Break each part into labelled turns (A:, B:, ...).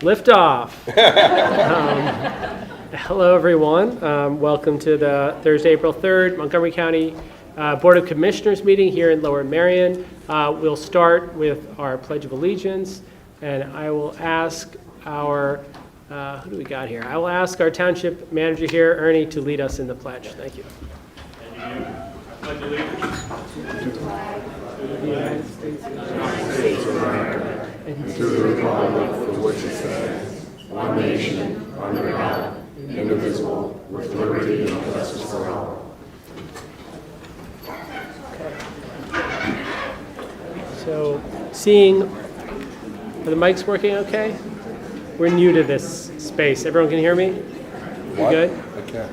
A: Liftoff. Hello, everyone. Welcome to the Thursday, April 3rd, Montgomery County Board of Commissioners meeting here in Lower Merion. We'll start with our Pledge of Allegiance, and I will ask our, who do we got here? I will ask our Township Manager here, Ernie, to lead us in the pledge. Thank you.
B: I pledge allegiance
A: to the flag of the United States of America, and
C: to the republic for which it stands, one nation, under God, indivisible, with liberty and justice for all.
A: So, are the mics working okay? We're new to this space. Everyone can hear me? You good?
C: I can.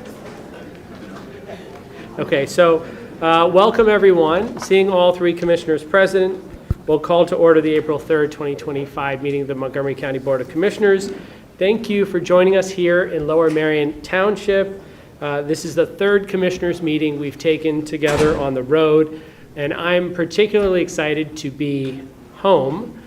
A: Okay, so welcome everyone. Seeing all three commissioners present, we'll call to order the April 3rd, 2025 meeting of the Montgomery County Board of Commissioners. Thank you for joining us here in Lower Merion Township. This is the third commissioners meeting we've taken together on the road, and I'm particularly excited to be home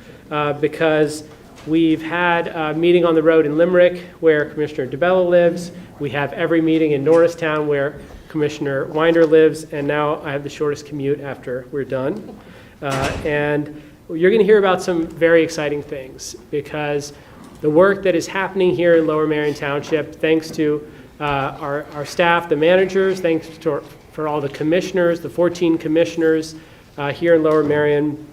A: because we've had a meeting on the road in Limerick where Commissioner DeBella lives. We have every meeting in Norristown where Commissioner Winder lives, and now I have the shortest commute after we're done. And you're going to hear about some very exciting things because the work that is happening here in Lower Merion Township, thanks to our staff, the managers, thanks to for all the commissioners, the 14 commissioners here in Lower Merion,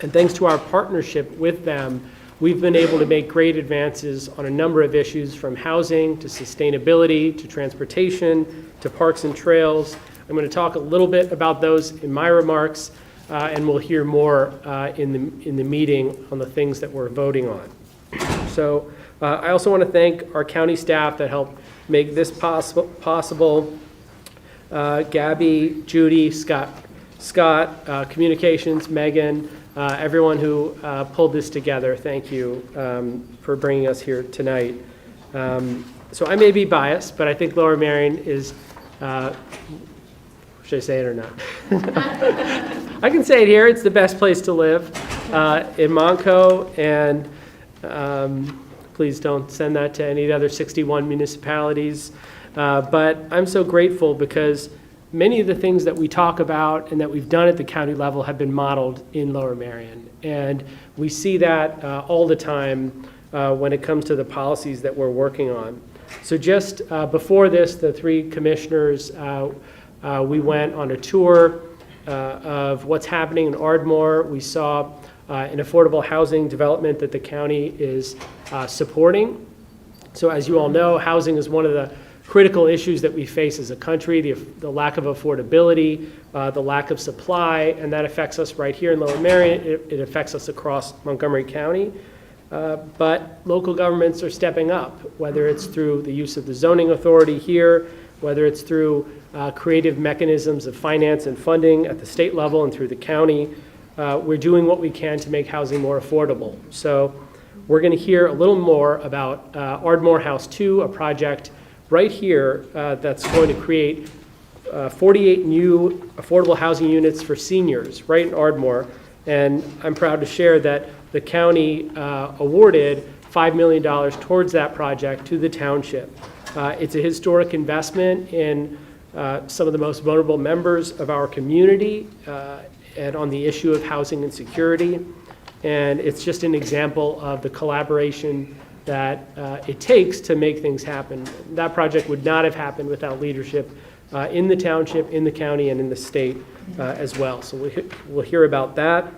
A: and thanks to our partnership with them, we've been able to make great advances on a number of issues, from housing to sustainability to transportation to parks and trails. I'm going to talk a little bit about those in my remarks, and we'll hear more in the meeting on the things that we're voting on. So I also want to thank our county staff that helped make this possible. Gabby, Judy, Scott, Communications, Megan, everyone who pulled this together. Thank you for bringing us here tonight. So I may be biased, but I think Lower Merion is, should I say it or not? I can say it here. It's the best place to live in Montco, and please don't send that to any of the other 61 municipalities. But I'm so grateful because many of the things that we talk about and that we've done at the county level have been modeled in Lower Merion. And we see that all the time when it comes to the policies that we're working on. So just before this, the three commissioners, we went on a tour of what's happening in Ardmore. We saw an affordable housing development that the county is supporting. So as you all know, housing is one of the critical issues that we face as a country, the lack of affordability, the lack of supply, and that affects us right here in Lower Merion. It affects us across Montgomery County. But local governments are stepping up, whether it's through the use of the zoning authority here, whether it's through creative mechanisms of finance and funding at the state level and through the county. We're doing what we can to make housing more affordable. So we're going to hear a little more about Ardmore House 2, a project right here that's going to create 48 new affordable housing units for seniors right in Ardmore. And I'm proud to share that the county awarded $5 million towards that project to the township. It's a historic investment in some of the most vulnerable members of our community and on the issue of housing and security. And it's just an example of the collaboration that it takes to make things happen. That project would not have happened without leadership in the township, in the county, and in the state as well. So we'll hear about that.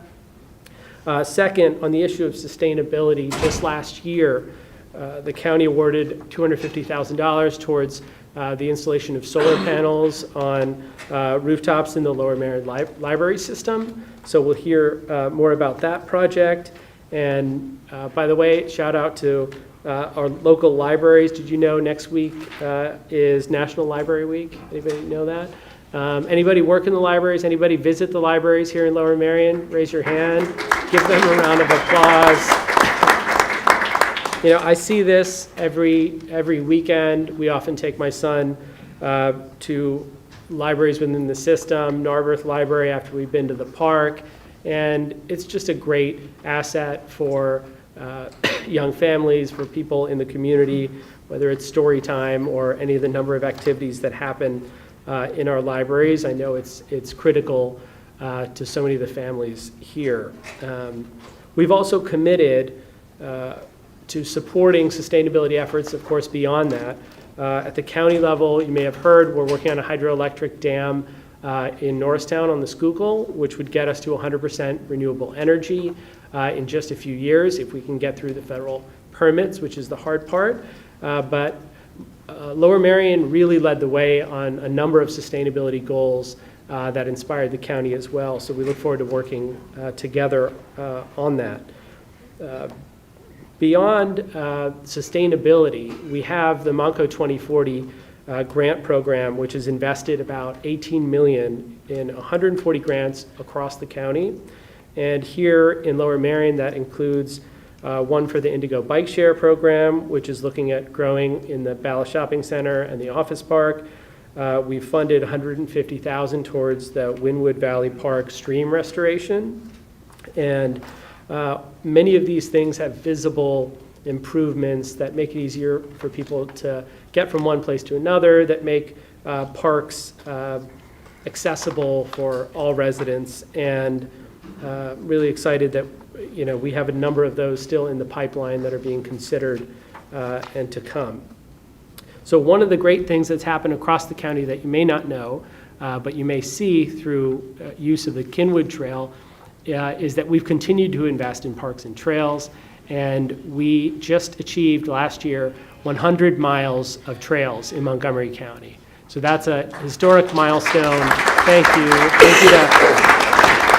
A: Second, on the issue of sustainability, just last year, the county awarded $250,000 towards the installation of solar panels on rooftops in the Lower Merion Library system. So we'll hear more about that project. And by the way, shout out to our local libraries. Did you know next week is National Library Week? Anybody know that? Anybody work in the libraries? Anybody visit the libraries here in Lower Merion? Raise your hand. Give them a round of applause. You know, I see this every weekend. We often take my son to libraries within the system, Narberth Library after we've been to the park, and it's just a great asset for young families, for people in the community, whether it's story time or any of the number of activities that happen in our libraries. I know it's critical to so many of the families here. We've also committed to supporting sustainability efforts, of course, beyond that. At the county level, you may have heard, we're working on a hydroelectric dam in Norristown on the Schuylkill, which would get us to 100% renewable energy in just a few years if we can get through the federal permits, which is the hard part. But Lower Merion really led the way on a number of sustainability goals that inspired the county as well. So we look forward to working together on that. Beyond sustainability, we have the Monco 2040 grant program, which has invested about $18 million in 140 grants across the county. And here in Lower Merion, that includes one for the Indigo Bike Share program, which is looking at growing in the Bala Shopping Center and the office park. We've funded $150,000 towards the Wynwood Valley Park stream restoration. And many of these things have visible improvements that make it easier for people to get from one place to another, that make parks accessible for all residents, and really excited that we have a number of those still in the pipeline that are being considered and to come. So one of the great things that's happened across the county that you may not know, but you may see through use of the Kinwood Trail, is that we've continued to invest in parks and trails, and we just achieved last year 100 miles of trails in Montgomery County. So that's a historic milestone. Thank you. Thank you to,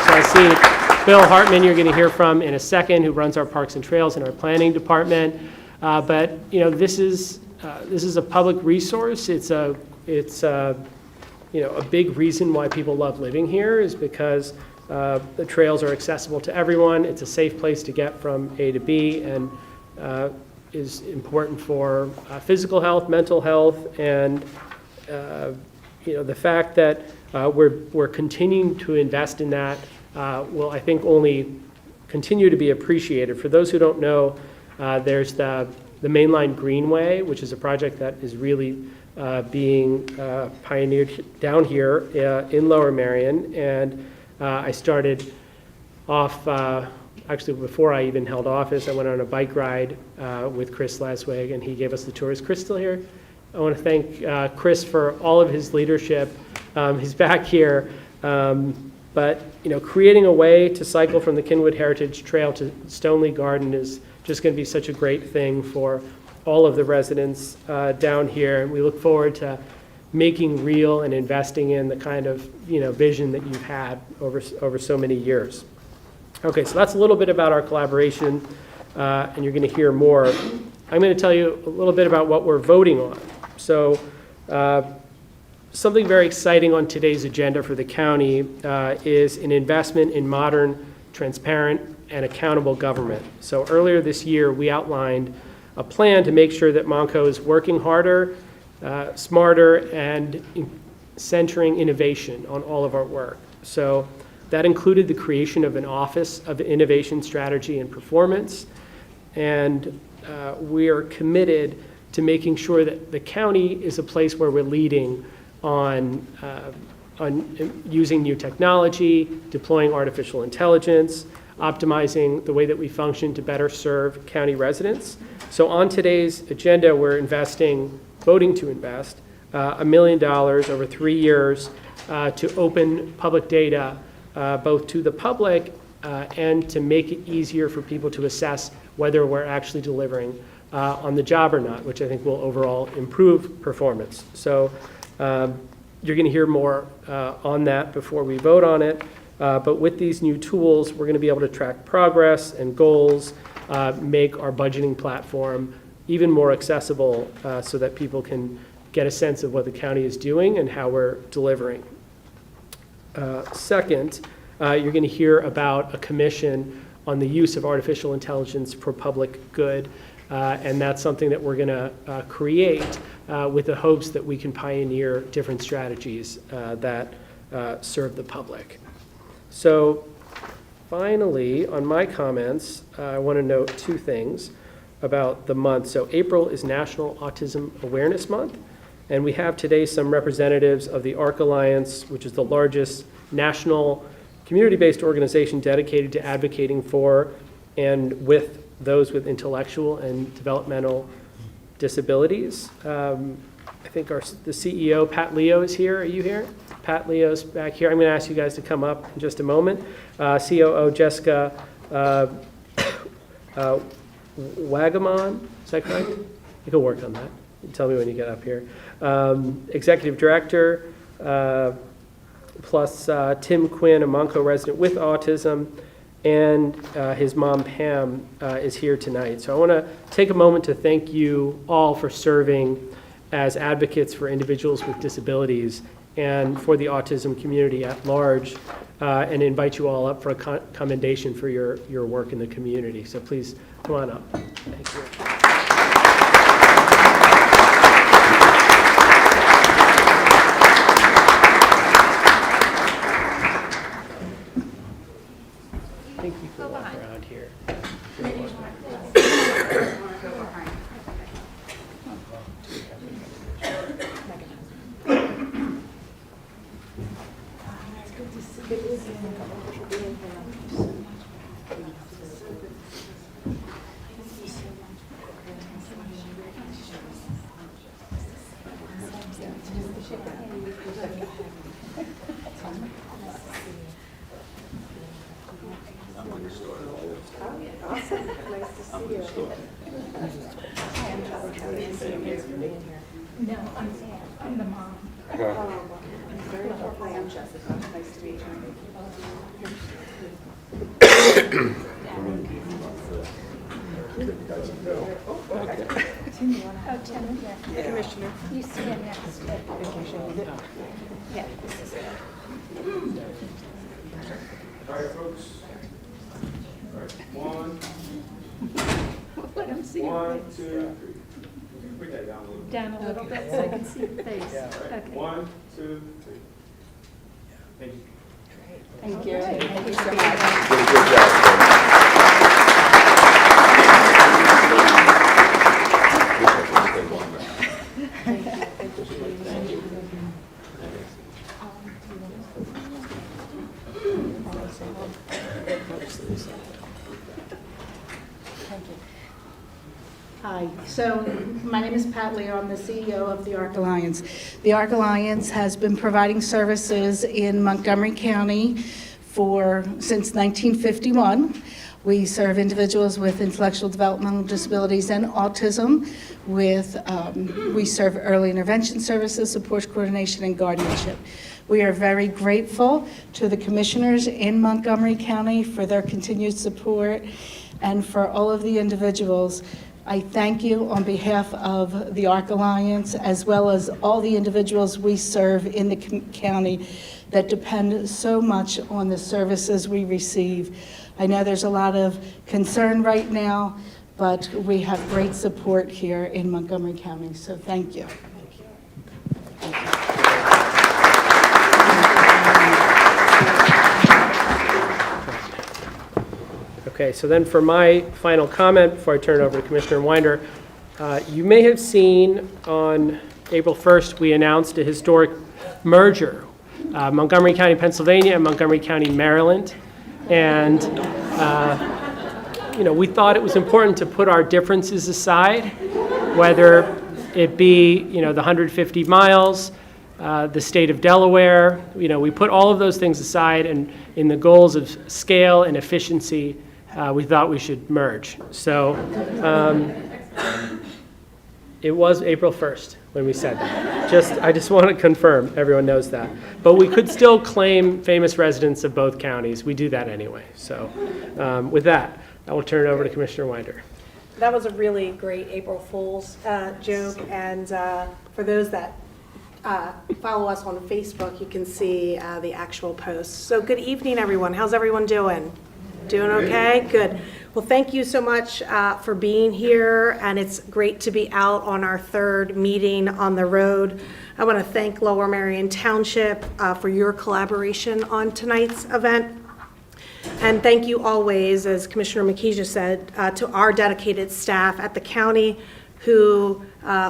A: so I see Bill Hartman you're going to hear from in a second, who runs our parks and trails in our planning department. But this is a public resource. It's a big reason why people love living here is because the trails are accessible to everyone. It's a safe place to get from A to B, and is important for physical health, mental health, and the fact that we're continuing to invest in that will, I think, only continue to be appreciated. For those who don't know, there's the Mainline Greenway, which is a project that is really being pioneered down here in Lower Merion, and I started off, actually before I even held office, I went on a bike ride with Chris Laswig, and he gave us the tour. Is Chris still here? I want to thank Chris for all of his leadership. He's back here. But creating a way to cycle from the Kinwood Heritage Trail to Stoneleigh Garden is just going to be such a great thing for all of the residents down here. And we look forward to making real and investing in the kind of vision that you've had over so many years. Okay, so that's a little bit about our collaboration, and you're going to hear more. I'm going to tell you a little bit about what we're voting on. So something very exciting on today's agenda for the county is an investment in modern, transparent, and accountable government. So earlier this year, we outlined a plan to make sure that Monco is working harder, smarter, and centering innovation on all of our work. So that included the creation of an Office of Innovation, Strategy, and Performance. And we are committed to making sure that the county is a place where we're leading on using new technology, deploying artificial intelligence, optimizing the way that we function to better serve county residents. So on today's agenda, we're voting to invest $1 million over 3 years to open public data both to the public and to make it easier for people to assess whether we're actually delivering on the job or not, which I think will overall improve performance. So you're going to hear more on that before we vote on it. But with these new tools, we're going to be able to track progress and goals, make our budgeting platform even more accessible so that people can get a sense of what the county is doing and how we're delivering. Second, you're going to hear about a commission on the use of artificial intelligence for public good, and that's something that we're going to create with the hopes that we can pioneer different strategies that serve the public. So finally, on my comments, I want to note two things about the month. So April is National Autism Awareness Month, and we have today some representatives of the ARC Alliance, which is the largest national community-based organization dedicated to advocating for and with those with intellectual and developmental disabilities. I think the CEO, Pat Leo, is here. Are you here? Pat Leo's back here. I'm going to ask you guys to come up in just a moment. COO Jessica Wagamon, is that correct? You can work on that. Tell me when you get up here. Executive Director, plus Tim Quinn, a Monco resident with autism, and his mom, Pam, is here tonight. So I want to take a moment to thank you all for serving as advocates for individuals with disabilities and for the autism community at large, and invite you all up for a commendation for your work in the community. So please come on up. Thank you. I think you can walk around here.
D: No, I'm the mom. Hi, I'm Jessica. Nice to meet you. Oh, Tim, yeah. Commissioner. You stand next to it. Yeah, this is it.
B: All right, folks. All right, one,
D: Let them see your
B: one,
D: face.
B: 2, 3. Bring that down a little bit.
D: Down a little bit so I can see your face.
B: All right,
D: Okay.
B: 1, 2, 3. Thank you.
D: Thank you. Thank you so
C: Did
D: much.
C: a good job,
E: Hi, so my name is Pat Leo. I'm the CEO of the ARC Alliance. The ARC Alliance has been providing services in Montgomery County since 1951. We serve individuals with intellectual developmental disabilities and autism. We serve early intervention services, support coordination, and guardianship. We are very grateful to the commissioners in Montgomery County for their continued support, and for all of the individuals. I thank you on behalf of the ARC Alliance, as well as all the individuals we serve in the county that depend so much on the services we receive. I know there's a lot of concern right now, but we have great support here in Montgomery County, so thank you.
A: Okay, so then for my final comment, before I turn it over to Commissioner Winder, you may have seen on April 1st, we announced a historic merger, Montgomery County, Pennsylvania, and Montgomery County, Maryland. And, we thought it was important to put our differences aside, whether it be, the 150 miles, the state of Delaware. We put all of those things aside, and in the goals of scale and efficiency, we thought we should merge. So it was April 1st when we said that. I just want to confirm everyone knows that. But we could still claim famous residents of both counties. We do that anyway. So with that, I will turn it over to Commissioner Winder.
F: That was a really great April Fool's joke, and for those that follow us on Facebook, you can see the actual post. So good evening, everyone. How's everyone doing? Doing okay? Good. Well, thank you so much for being here, and it's great to be out on our third meeting on the road. I want to thank Lower Merion Township for your collaboration on tonight's event. And thank you always, as Commissioner McKeisha said, to our dedicated staff at the county who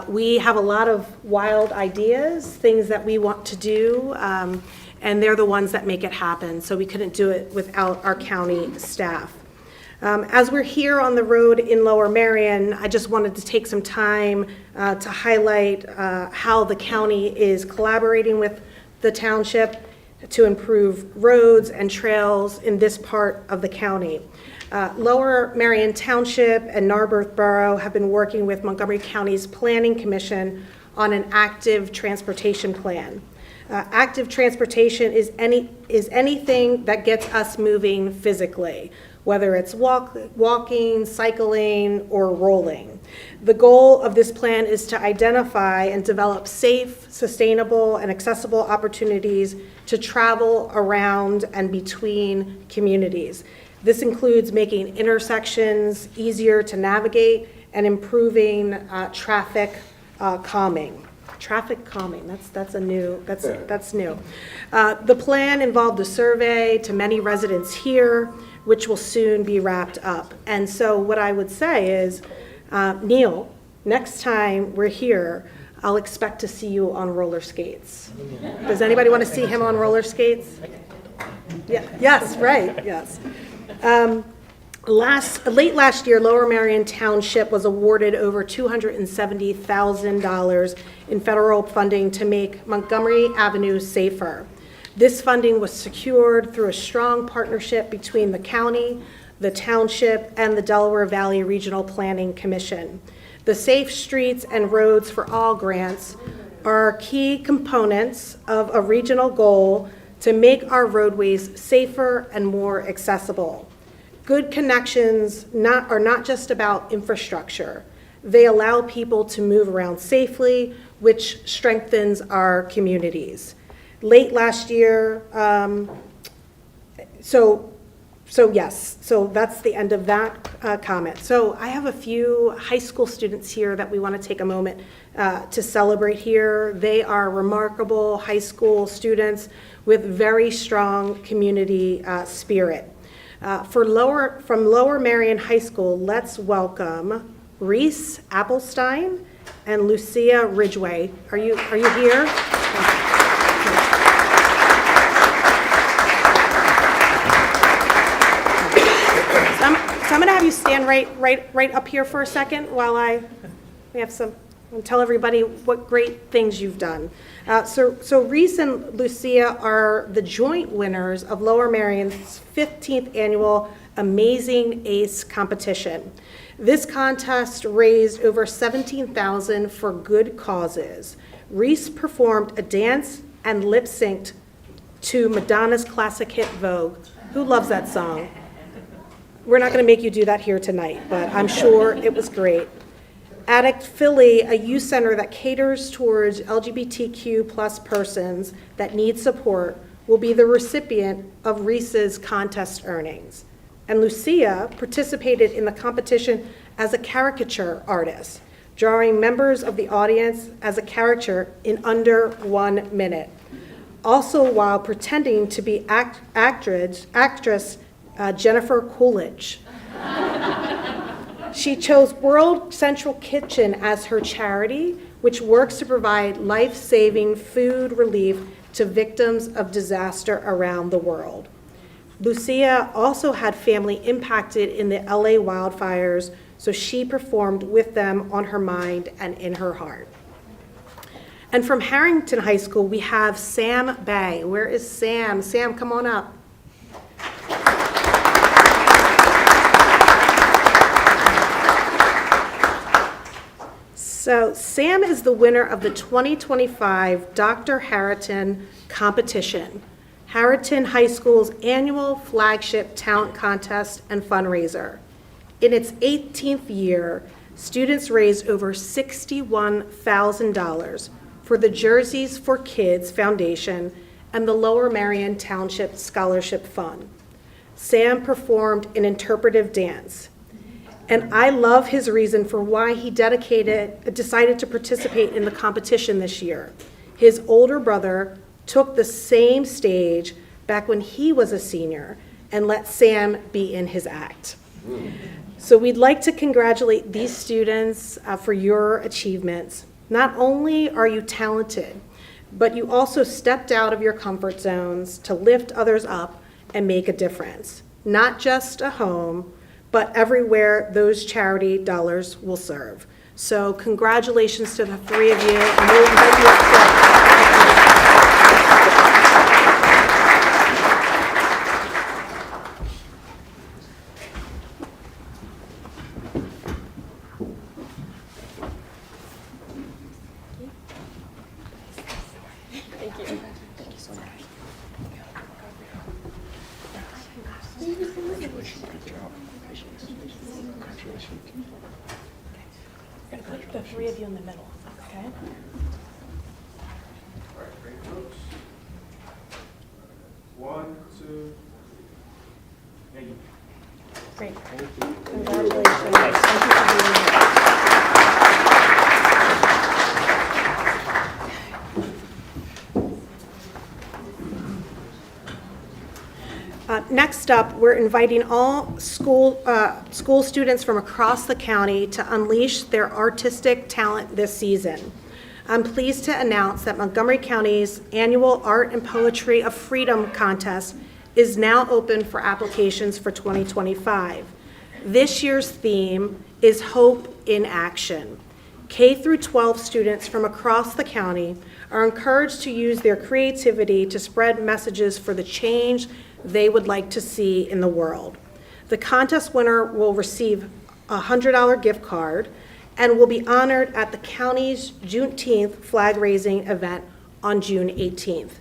F: we have a lot of wild ideas, things that we want to do, and they're the ones that make it happen. So we couldn't do it without our county staff. As we're here on the road in Lower Merion, I just wanted to take some time to highlight how the county is collaborating with the township to improve roads and trails in this part of the county. Lower Merion Township and Narberth Borough have been working with Montgomery County's Planning Commission on an active transportation plan. Active transportation is anything that gets us moving physically, whether it's walking, cycling, or rolling. The goal of this plan is to identify and develop safe, sustainable, and accessible opportunities to travel around and between communities. This includes making intersections easier to navigate and improving traffic calming. Traffic calming, that's new. The plan involved a survey to many residents here, which will soon be wrapped up. And so what I would say is, Neil, next time we're here, I'll expect to see you on roller skates. Does anybody want to see him on roller skates? Yeah. Yes, right, yes. Late last year, Lower Merion Township was awarded over $270,000 in federal funding to make Montgomery Avenue safer. This funding was secured through a strong partnership between the county, the township, and the Delaware Valley Regional Planning Commission. The Safe Streets and Roads for All grants are key components of a regional goal to make our roadways safer and more accessible. Good connections are not just about infrastructure. They allow people to move around safely, which strengthens our communities. Late last year, so that's the end of that comment. So I have a few high school students here that we want to take a moment to celebrate here. They are remarkable high school students with very strong community spirit. From Lower Merion High School, let's welcome Reese Appelstein and Lucia Ridgway. Are you here? So I'm going to have you stand right up here for a second while tell everybody what great things you've done. So Reese and Lucia are the joint winners of Lower Merion's 15th annual Amazing Ace competition. This contest raised over $17,000 for good causes. Reese performed a dance and lip synced to Madonna's classic hit Vogue. Who loves that song? We're not going to make you do that here tonight, but I'm sure it was great. Addict Philly, a youth center that caters towards LGBTQ plus persons that need support, will be the recipient of Reese's contest earnings. And Lucia participated in the competition as a caricature artist, drawing members of the audience as a caricature in under 1 minute. Also while pretending to be actress Jennifer Coolidge. She chose World Central Kitchen as her charity, which works to provide life-saving food relief to victims of disaster around the world. Lucia also had family impacted in the LA wildfires, so she performed with them on her mind and in her heart. And from Harrington High School, we have Sam Bay. Where is Sam? Sam, come on up. So Sam is the winner of the 2025 Dr. Harrington competition, Harrington High School's annual flagship talent contest and fundraiser. In its 18th year, students raised over $61,000 for the Jerseys for Kids Foundation and the Lower Merion Township Scholarship Fund. Sam performed an interpretive dance. And I love his reason for why he decided to participate in the competition this year. His older brother took the same stage back when he was a senior, and let Sam be in his act. So we'd like to congratulate these students for your achievements. Not only are you talented, but you also stepped out of your comfort zones to lift others up and make a difference. Not just a home, but everywhere those charity dollars will serve. So congratulations to the three of you. And we'll invite you up We're going to put the three of you in the middle, okay?
B: All right, great, folks. 1, 2, thank you.
F: Great. Congratulations. Thank you for being here. Next up, we're inviting all school students from across the county to unleash their artistic talent this season. I'm pleased to announce that Montgomery County's annual Art and Poetry of Freedom contest is now open for applications for 2025. This year's theme is Hope in Action. K through 12 students from across the county are encouraged to use their creativity to spread messages for the change they would like to see in the world. The contest winner will receive a $100 gift card and will be honored at the county's Juneteenth flag-raising event on June 18th.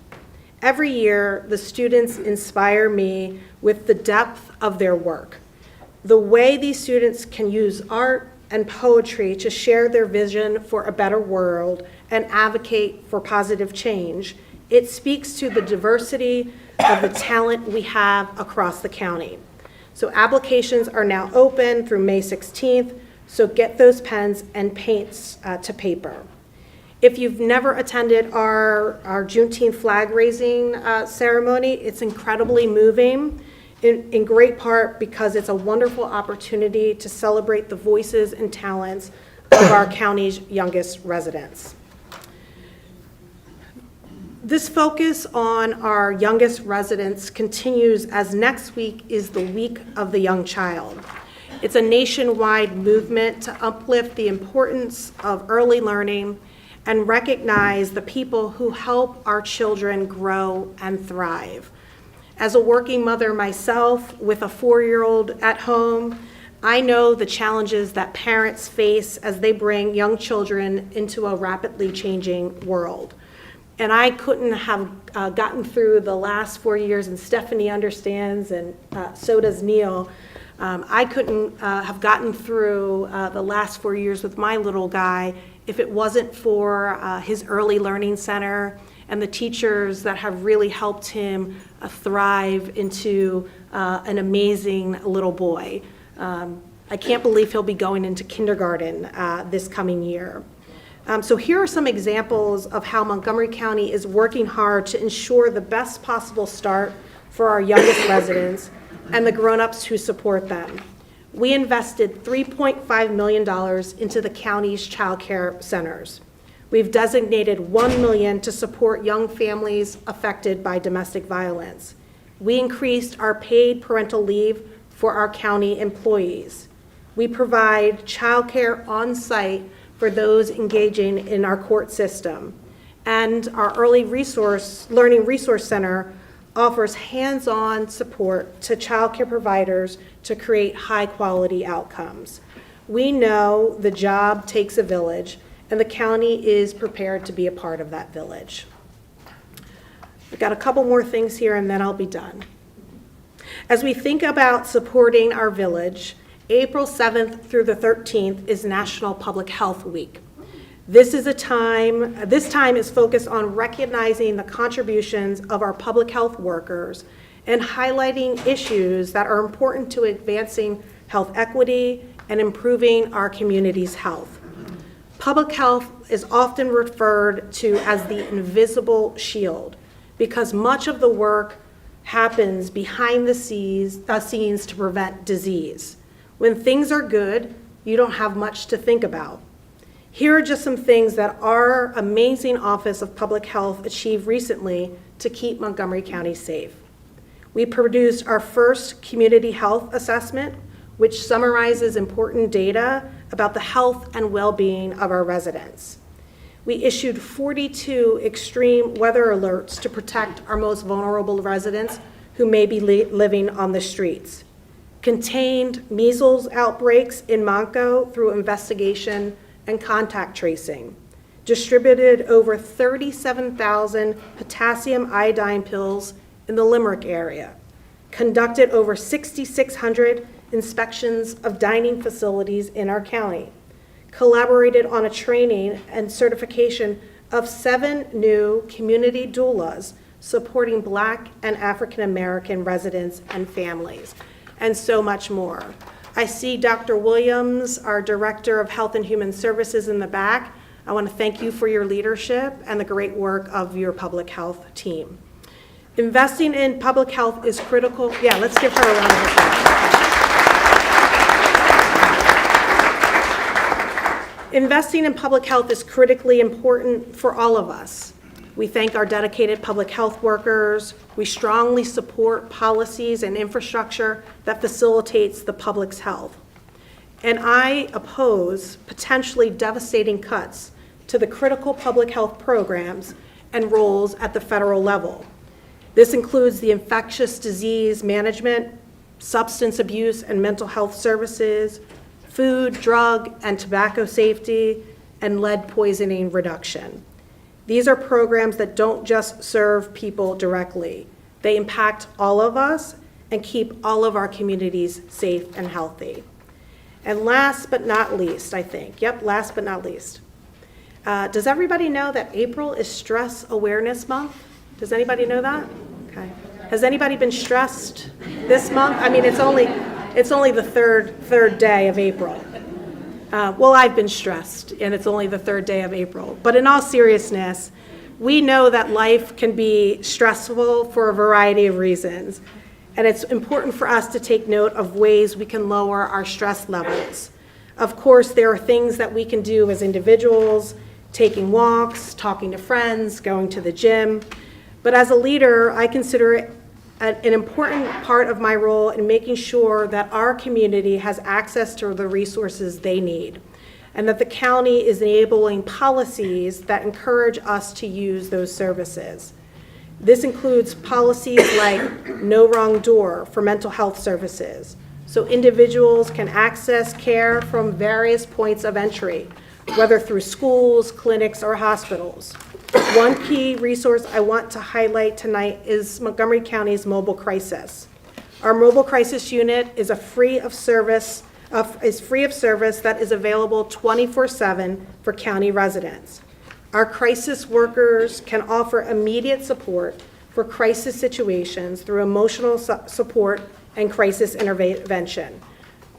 F: Every year, the students inspire me with the depth of their work. The way these students can use art and poetry to share their vision for a better world and advocate for positive change, it speaks to the diversity of the talent we have across the county. So applications are now open through May 16th, so get those pens and paints to paper. If you've never attended our Juneteenth flag raising ceremony, it's incredibly moving, in great part because it's a wonderful opportunity to celebrate the voices and talents of our county's youngest residents. This focus on our youngest residents continues as next week is the Week of the Young Child. It's a nationwide movement to uplift the importance of early learning and recognize the people who help our children grow and thrive. As a working mother myself with a 4-year-old at home, I know the challenges that parents face as they bring young children into a rapidly changing world. And I couldn't have gotten through the last 4 years, and Stephanie understands, and so does Neil. I couldn't have gotten through the last 4 years with my little guy if it wasn't for his early learning center and the teachers that have really helped him thrive into an amazing little boy. I can't believe he'll be going into kindergarten this coming year. So here are some examples of how Montgomery County is working hard to ensure the best possible start for our youngest residents and the grown-ups who support them. We invested $3.5 million into the county's child care centers. We've designated $1 million to support young families affected by domestic violence. We increased our paid parental leave for our county employees. We provide child care on-site for those engaging in our court system. And our Early Learning Resource Center offers hands-on support to child care providers to create high-quality outcomes. We know the job takes a village, and the county is prepared to be a part of that village. I've got a couple more things here, and then I'll be done. As we think about supporting our village, April 7th through the 13th is National Public Health Week. This time is focused on recognizing the contributions of our public health workers and highlighting issues that are important to advancing health equity and improving our community's health. Public health is often referred to as the invisible shield because much of the work happens behind the scenes to prevent disease. When things are good, you don't have much to think about. Here are just some things that our amazing Office of Public Health achieved recently to keep Montgomery County safe. We produced our first community health assessment, which summarizes important data about the health and well-being of our residents. We issued 42 extreme weather alerts to protect our most vulnerable residents who may be living on the streets. Contained measles outbreaks in Monco through investigation and contact tracing. Distributed over 37,000 potassium iodine pills in the Limerick area. Conducted over 6,600 inspections of dining facilities in our county. Collaborated on a training and certification of 7 new community doulas supporting Black and African American residents and families, and so much more. I see Dr. Williams, our Director of Health and Human Services, in the back. I want to thank you for your leadership and the great work of your public health team. Investing in public health is critical. Yeah, let's give her a round of applause. Investing in public health is critically important for all of us. We thank our dedicated public health workers. We strongly support policies and infrastructure that facilitates the public's health. And I oppose potentially devastating cuts to the critical public health programs and roles at the federal level. This includes the infectious disease management, substance abuse and mental health services, food, drug, and tobacco safety, and lead poisoning reduction. These are programs that don't just serve people directly. They impact all of us and keep all of our communities safe and healthy. And last but not least, I think, last but not least, does everybody know that April is Stress Awareness Month? Does anybody know that? Okay. Has anybody been stressed this month? I mean, it's only the third day of April. Well, I've been stressed, and it's only the third day of April. But in all seriousness, we know that life can be stressful for a variety of reasons, and it's important for us to take note of ways we can lower our stress levels. Of course, there are things that we can do as individuals, taking walks, talking to friends, going to the gym. But as a leader, I consider it an important part of my role in making sure that our community has access to the resources they need, and that the county is enabling policies that encourage us to use those services. This includes policies like No Wrong Door for mental health services, so individuals can access care from various points of entry, whether through schools, clinics, or hospitals. One key resource I want to highlight tonight is Montgomery County's mobile crisis. Our mobile crisis unit is free of service that is available 24/7 for county residents. Our crisis workers can offer immediate support for crisis situations through emotional support and crisis intervention.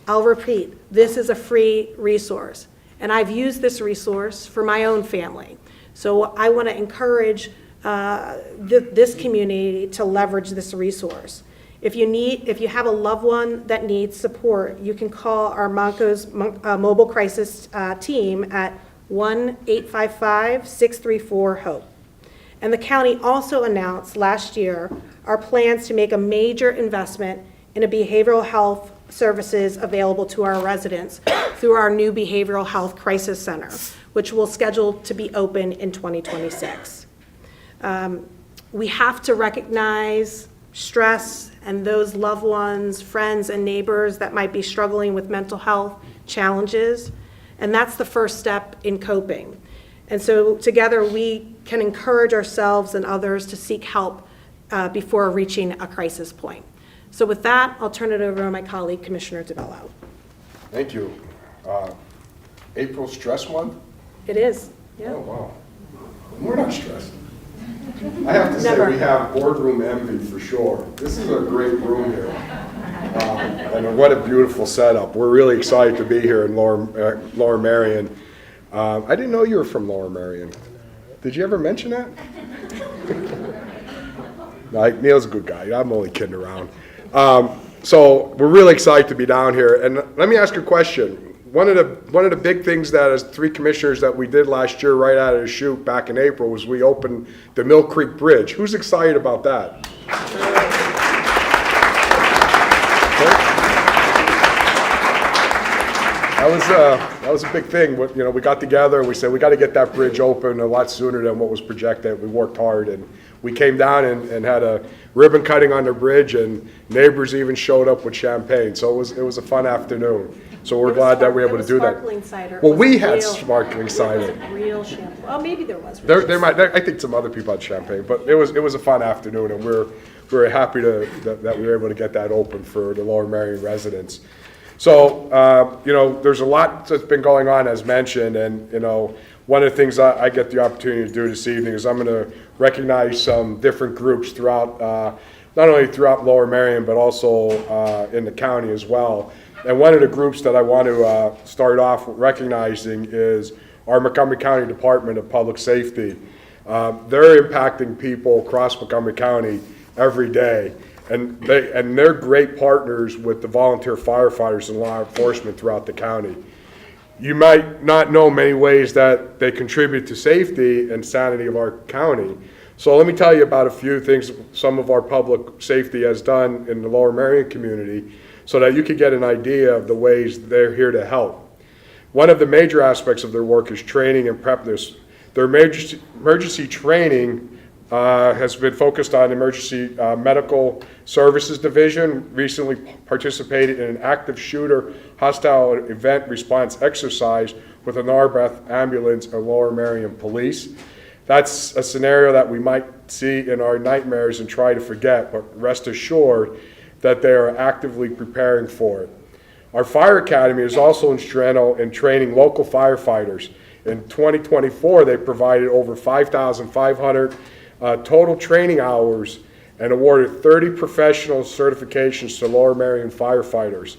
F: I'll repeat, this is a free resource, and I've used this resource for my own family. So I want to encourage this community to leverage this resource. If you have a loved one that needs support, you can call our Monco's mobile crisis team at 1-855-634-HOPE. And the county also announced last year our plans to make a major investment in a behavioral health services available to our residents through our new Behavioral Health Crisis Center, which will schedule to be open in 2026. We have to recognize stress and those loved ones, friends, and neighbors that might be struggling with mental health challenges, and that's the first step in coping. And so together we can encourage ourselves and others to seek help before reaching a crisis point. So with that, I'll turn it over to my colleague, Commissioner DeBello.
C: Thank you. April Stress Month?
F: It is, yeah.
C: Oh, wow. We're not stressed. I have to say,
F: Never.
C: we have boardroom envy for sure. This is a great room here. And what a beautiful setup. We're really excited to be here in Lower Merion. I didn't know you were from Lower Merion. Did you ever mention that? Neil's a good guy. I'm only kidding around. So we're really excited to be down here. And let me ask you a question. One of the big things that as 3 commissioners that we did last year right out of the chute back in April was we opened the Mill Creek Bridge. Who's excited about that? That was a big thing. We got together and we said we got to get that bridge open a lot sooner than what was projected. We worked hard and we came down and had a ribbon cutting on the bridge, and neighbors even showed up with champagne. So it was a fun afternoon. So we're glad that we were able to do that.
F: Sparkling cider.
C: Well, we had sparkling cider.
F: It wasn't real champagne. Oh, maybe there was.
C: I think some other people had champagne, but it was a fun afternoon, and we're happy that we were able to get that open for the Lower Merion residents. So, there's a lot that's been going on, as mentioned, and, one of the things I get the opportunity to do this evening is I'm going to recognize some different groups throughout, not only throughout Lower Merion, but also in the county as well. And one of the groups that I want to start off with recognizing is our Montgomery County Department of Public Safety. They're impacting people across Montgomery County every day. And they're great partners with the volunteer firefighters and law enforcement throughout the county. You might not know many ways that they contribute to safety and sanity of our county. So let me tell you about a few things some of our public safety has done in the Lower Merion community so that you can get an idea of the ways they're here to help. One of the major aspects of their work is training and preparedness. Their emergency training has been focused on emergency medical services division, recently participated in an active shooter hostile event response exercise with an Arbeth ambulance and Lower Merion police. That's a scenario that we might see in our nightmares and try to forget, but rest assured that they are actively preparing for it. Our fire academy is also instrumental in training local firefighters. In 2024, they provided over 5,500 total training hours and awarded 30 professional certifications to Lower Merion firefighters.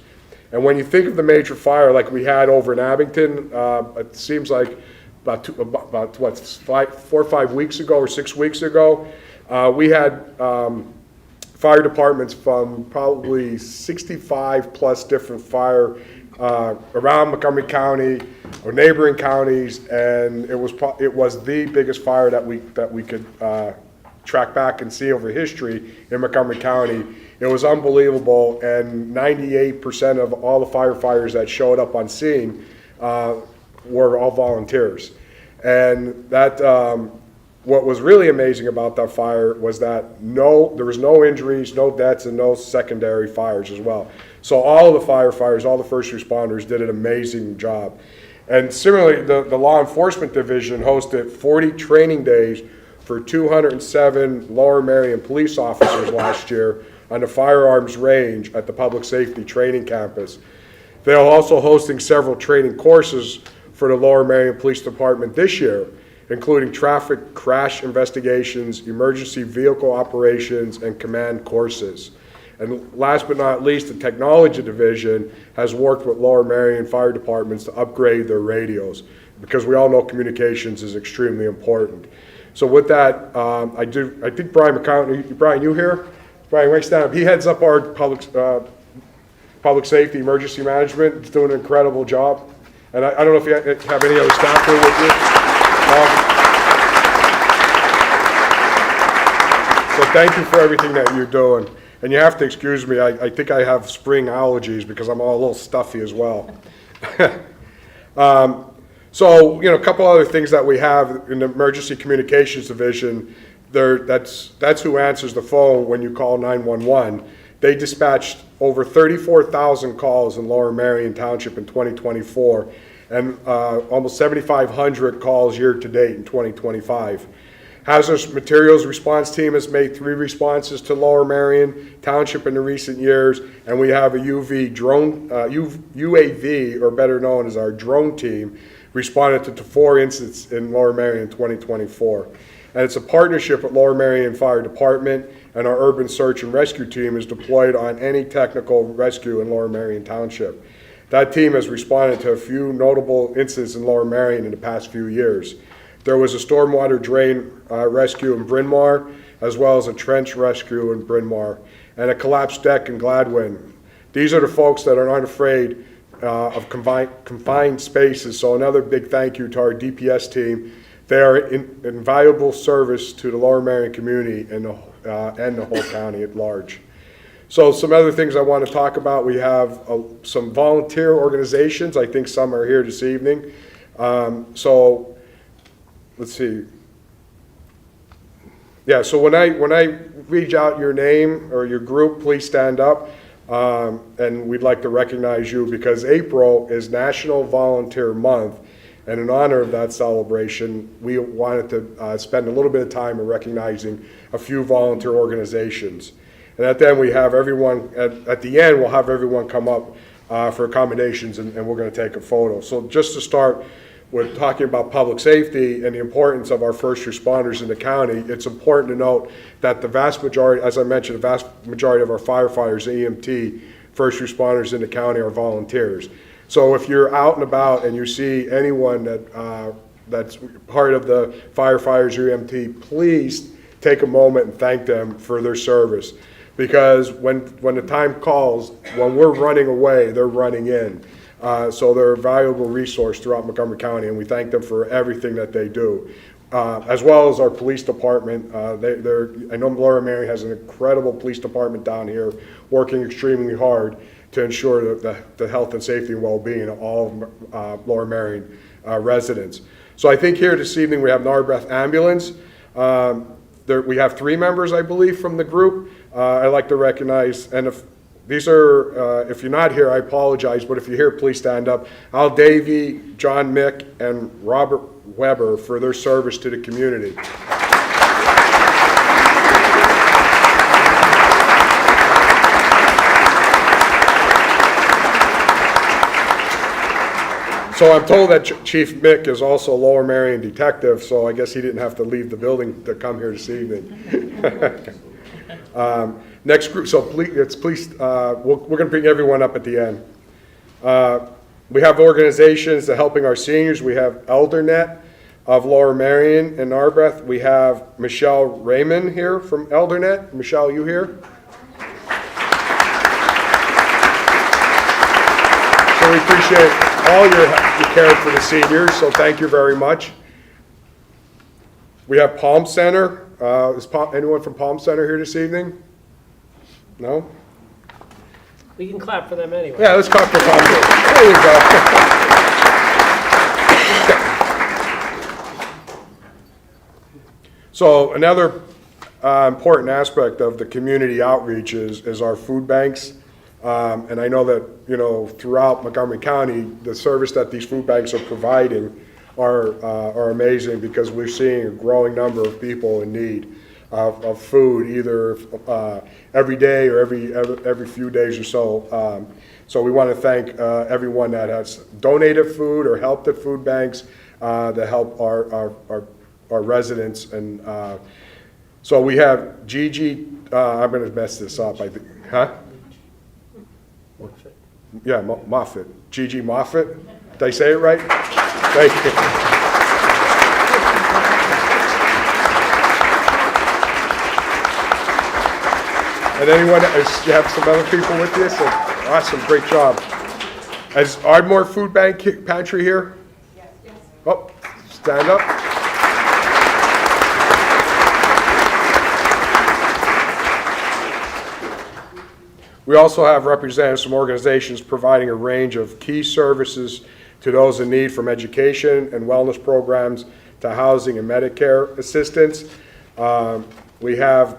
C: And when you think of the major fire like we had over in Abington, it seems like about 4 or 5 weeks ago or 6 weeks ago, we had fire departments from probably 65 plus different fire around Montgomery County or neighboring counties, and it was the biggest fire that we could track back and see over history in Montgomery County. It was unbelievable, and 98% of all the firefighters that showed up on scene were all volunteers. And that what was really amazing about that fire was that there was no injuries, no deaths, and no secondary fires as well. So all of the firefighters, all the first responders did an amazing job. And similarly, the law enforcement division hosted 40 training days for 207 Lower Merion police officers last year on the firearms range at the Public Safety Training Campus. They're also hosting several training courses for the Lower Merion Police Department this year, including traffic crash investigations, emergency vehicle operations, and command courses. And last but not least, the technology division has worked with Lower Merion fire departments to upgrade their radios, because we all know communications is extremely important. So with that, I think Brian McCown, Brian, you here? Brian, right stand up. He heads up our public safety emergency management. He's doing an incredible job. And I don't know if you have any other staff here with you. So thank you for everything that you're doing. And you have to excuse me, I think I have spring allergies because I'm all a little stuffy as well. So, a couple other things that we have in the Emergency Communications Division, that's who answers the phone when you call 911. They dispatched over 34,000 calls in Lower Merion Township in 2024, and almost 7,500 calls year to date in 2025. Hazardous Materials Response Team has made 3 responses to Lower Merion Township in the recent years, and we have a UAV, or better known as our drone team, responded to 4 incidents in Lower Merion in 2024. And it's a partnership with Lower Merion Fire Department, and our Urban Search and Rescue Team is deployed on any technical rescue in Lower Merion Township. That team has responded to a few notable incidents in Lower Merion in the past few years. There was a stormwater drain rescue in Bryn Mawr, as well as a trench rescue in Bryn Mawr, and a collapsed deck in Gladwin. These are the folks that are not afraid of confined spaces, so another big thank you to our DPS team. They are invaluable service to the Lower Merion community and the whole county at large. So some other things I want to talk about. We have some volunteer organizations. I think some are here this evening. So let's see. Yeah, so when I read out your name or your group, please stand up. And we'd like to recognize you because April is National Volunteer Month. And in honor of that celebration, we wanted to spend a little bit of time in recognizing a few volunteer organizations. And at the end, we have everyone, at the end, we'll have everyone come up for accommodations, and we're going to take a photo. So just to start with talking about public safety and the importance of our first responders in the county, it's important to note that the vast majority, as I mentioned, the vast majority of our firefighters, EMT, first responders in the county are volunteers. So if you're out and about and you see anyone that's part of the firefighters or EMT, please take a moment and thank them for their service. Because when the time calls, when we're running away, they're running in. So they're a valuable resource throughout Montgomery County, and we thank them for everything that they do. As well as our police department. I know Lower Merion has an incredible police department down here working extremely hard to ensure the health and safety and well-being of all Lower Merion residents. So I think here this evening we have Narberth Ambulance. We have 3 members, I believe, from the group. I'd like to recognize, and if you're not here, I apologize, but if you're here, please stand up. Al Davey, John Mick, and Robert Weber for their service to the community. So I'm told that Chief Mick is also a Lower Merion detective, so I guess he didn't have to leave the building to come here this evening. Next group, so please, we're going to bring everyone up at the end. We have organizations that are helping our seniors. We have ElderNet of Lower Merion and Narberth. We have Michelle Raymond here from ElderNet. Michelle, you here? So we appreciate all your care for the seniors, so thank you very much. We have Palm Center. Is anyone from Palm Center here this evening? No?
A: We can clap for them anyway.
C: Yeah, let's clap for Palm Center. There you go. So another important aspect of the community outreach is our food banks. And I know that, throughout Montgomery County, the service that these food banks are providing are amazing because we're seeing a growing number of people in need of food, either every day or every few days or so. So we want to thank everyone that has donated food or helped at food banks to help our residents. And so we have Gigi, I'm going to mess this up, I think, huh? Yeah, Moffitt. Gigi Moffitt. Did I say it right? Thank you. And anyone, you have some other people with you? So, awesome, great job. Is Ardmore Food Bank Pantry here? Yes. Oh, stand up. We also have representatives from organizations providing a range of key services to those in need, from education and wellness programs to housing and Medicare assistance. We have,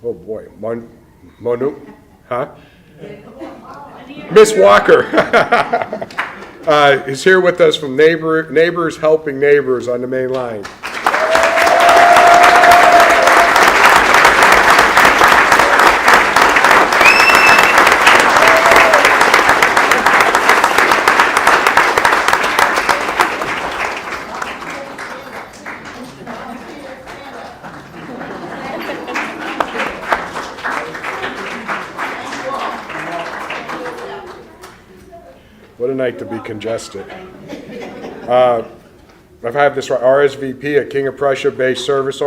C: oh boy, Monu, huh? Miss Walker is here with us from Neighbors Helping Neighbors on the main line. What a night to be congested. I've had this right. RSVP, a King of Prussia-based service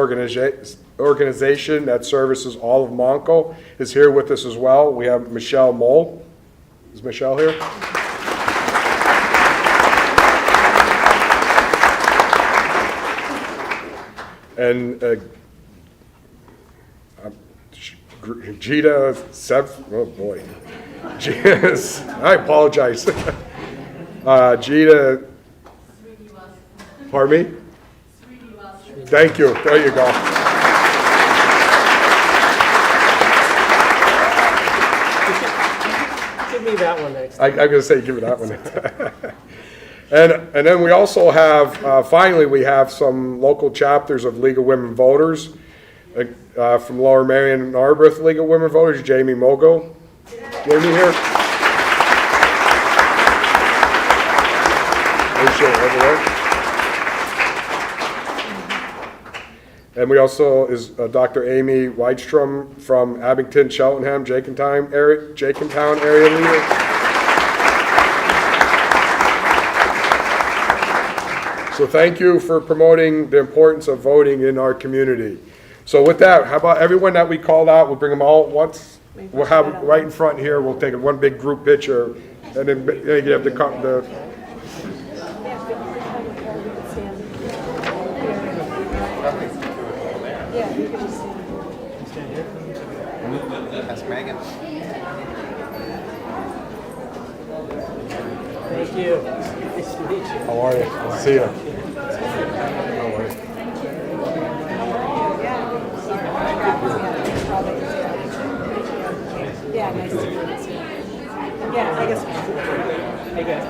C: organization that services all of Monco, is here with us as well. We have Michelle Mole. Is Michelle here? And Gita Sev, oh boy. I apologize. Gita, pardon me? Thank you, there you go.
A: Give me that one next.
C: I'm gonna say give me that one. And then we also have, finally, we have some local chapters of League of Women Voters. From Lower Merion and Arbroath League of Women Voters, Jamie Mogo. Jamie here? Over there. And we also is Dr. Amy Weidstrom from Abington, Cheltenham, Jenkintown area leader. So thank you for promoting the importance of voting in our community. So with that, how about everyone that we called out, we'll bring them all at once. We'll have it right in front here. We'll take one big group picture, and then you have the.
B: That's Megan.
A: Thank you. Nice to meet you.
C: How are you? See you. How are you?
F: Yeah, nice to meet you. Yeah, I guess.
A: Hey guys.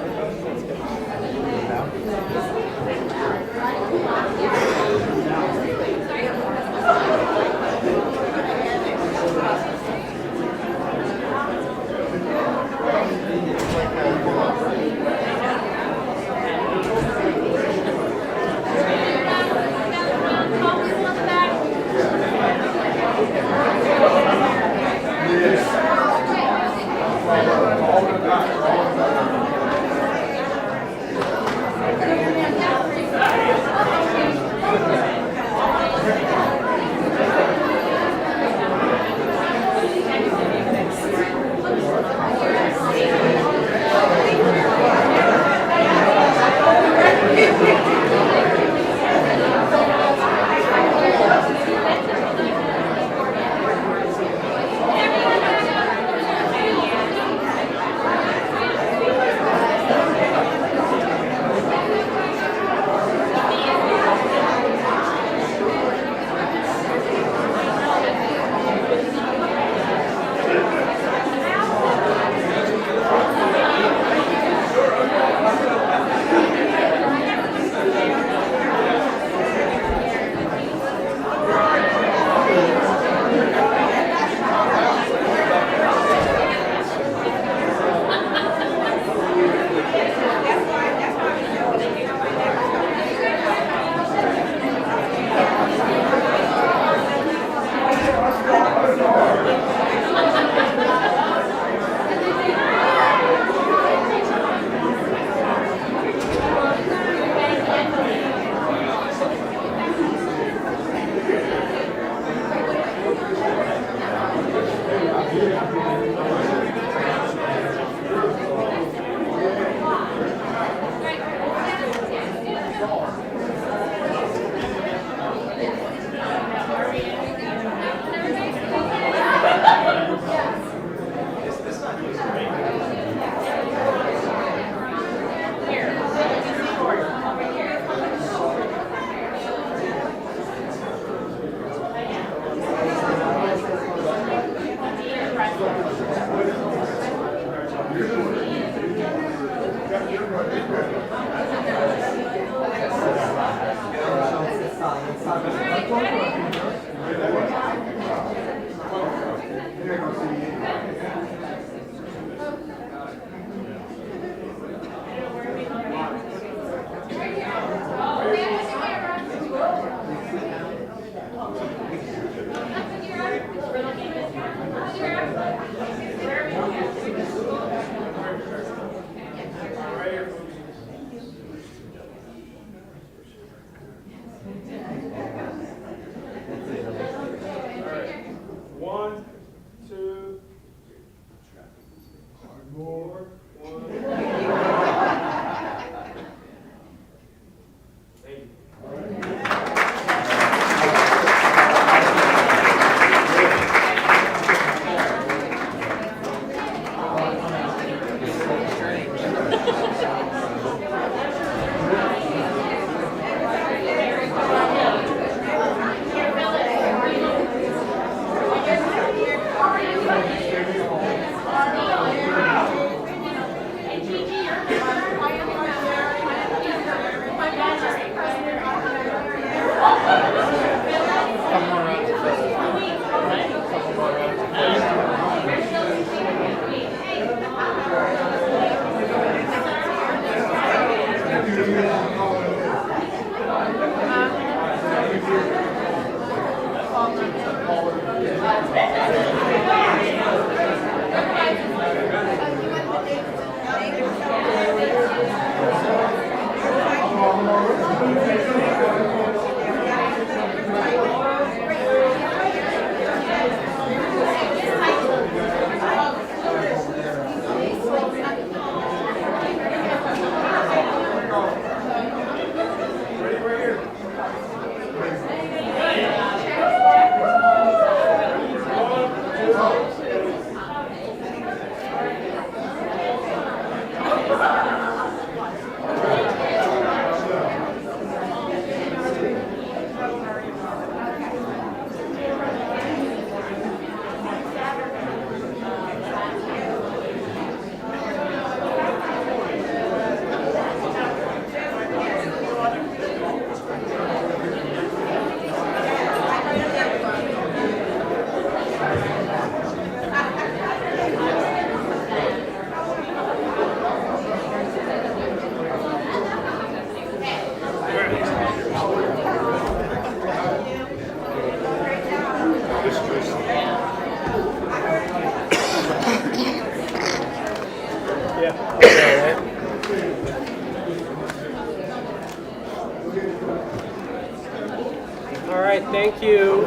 A: All right, thank you.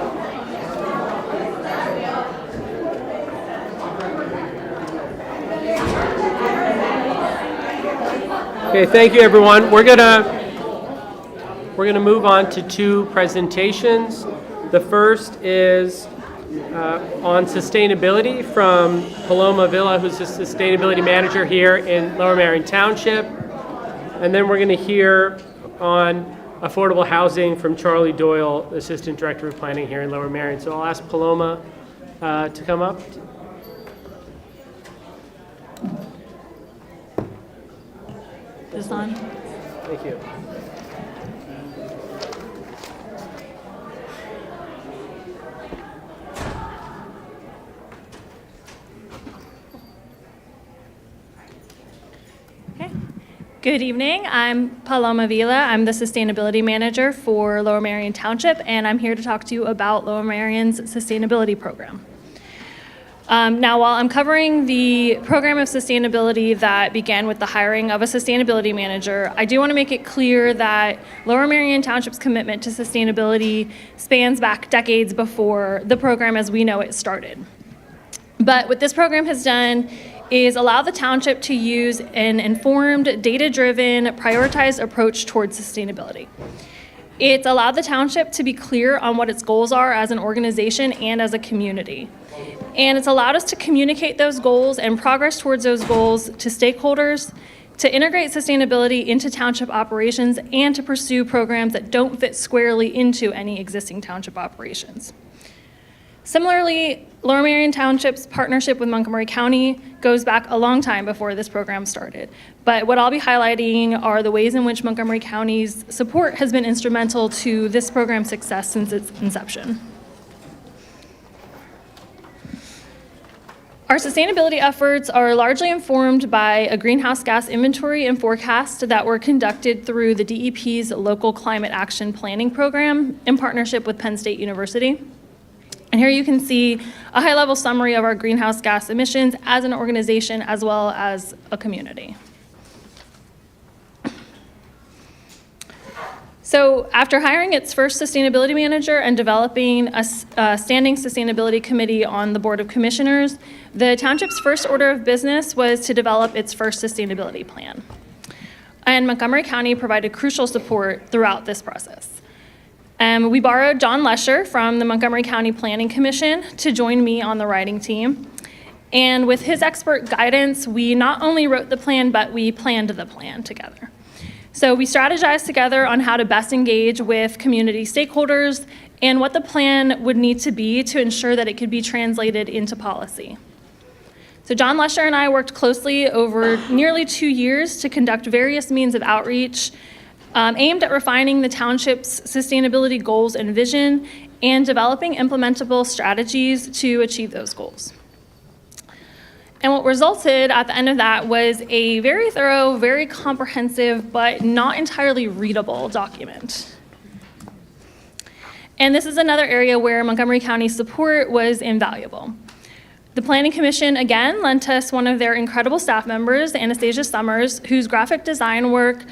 A: Okay, thank you, everyone. We're gonna move on to two presentations. The first is on sustainability from Paloma Villa, who's the sustainability manager here in Lower Merion Township. And then we're going to hear on affordable housing from Charlie Doyle, Assistant Director of Planning here in Lower Merion. So I'll ask Paloma to come up.
G: This on?
A: Thank you.
G: Okay. Good evening. I'm Paloma Villa. I'm the Sustainability Manager for Lower Merion Township, and I'm here to talk to you about Lower Merion's sustainability program. Now, while I'm covering the program of sustainability that began with the hiring of a sustainability manager, I do want to make it clear that Lower Merion Township's commitment to sustainability spans back decades before the program as we know it started. But what this program has done is allow the township to use an informed, data-driven, prioritized approach towards sustainability. It's allowed the township to be clear on what its goals are as an organization and as a community. And it's allowed us to communicate those goals and progress towards those goals to stakeholders, to integrate sustainability into township operations, and to pursue programs that don't fit squarely into any existing township operations. Similarly, Lower Merion Township's partnership with Montgomery County goes back a long time before this program started. But what I'll be highlighting are the ways in which Montgomery County's support has been instrumental to this program's success since its inception. Our sustainability efforts are largely informed by a greenhouse gas inventory and forecast that were conducted through the DEP's Local Climate Action Planning Program in partnership with Penn State University. And here you can see a high-level summary of our greenhouse gas emissions as an organization as well as a community. So after hiring its first sustainability manager and developing a standing sustainability committee on the Board of Commissioners, the township's first order of business was to develop its first sustainability plan. And Montgomery County provided crucial support throughout this process. We borrowed John Lesher from the Montgomery County Planning Commission to join me on the writing team. And with his expert guidance, we not only wrote the plan, but we planned the plan together. So we strategized together on how to best engage with community stakeholders and what the plan would need to be to ensure that it could be translated into policy. So John Lesher and I worked closely over nearly 2 years to conduct various means of outreach aimed at refining the township's sustainability goals and vision and developing implementable strategies to achieve those goals. And what resulted at the end of that was a very thorough, very comprehensive, but not entirely readable document. And this is another area where Montgomery County's support was invaluable. The Planning Commission, again, lent us one of their incredible staff members, Anastasia Summers, whose graphic design work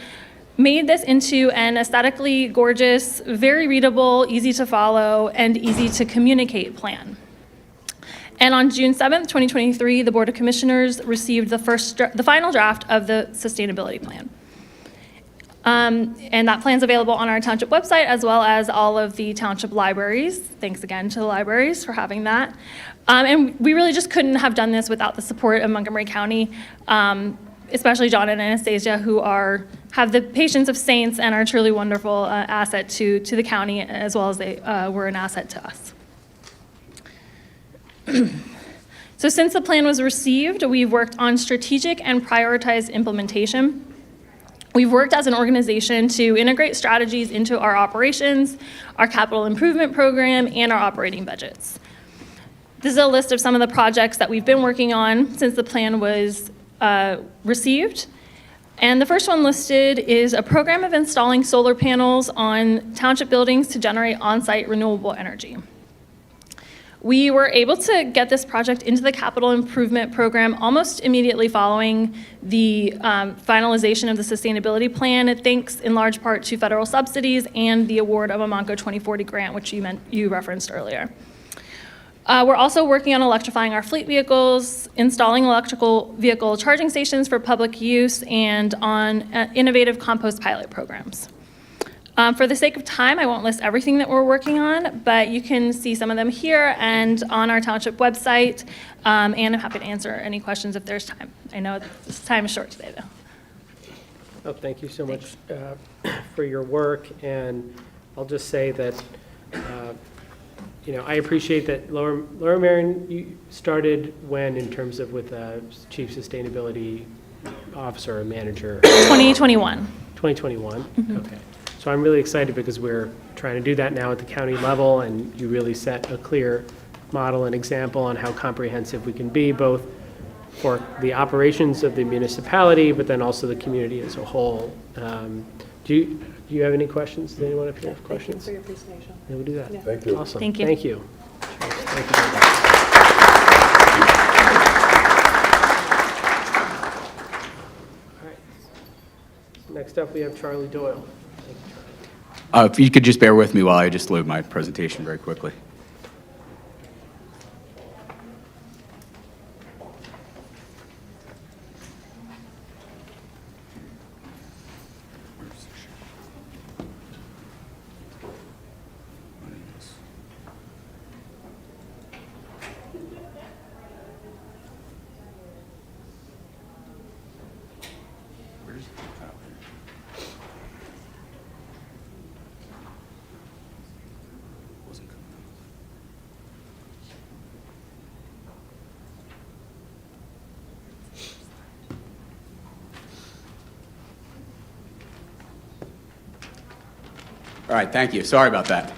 G: made this into an aesthetically gorgeous, very readable, easy to follow, and easy to communicate plan. And on June 7th, 2023, the Board of Commissioners received the final draft of the sustainability plan. And that plan's available on our township website as well as all of the township libraries. Thanks again to the libraries for having that. And we really just couldn't have done this without the support of Montgomery County, especially John and Anastasia, who have the patience of saints and are a truly wonderful asset to the county, as well as they were an asset to us. So since the plan was received, we've worked on strategic and prioritized implementation. We've worked as an organization to integrate strategies into our operations, our capital improvement program, and our operating budgets. This is a list of some of the projects that we've been working on since the plan was received. And the first one listed is a program of installing solar panels on township buildings to generate on-site renewable energy. We were able to get this project into the capital improvement program almost immediately following the finalization of the sustainability plan, thanks in large part to federal subsidies and the award of a Monco 2040 grant, which you referenced earlier. We're also working on electrifying our fleet vehicles, installing electrical vehicle charging stations for public use, and on innovative compost pilot programs. For the sake of time, I won't list everything that we're working on, but you can see some of them here and on our township website, and I'm happy to answer any questions if there's time. I know this time is short today, though.
A: Oh, thank you so much for your work, and I'll just say that, I appreciate that Lower Merion, you started when in terms of with Chief Sustainability Officer or Manager?
G: 2021.
A: 2021?
G: Mm-hmm.
A: Okay. So I'm really excited because we're trying to do that now at the county level, and you really set a clear model and example on how comprehensive we can be, both for the operations of the municipality, but then also the community as a whole. Do you have any questions? Does anyone up here have questions?
F: Thank you for your presentation.
A: Yeah, we'll do that.
F: Yeah.
C: Thank you.
A: Awesome.
G: Thank you.
A: Thank you. Cheers. Thank you very much. All right. Next up, we have Charlie Doyle. Thank you, Charlie.
H: If you could just bear with me while I just load my presentation very quickly. All right, thank you. Sorry about that.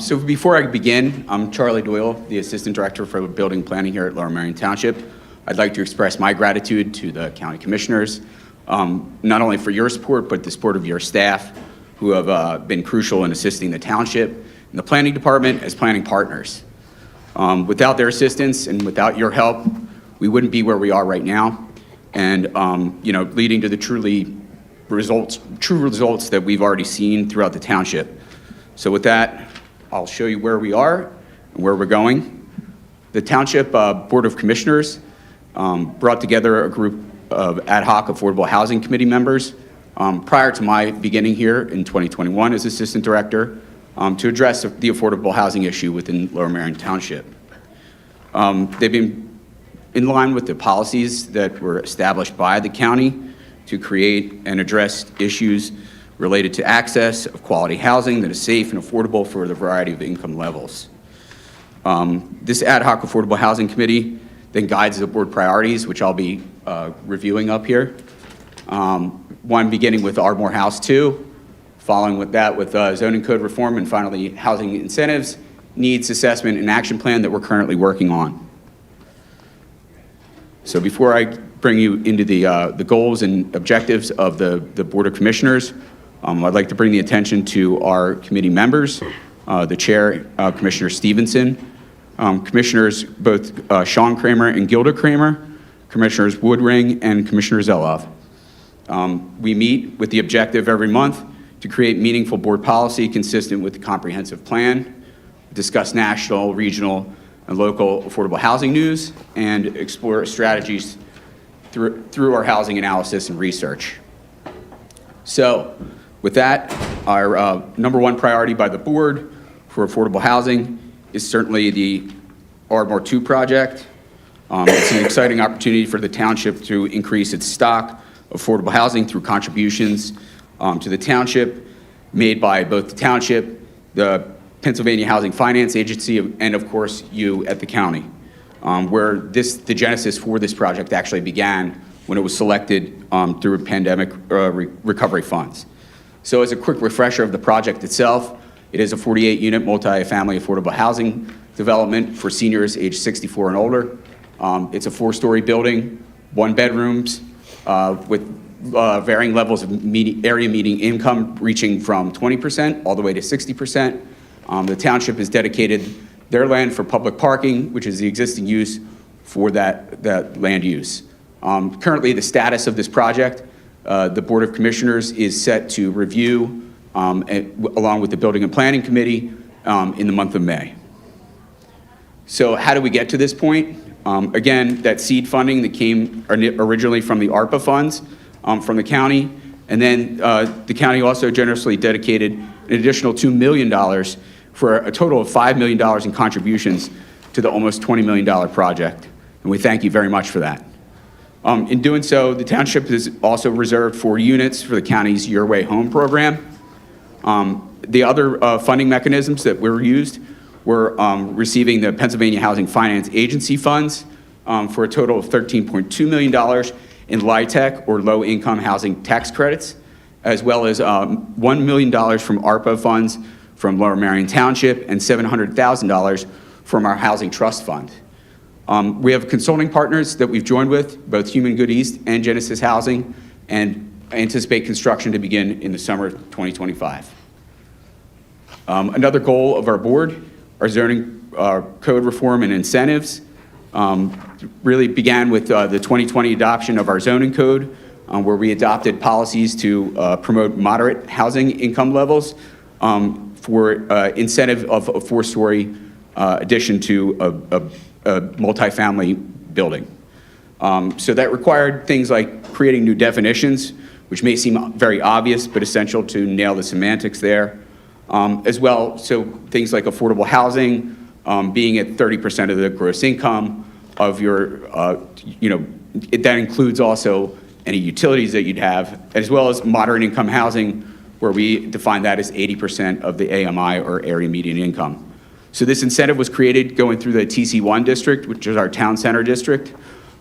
H: So before I begin, I'm Charlie Doyle, the Assistant Director for Building Planning here at Lower Merion Township. I'd like to express my gratitude to the County Commissioners, not only for your support, but the support of your staff, who have been crucial in assisting the Township and the Planning Department as planning partners. Without their assistance and without your help, we wouldn't be where we are right now, and leading to the true results that we've already seen throughout the township. So with that, I'll show you where we are and where we're going. The Township Board of Commissioners brought together a group of ad hoc Affordable Housing Committee members prior to my beginning here in 2021 as Assistant Director to address the affordable housing issue within Lower Merion Township. They've been in line with the policies that were established by the county to create and address issues related to access of quality housing that is safe and affordable for the variety of income levels. This ad hoc Affordable Housing Committee then guides the board priorities, which I'll be reviewing up here. One beginning with Ardmore House 2, following with that with zoning code reform, and finally housing incentives, needs assessment, and action plan that we're currently working on. So before I bring you into the goals and objectives of the Board of Commissioners, I'd like to bring the attention to our committee members, the Chair, Commissioner Stevenson, Commissioners both Sean Kramer and Gilda Kramer, Commissioners Woodring and Commissioner Zelov. We meet with the objective every month to create meaningful board policy consistent with the comprehensive plan, discuss national, regional, and local affordable housing news, and explore strategies through our housing analysis and research. So with that, our number one priority by the board for affordable housing is certainly the Ardmore 2 project. It's an exciting opportunity for the township to increase its stock of affordable housing through contributions to the township made by both the township, the Pennsylvania Housing Finance Agency, and of course you at the county, where the genesis for this project actually began when it was selected through pandemic recovery funds. So as a quick refresher of the project itself, it is a 48-unit multi-family affordable housing development for seniors age 64 and older. It's a 4-story building, 1 bedrooms, with varying levels of area median income ranging from 20% all the way to 60%. The township has dedicated their land for public parking, which is the existing use for that land use. Currently, the status of this project, the Board of Commissioners is set to review along with the Building and Planning Committee in the month of May. So how do we get to this point? Again, that seed funding that came originally from the ARPA funds from the county, and then the county also generously dedicated an additional $2 million for a total of $5 million in contributions to the almost $20 million project, and we thank you very much for that. In doing so, the township has also reserved 4 units for the county's Your Way Home program. The other funding mechanisms that were used were receiving the Pennsylvania Housing Finance Agency funds for a total of $13.2 million in LIHTC, or low-income housing tax credits, as well as $1 million from ARPA funds from Lower Merion Township and $700,000 from our Housing Trust Fund. We have consulting partners that we've joined with, both Human Good East and Genesis Housing, and anticipate construction to begin in the summer of 2025. Another goal of our board, our zoning code reform and incentives, really began with the 2020 adoption of our zoning code, where we adopted policies to promote moderate housing income levels for incentive of a 4-story addition to a multifamily building. So that required things like creating new definitions, which may seem very obvious, but essential to nail the semantics there. As well, so things like affordable housing being at 30% of the gross income of your, that includes also any utilities that you'd have, as well as moderate income housing, where we define that as 80% of the AMI, or area median income. So this incentive was created going through the TC1 district, which is our town center district.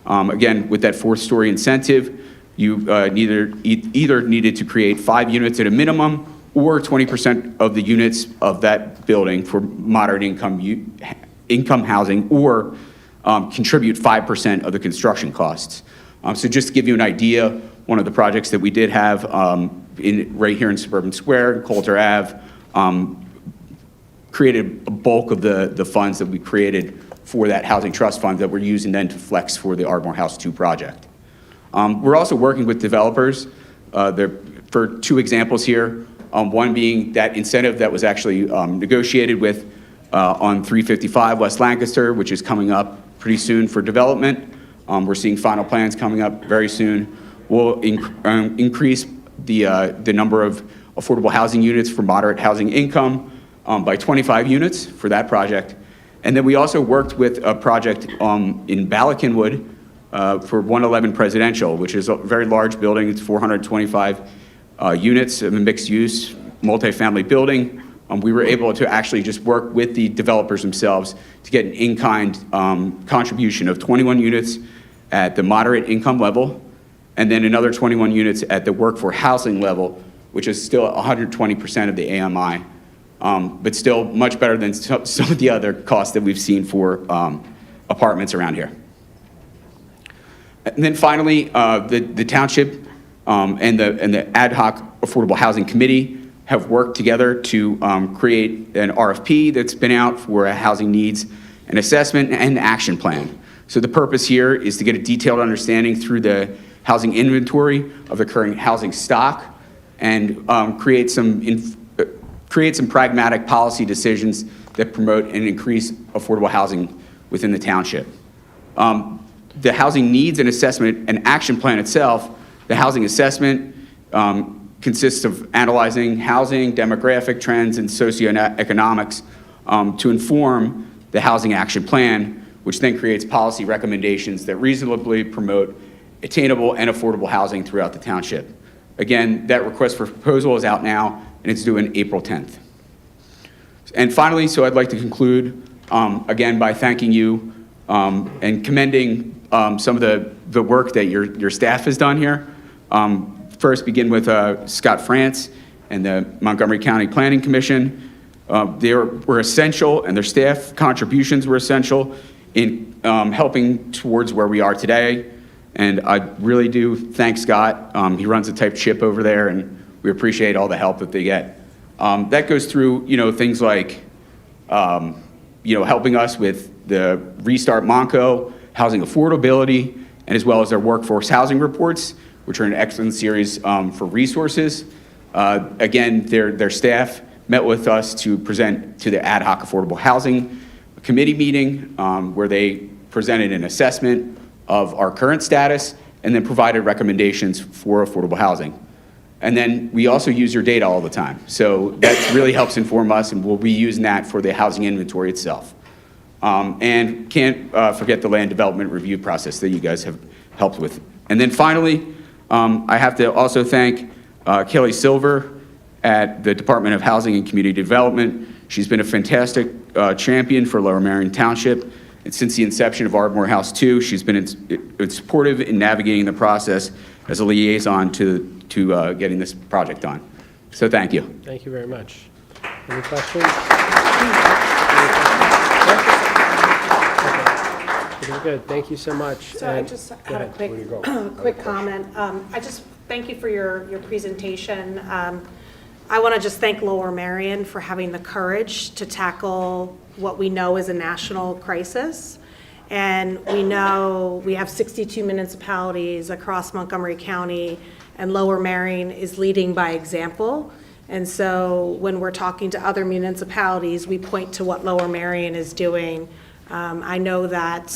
H: Again, with that 4-story incentive, you either needed to create 5 units at a minimum, or 20% of the units of that building for moderate income housing, or contribute 5% of the construction costs. So just to give you an idea, one of the projects that we did have right here in Suburban Square, Coulter Ave, created a bulk of the funds that we created for that housing trust fund that we're using then to flex for the Ardmore House 2 project. We're also working with developers for 2 examples here. One being that incentive that was actually negotiated with on 355 West Lancaster, which is coming up pretty soon for development. We're seeing final plans coming up very soon. We'll increase the number of affordable housing units for moderate housing income by 25 units for that project. And then we also worked with a project in Ballackinwood for 111 Presidential, which is a very large building. It's 425 units of a mixed-use multifamily building. We were able to actually just work with the developers themselves to get an in-kind contribution of 21 units at the moderate income level, and then another 21 units at the workforce housing level, which is still 120% of the AMI, but still much better than some of the other costs that we've seen for apartments around here. And then finally, the township and the ad hoc affordable housing committee have worked together to create an RFP that's been out for a housing needs and assessment and action plan. So the purpose here is to get a detailed understanding through the housing inventory of the current housing stock, and create some pragmatic policy decisions that promote and increase affordable housing within the township. the housing needs and assessment and action plan itself, the housing assessment consists of analyzing housing, demographic trends, and socioeconomics to inform the housing action plan, which then creates policy recommendations that reasonably promote attainable and affordable housing throughout the township. Again, that request for proposal is out now, and it's due in April 10th. And finally, so I'd like to conclude, again, by thanking you and commending some of the work that your staff has done here. First, begin with Scott France and the Montgomery County Planning Commission. They were essential, and their staff contributions were essential in helping towards where we are today. And I really do thank Scott. He runs a tight ship over there, and we appreciate all the help that they get. That goes through, things like, helping us with the Restart Monco, housing affordability, and as well as their workforce housing reports, which are an excellent series for resources. Again, their staff met with us to present to the Ad Hoc Affordable Housing Committee meeting, where they presented an assessment of our current status and then provided recommendations for affordable housing. And then we also use your data all the time. So that really helps inform us, and we'll be using that for the housing inventory itself. And can't forget the land development review process that you guys have helped with. And then finally, I have to also thank Kelly Silver at the Department of Housing and Community Development. She's been a fantastic champion for Lower Merion Township. And since the inception of Ardmore House 2, she's been supportive in navigating the process as a liaison to getting this project done. So thank you.
A: Thank you very much. Any questions? Okay, good. Thank you so much.
F: So I
A: And-
F: just
A: go
F: had a
A: ahead.
F: quick,
C: Where do you go?
F: quick comment. I just thank you for your presentation. I want to just thank Lower Merion for having the courage to tackle what we know is a national crisis. And we know we have 62 municipalities across Montgomery County, and Lower Merion is leading by example. And so when we're talking to other municipalities, we point to what Lower Merion is doing. I know that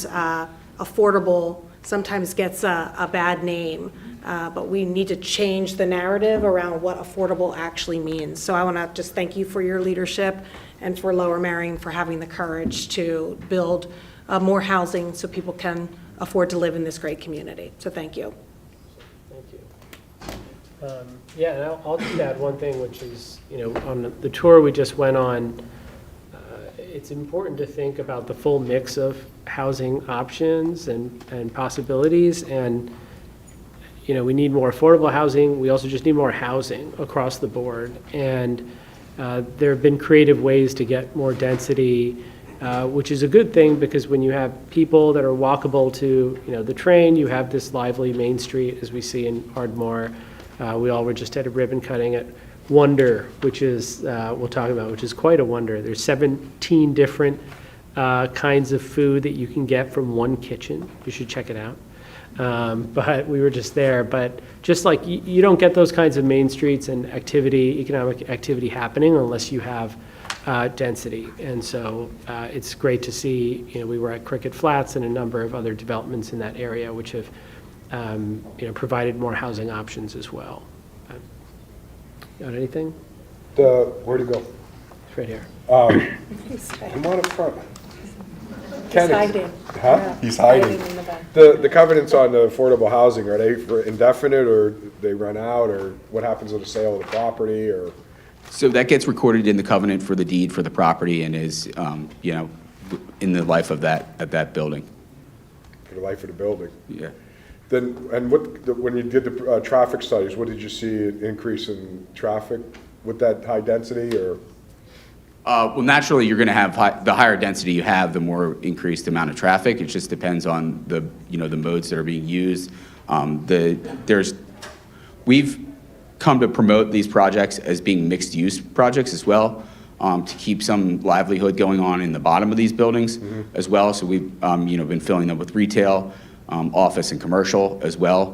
F: affordable sometimes gets a bad name, but we need to change the narrative around what affordable actually means. So I want to just thank you for your leadership and for Lower Merion for having the courage to build more housing so people can afford to live in this great community. So thank you.
A: Thank you. Yeah, and I'll just add one thing, which is, on the tour we just went on, it's important to think about the full mix of housing options and possibilities. And, we need more affordable housing. We also just need more housing across the board. And there have been creative ways to get more density, which is a good thing, because when you have people that are walkable to, the train, you have this lively Main Street, as we see in Ardmore. We all were just at a ribbon cutting at Wonder, which is, we'll talk about, which is quite a wonder. There's 17 different kinds of food that you can get from one kitchen. You should check it out. But we were just there. But just like you don't get those kinds of main streets and economic activity happening unless you have density. And so it's great to see, we were at Cricket Flats and a number of other developments in that area, which have provided more housing options as well. Got anything?
C: Where'd he go?
A: It's right here.
C: Come on up front.
F: He's hiding.
C: Huh?
F: Yeah,
C: He's hiding.
F: in the back.
C: The covenants on the affordable housing, are they for indefinite, or they run out, or what happens with the sale of the property, or?
H: So that gets recorded in the covenant for the deed for the property and is, in the life of that building.
C: For the life of the building?
H: Yeah.
C: Then, and when you did the traffic studies, what did you see, an increase in traffic with that high density, or?
H: Well, naturally, you're going to have the higher density you have, the more increased amount of traffic. It just depends on the modes that are being used. We've come to promote these projects as being mixed-use projects as well, to keep some livelihood going on in the bottom of these buildings as well. So we've been filling them with retail, office, and commercial as well.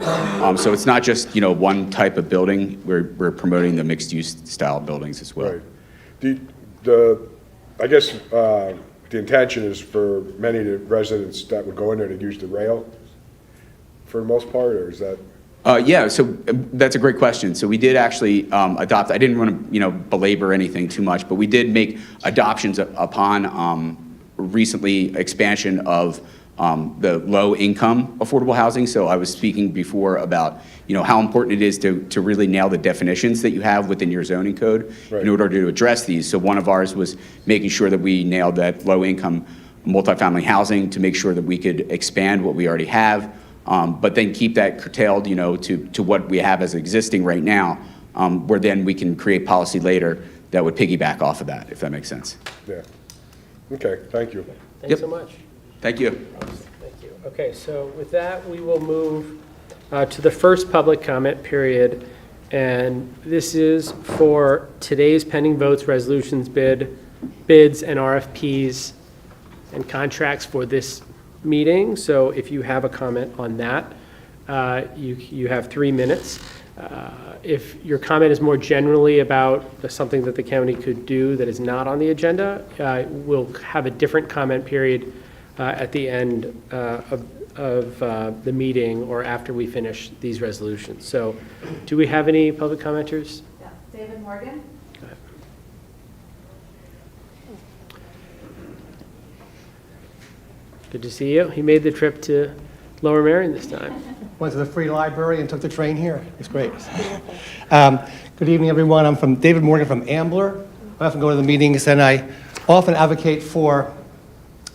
H: So it's not just one type of building. We're promoting the mixed-use style buildings as well.
C: Right. I guess the intention is for many of the residents that would go in there to use the rail for the most part, or is that?
H: Yeah, so that's a great question. So we did actually adopt, I didn't want to, belabor anything too much, but we did make adoptions upon recently expansion of the low-income affordable housing. So I was speaking before about, how important it is to really nail the definitions that you have within your zoning code
C: Right.
H: in order to address these. So one of ours was making sure that we nailed that low-income multifamily housing to make sure that we could expand what we already have, but then keep that curtailed, to what we have as existing right now, where then we can create policy later that would piggyback off of that, if that makes sense.
C: Yeah. Okay, thank you.
A: Thanks
H: Yep.
A: so much.
H: Thank you.
A: Thank you. Okay, so with that, we will move to the first public comment period. And this is for today's pending votes, resolutions, bids, and RFPs and contracts for this meeting. So if you have a comment on that, you have 3 minutes. If your comment is more generally about something that the county could do that is not on the agenda, we'll have a different comment period at the end of the meeting or after we finish these resolutions. So do we have any public commenters?
E: Yeah. David Morgan?
A: Good to see you. He made the trip to Lower Merion this time.
I: Went to the free library and took the train here. It's great. Good evening, everyone. I'm from David Morgan from Ambler. I often go to the meetings, and I often advocate for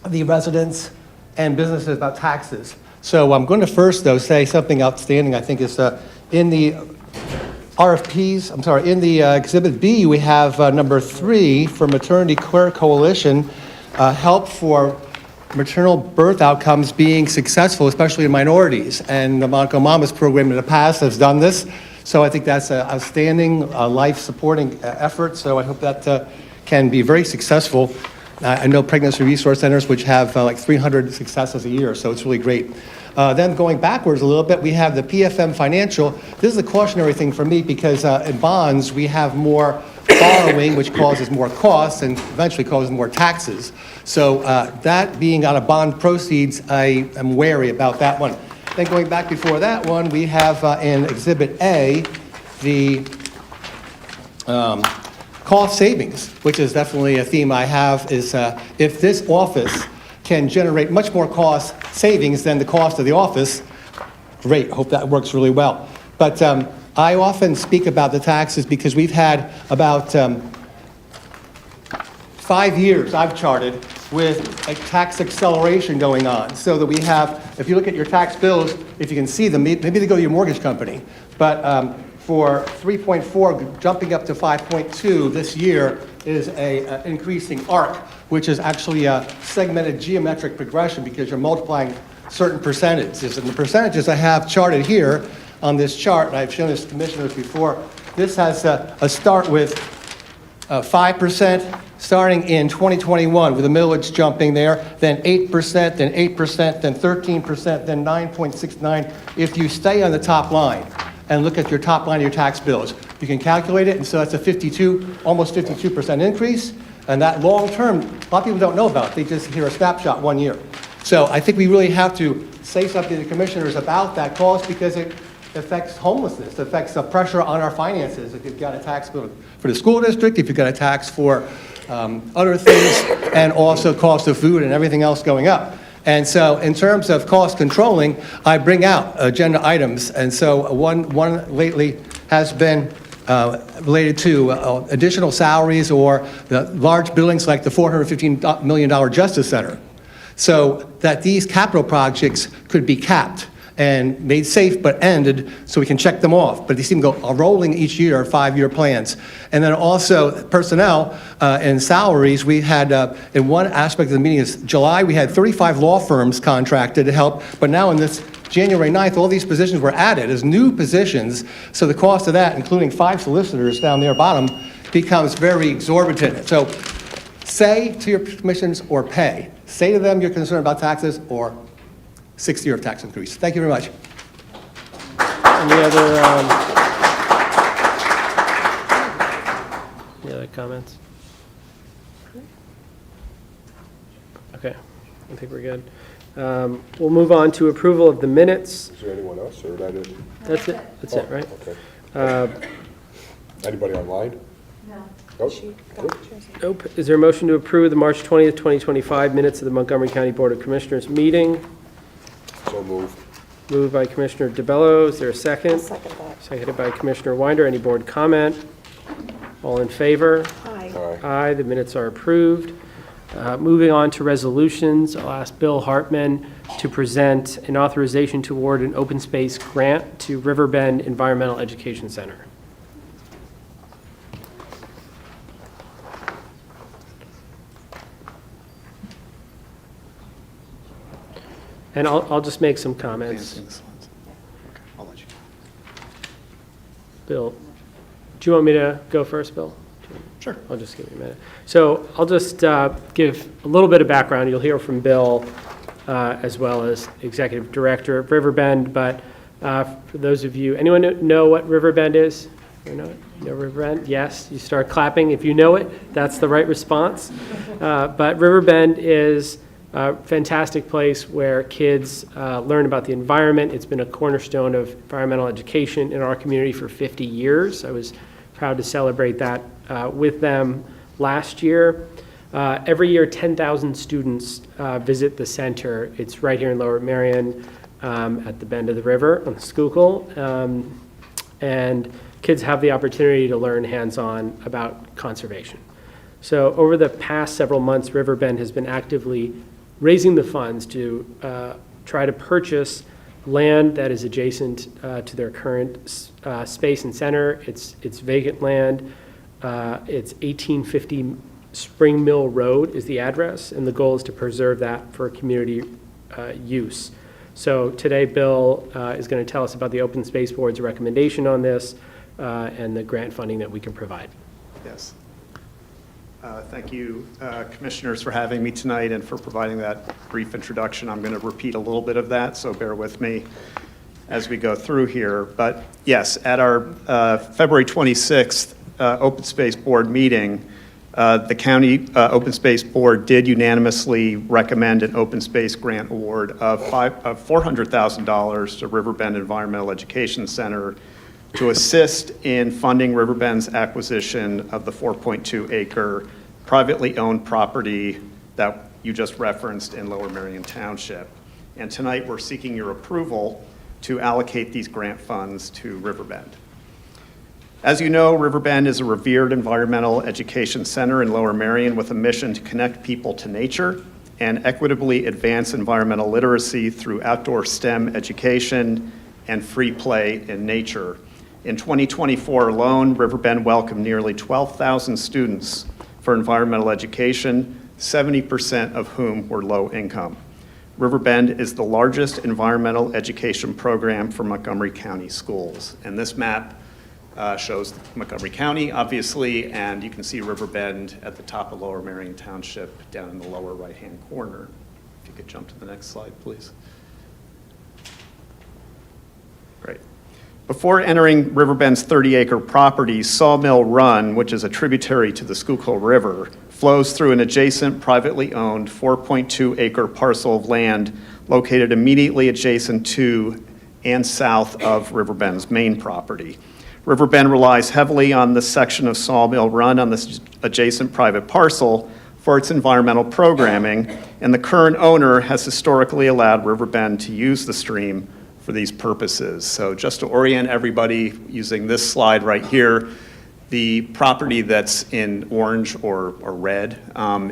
I: the residents and businesses about taxes. So I'm going to first, though, say something outstanding. I think is in the RFPs. In the Exhibit B, we have number 3 for Maternity Care Coalition, help for maternal birth outcomes being successful, especially in minorities. And the Montgomery Mamas program in the past has done this. So I think that's an outstanding life-supporting effort. So I hope that can be very successful. I know pregnancy resource centers, which have like 300 successes a year, so it's really great. Then going backwards a little bit, we have the PFM Financial. This is a cautionary thing for me because in bonds, we have more borrowing, which causes more costs and eventually causes more taxes. So that being out of bond proceeds, I am wary about that one. Then going back before that one, we have in Exhibit A, the cost savings, which is definitely a theme I have, is if this office can generate much more cost savings than the cost of the office, great, hope that works really well. But I often speak about the taxes because we've had about 5 years I've charted with a tax acceleration going on, so that we have, if you look at your tax bills, if you can see them, maybe they go to your mortgage company, but for 3.4 jumping up to 5.2 this year is a increasing arc, which is actually a segmented geometric progression because you're multiplying certain percentages. And the percentages I have charted here on this chart, and I've shown this to commissioners before, this has a start with 5% starting in 2021 with the millage jumping there, then 8%, then 8%, then 13%, then 9.69 if you stay on the top line and look at your top line of your tax bills. You can calculate it, and so that's a almost 52% increase. And that long term, a lot of people don't know about. They just hear a snapshot 1 year. So I think we really have to say something to commissioners about that cost because it affects homelessness, it affects the pressure on our finances. If you've got a tax bill for the school district, if you've got a tax for other things, and also cost of food and everything else going up. And so in terms of cost controlling, I bring out agenda items. And so one lately has been related to additional salaries or the large buildings like the $415 million Justice Center. So that these capital projects could be capped and made safe but ended so we can check them off. But they seem to go rolling each year, 5-year plans. And then also personnel and salaries, we had, in one aspect of the meeting is July, we had 35 law firms contracted to help, but now in this January 9th, all these positions were added as new positions, so the cost of that, including 5 solicitors down there bottom, becomes very exorbitant. So say to your commissions or pay. Say to them you're concerned about taxes or 6th year of tax increase. Thank you very much.
A: Any other comments? Okay. I think we're good. We'll move on to approval of the minutes.
C: Is there anyone else, or is that it?
A: That's it, that's it, right?
C: Okay. Anybody online? Nope. Good.
A: Nope. Is there a motion to approve the March 20th, 2025 minutes of the Montgomery County Board of Commissioners meeting?
C: So moved.
A: Moved by Commissioner DeBello. Is there a second?
F: Second that.
A: Seconded by Commissioner Winder. Any board comment? All in favor?
F: Aye.
C: Aye.
A: Aye, the minutes are approved. Moving on to resolutions, I'll ask Bill Hartman to present an authorization to award an open space grant to Riverbend Environmental Education Center. And I'll just make some comments.
H: I'll let you.
A: Bill, do you want me to go first, Bill?
H: Sure.
A: I'll just give you a minute. So I'll just give a little bit of background. You'll hear from Bill as well as Executive Director of Riverbend, but for those of you, anyone know what Riverbend is? You know it? You know Riverbend? Yes, you start clapping. If you know it, that's the right response. But Riverbend is a fantastic place where kids learn about the environment. It's been a cornerstone of environmental education in our community for 50 years. I was proud to celebrate that with them last year. Every year, 10,000 students visit the center. It's right here in Lower Merion at the bend of the river on the Schuylkill. And kids have the opportunity to learn hands-on about conservation. So over the past several months, Riverbend has been actively raising the funds to try to purchase land that is adjacent to their current space and center. It's vacant land. It's 1850 Spring Mill Road is the address, and the goal is to preserve that for community use. So today, Bill is going to tell us about the Open Space Board's recommendation on this and the grant funding that we can provide.
J: Yes. Thank you, Commissioners, for having me tonight and for providing that brief introduction. I'm going to repeat a little bit of that, so bear with me as we go through here. But yes, at our February 26th Open Space Board meeting, the County Open Space Board did unanimously recommend an open space grant award of $400,000 to Riverbend Environmental Education Center to assist in funding Riverbend's acquisition of the 4.2-acre privately owned property that you just referenced in Lower Merion Township. And tonight, we're seeking your approval to allocate these grant funds to Riverbend. As you know, Riverbend is a revered environmental education center in Lower Merion with a mission to connect people to nature and equitably advance environmental literacy through outdoor STEM education and free play in nature. In 2024 alone, Riverbend welcomed nearly 12,000 students for environmental education, 70% of whom were low income. Riverbend is the largest environmental education program for Montgomery County schools. And this map shows Montgomery County, obviously, and you can see Riverbend at the top of Lower Merion Township down in the lower right-hand corner. If you could jump to the next slide, please. Great. Before entering Riverbend's 30-acre property, Sawmill Run, which is a tributary to the Schuylkill River, flows through an adjacent privately owned 4.2-acre parcel of land located immediately adjacent to and south of Riverbend's main property. Riverbend relies heavily on this section of Sawmill Run on this adjacent private parcel for its environmental programming, and the current owner has historically allowed Riverbend to use the stream for these purposes. So just to orient everybody using this slide right here, the property that's in orange or red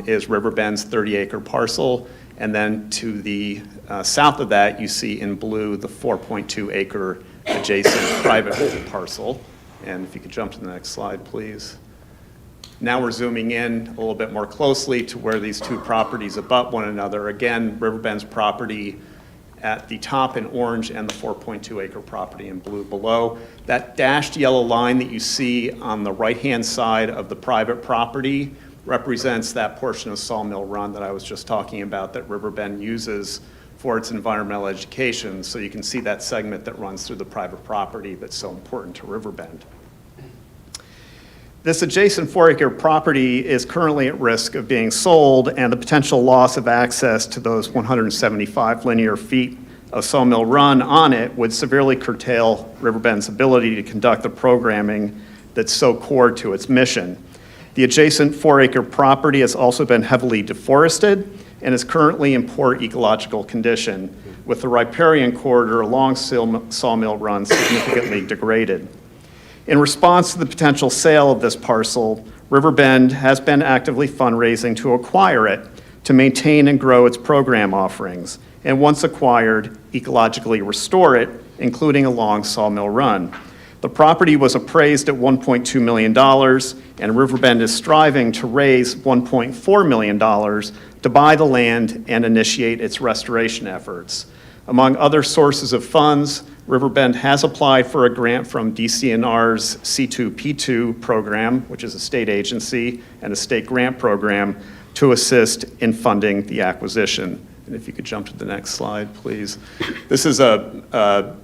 J: is Riverbend's 30-acre parcel, and then to the south of that, you see in blue the 4.2-acre adjacent private parcel. And if you could jump to the next slide, please. Now we're zooming in a little bit more closely to where these two properties abut one another. Again, Riverbend's property at the top in orange and the 4.2-acre property in blue below. That dashed yellow line that you see on the right-hand side of the private property represents that portion of Sawmill Run that I was just talking about that Riverbend uses for its environmental education. So you can see that segment that runs through the private property that's so important to Riverbend. This adjacent 4-acre property is currently at risk of being sold, and the potential loss of access to those 175 linear feet of Sawmill Run on it would severely curtail Riverbend's ability to conduct the programming that's so core to its mission. The adjacent 4-acre property has also been heavily deforested and is currently in poor ecological condition, with the riparian corridor along Sawmill Run significantly degraded. In response to the potential sale of this parcel, Riverbend has been actively fundraising to acquire it to maintain and grow its program offerings, and once acquired, ecologically restore it, including along Sawmill Run. The property was appraised at $1.2 million, and Riverbend is striving to raise $1.4 million to buy the land and initiate its restoration efforts. Among other sources of funds, Riverbend has applied for a grant from DCNR's C2P2 program, which is a state agency and a state grant program, to assist in funding the acquisition. And if you could jump to the next slide, please. This is a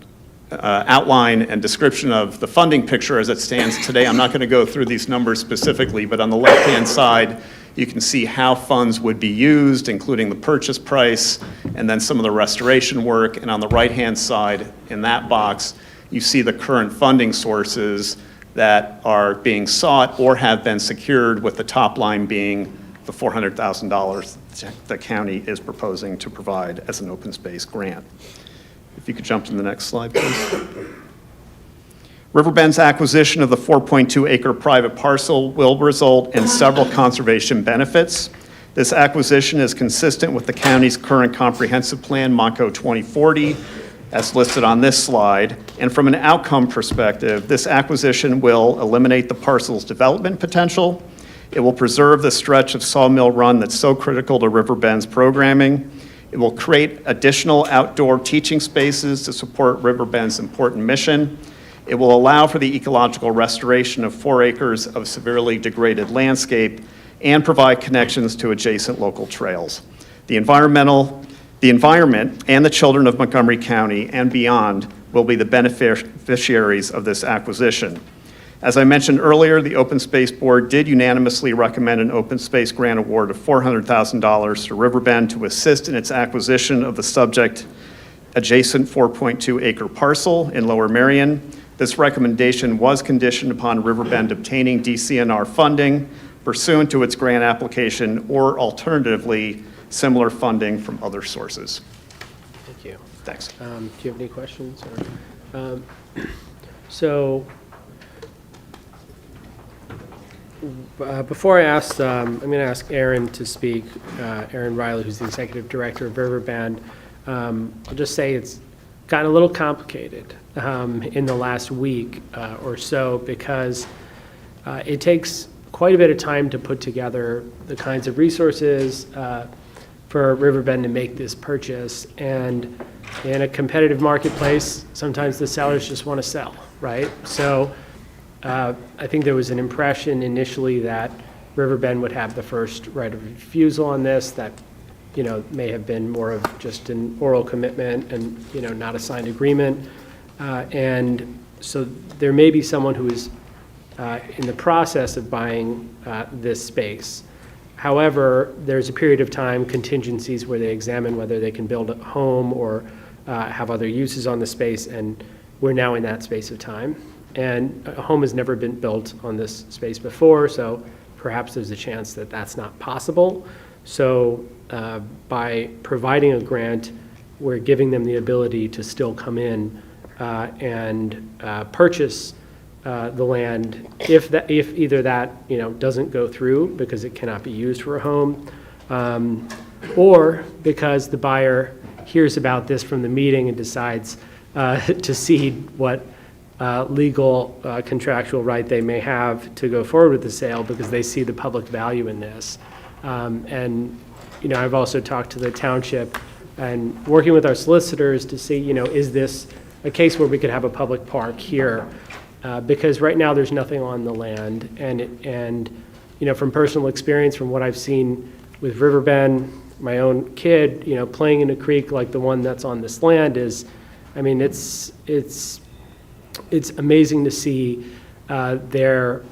J: outline and description of the funding picture as it stands today. I'm not going to go through these numbers specifically, but on the left-hand side, you can see how funds would be used, including the purchase price, and then some of the restoration work. And on the right-hand side, in that box, you see the current funding sources that are being sought or have been secured, with the top line being the $400,000 the county is proposing to provide as an open space grant. If you could jump to the next slide, please. Riverbend's acquisition of the 4.2-acre private parcel will result in several conservation benefits. This acquisition is consistent with the county's current comprehensive plan, Monco 2040, as listed on this slide. And from an outcome perspective, this acquisition will eliminate the parcel's development potential. It will preserve the stretch of Sawmill Run that's so critical to Riverbend's programming. It will create additional outdoor teaching spaces to support Riverbend's important mission. It will allow for the ecological restoration of 4 acres of severely degraded landscape and provide connections to adjacent local trails. The environment and the children of Montgomery County and beyond will be the beneficiaries of this acquisition. As I mentioned earlier, the Open Space Board did unanimously recommend an open space grant award of $400,000 to Riverbend to assist in its acquisition of the subject adjacent 4.2-acre parcel in Lower Merion. This recommendation was conditioned upon Riverbend obtaining DCNR funding pursuant to its grant application, or alternatively, similar funding from other sources.
A: Thank you.
J: Thanks.
A: Do you have any questions? So before I ask, I'm going to ask Aaron to speak, Aaron Riley, who's the Executive Director of Riverbend. I'll just say it's gotten a little complicated in the last week or so, because it takes quite a bit of time to put together the kinds of resources for Riverbend to make this purchase. And in a competitive marketplace, sometimes the sellers just want to sell, right? So I think there was an impression initially that Riverbend would have the first right of refusal on this, that may have been more of just an oral commitment and not a signed agreement. And so there may be someone who is in the process of buying this space. However, there's a period of time, contingencies, where they examine whether they can build a home or have other uses on the space, and we're now in that space of time. And a home has never been built on this space before, so perhaps there's a chance that that's not possible. So by providing a grant, we're giving them the ability to still come in and purchase the land if either that doesn't go through because it cannot be used for a home, or because the buyer hears about this from the meeting and decides to cede what legal contractual right they may have to go forward with the sale because they see the public value in this. And I've also talked to the township and working with our solicitors to see, is this a case where we could have a public park here? Because right now there's nothing on the land, and from personal experience, from what I've seen with Riverbend, my own kid, playing in a creek like the one that's on this land is, it's amazing to see their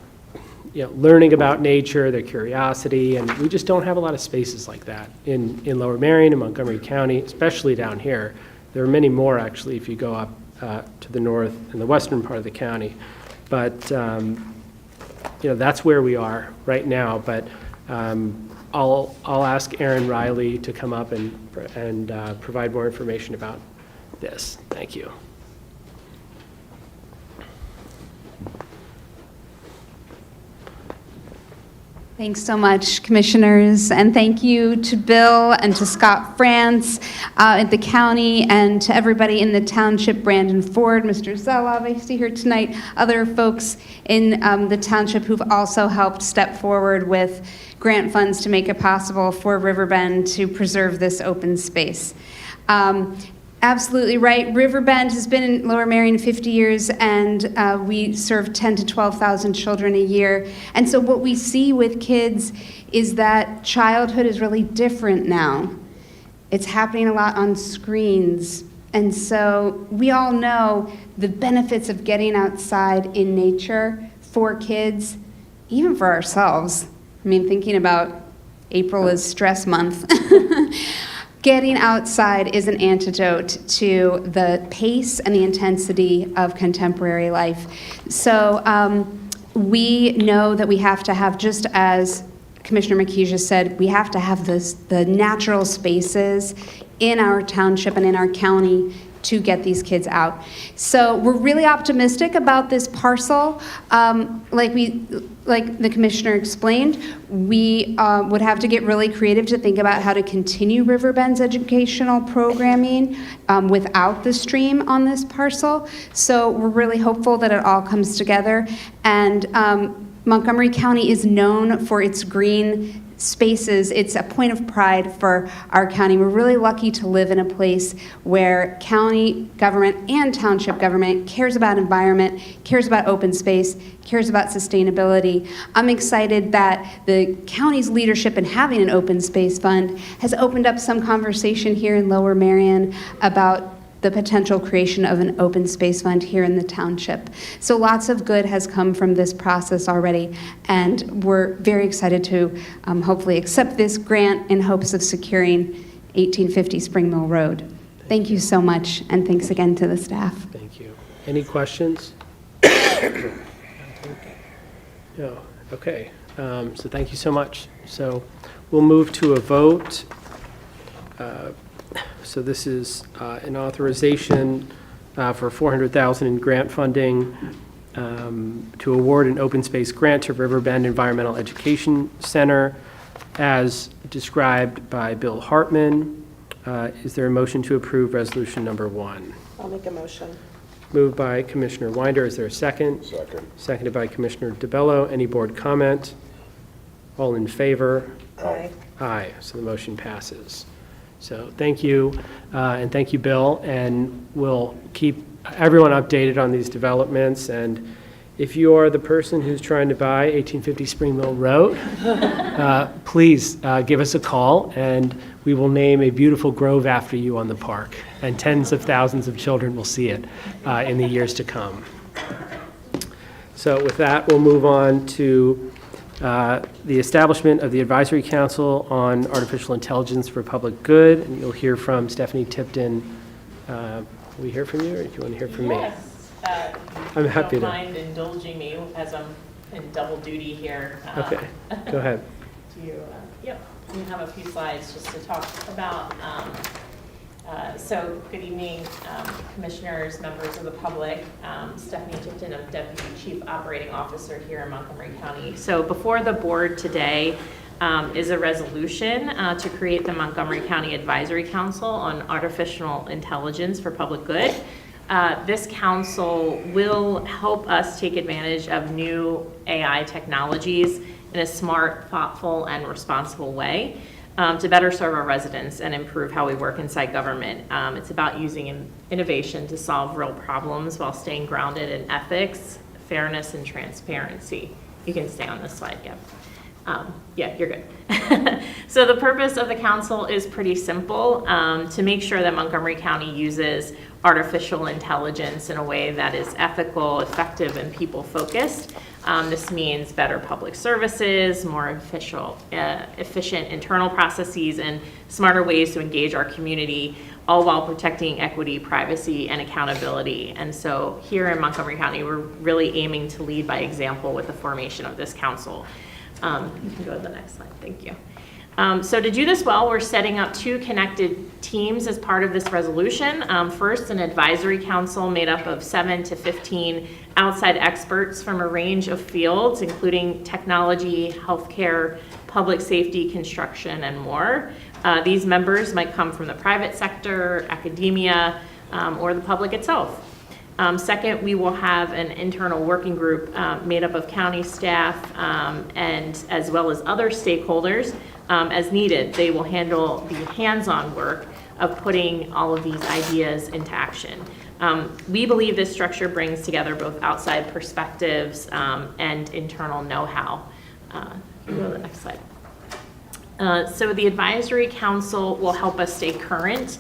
A: learning about nature, their curiosity, and we just don't have a lot of spaces like that in Lower Merion and Montgomery County, especially down here. There are many more, actually, if you go up to the north and the western part of the county. But, that's where we are right now. But I'll ask Aaron Riley to come up and provide more information about this. Thank you.
K: Thanks so much, Commissioners, and thank you to Bill and to Scott France at the county and to everybody in the township, Brandon Ford, Mr. Zelov, I see here tonight, other folks in the township who've also helped step forward with grant funds to make it possible for Riverbend to preserve this open space. Absolutely right. Riverbend has been in Lower Merion 50 years, and we serve 10 to 12,000 children a year. And so what we see with kids is that childhood is really different now. It's happening a lot on screens. And so we all know the benefits of getting outside in nature for kids, even for ourselves. I mean, thinking about April is stress month. Getting outside is an antidote to the pace and the intensity of contemporary life. So we know that we have to have, just as Commissioner McKee just said, we have to have the natural spaces in our township and in our county to get these kids out. So we're really optimistic about this parcel. Like the Commissioner explained, we would have to get really creative to think about how to continue Riverbend's educational programming without the stream on this parcel. So we're really hopeful that it all comes together. And Montgomery County is known for its green spaces. It's a point of pride for our county. We're really lucky to live in a place where county government and township government cares about environment, cares about open space, cares about sustainability. I'm excited that the county's leadership in having an open space fund has opened up some conversation here in Lower Merion about the potential creation of an open space fund here in the township. So lots of good has come from this process already, and we're very excited to hopefully accept this grant in hopes of securing 1850 Spring Mill Road. Thank you so much, and thanks again to the staff.
A: Thank you. Any questions? No. Okay. So thank you so much. So we'll move to a vote. So this is an authorization for $400,000 in grant funding to award an open space grant to Riverbend Environmental Education Center as described by Bill Hartman. Is there a motion to approve resolution number 1?
F: I'll make a motion.
A: Moved by Commissioner Winder. Is there a second?
C: Second.
A: Seconded by Commissioner DeBello. Any board comment? All in favor?
F: Aye.
A: Aye. So the motion passes. So thank you, and thank you, Bill, and we'll keep everyone updated on these developments. And if you are the person who's trying to buy 1850 Spring Mill Road, please give us a call, and we will name a beautiful grove after you on the park, and tens of thousands of children will see it in the years to come. So with that, we'll move on to the establishment of the Advisory Council on Artificial Intelligence for Public Good, and you'll hear from Stephanie Tipton. Will we hear from you, or do you want to hear from me?
L: Yes.
A: I'm happy to.
L: Don't mind indulging me as I'm in double duty here.
A: Okay, go ahead.
L: Yep, we have a few slides just to talk about. So good evening, commissioners, members of the public. Stephanie Tipton, I'm Deputy Chief Operating Officer here in Montgomery County. So before the board today is a resolution to create the Montgomery County Advisory Council on Artificial Intelligence for Public Good. This council will help us take advantage of new AI technologies in a smart, thoughtful, and responsible way. To better serve our residents and improve how we work inside government. It's about using innovation to solve real problems while staying grounded in ethics, fairness, and transparency. You can stay on this slide, Gab. Yeah, you're good. So the purpose of the council is pretty simple, to make sure that Montgomery County uses artificial intelligence in a way that is ethical, effective, and people-focused. This means better public services, more efficient internal processes, and smarter ways to engage our community, all while protecting equity, privacy, and accountability. And so here in Montgomery County, we're really aiming to lead by example with the formation of this council. You can go to the next slide, thank you. So to do this well, we're setting up 2 connected teams as part of this resolution. First, an advisory council made up of 7 to 15 outside experts from a range of fields, including technology, healthcare, public safety, construction, and more. These members might come from the private sector, academia, or the public itself. Second, we will have an internal working group made up of county staff and as well as other stakeholders as needed. They will handle the hands-on work of putting all of these ideas into action. We believe this structure brings together both outside perspectives and internal know-how. Go to the next slide. So the advisory council will help us stay current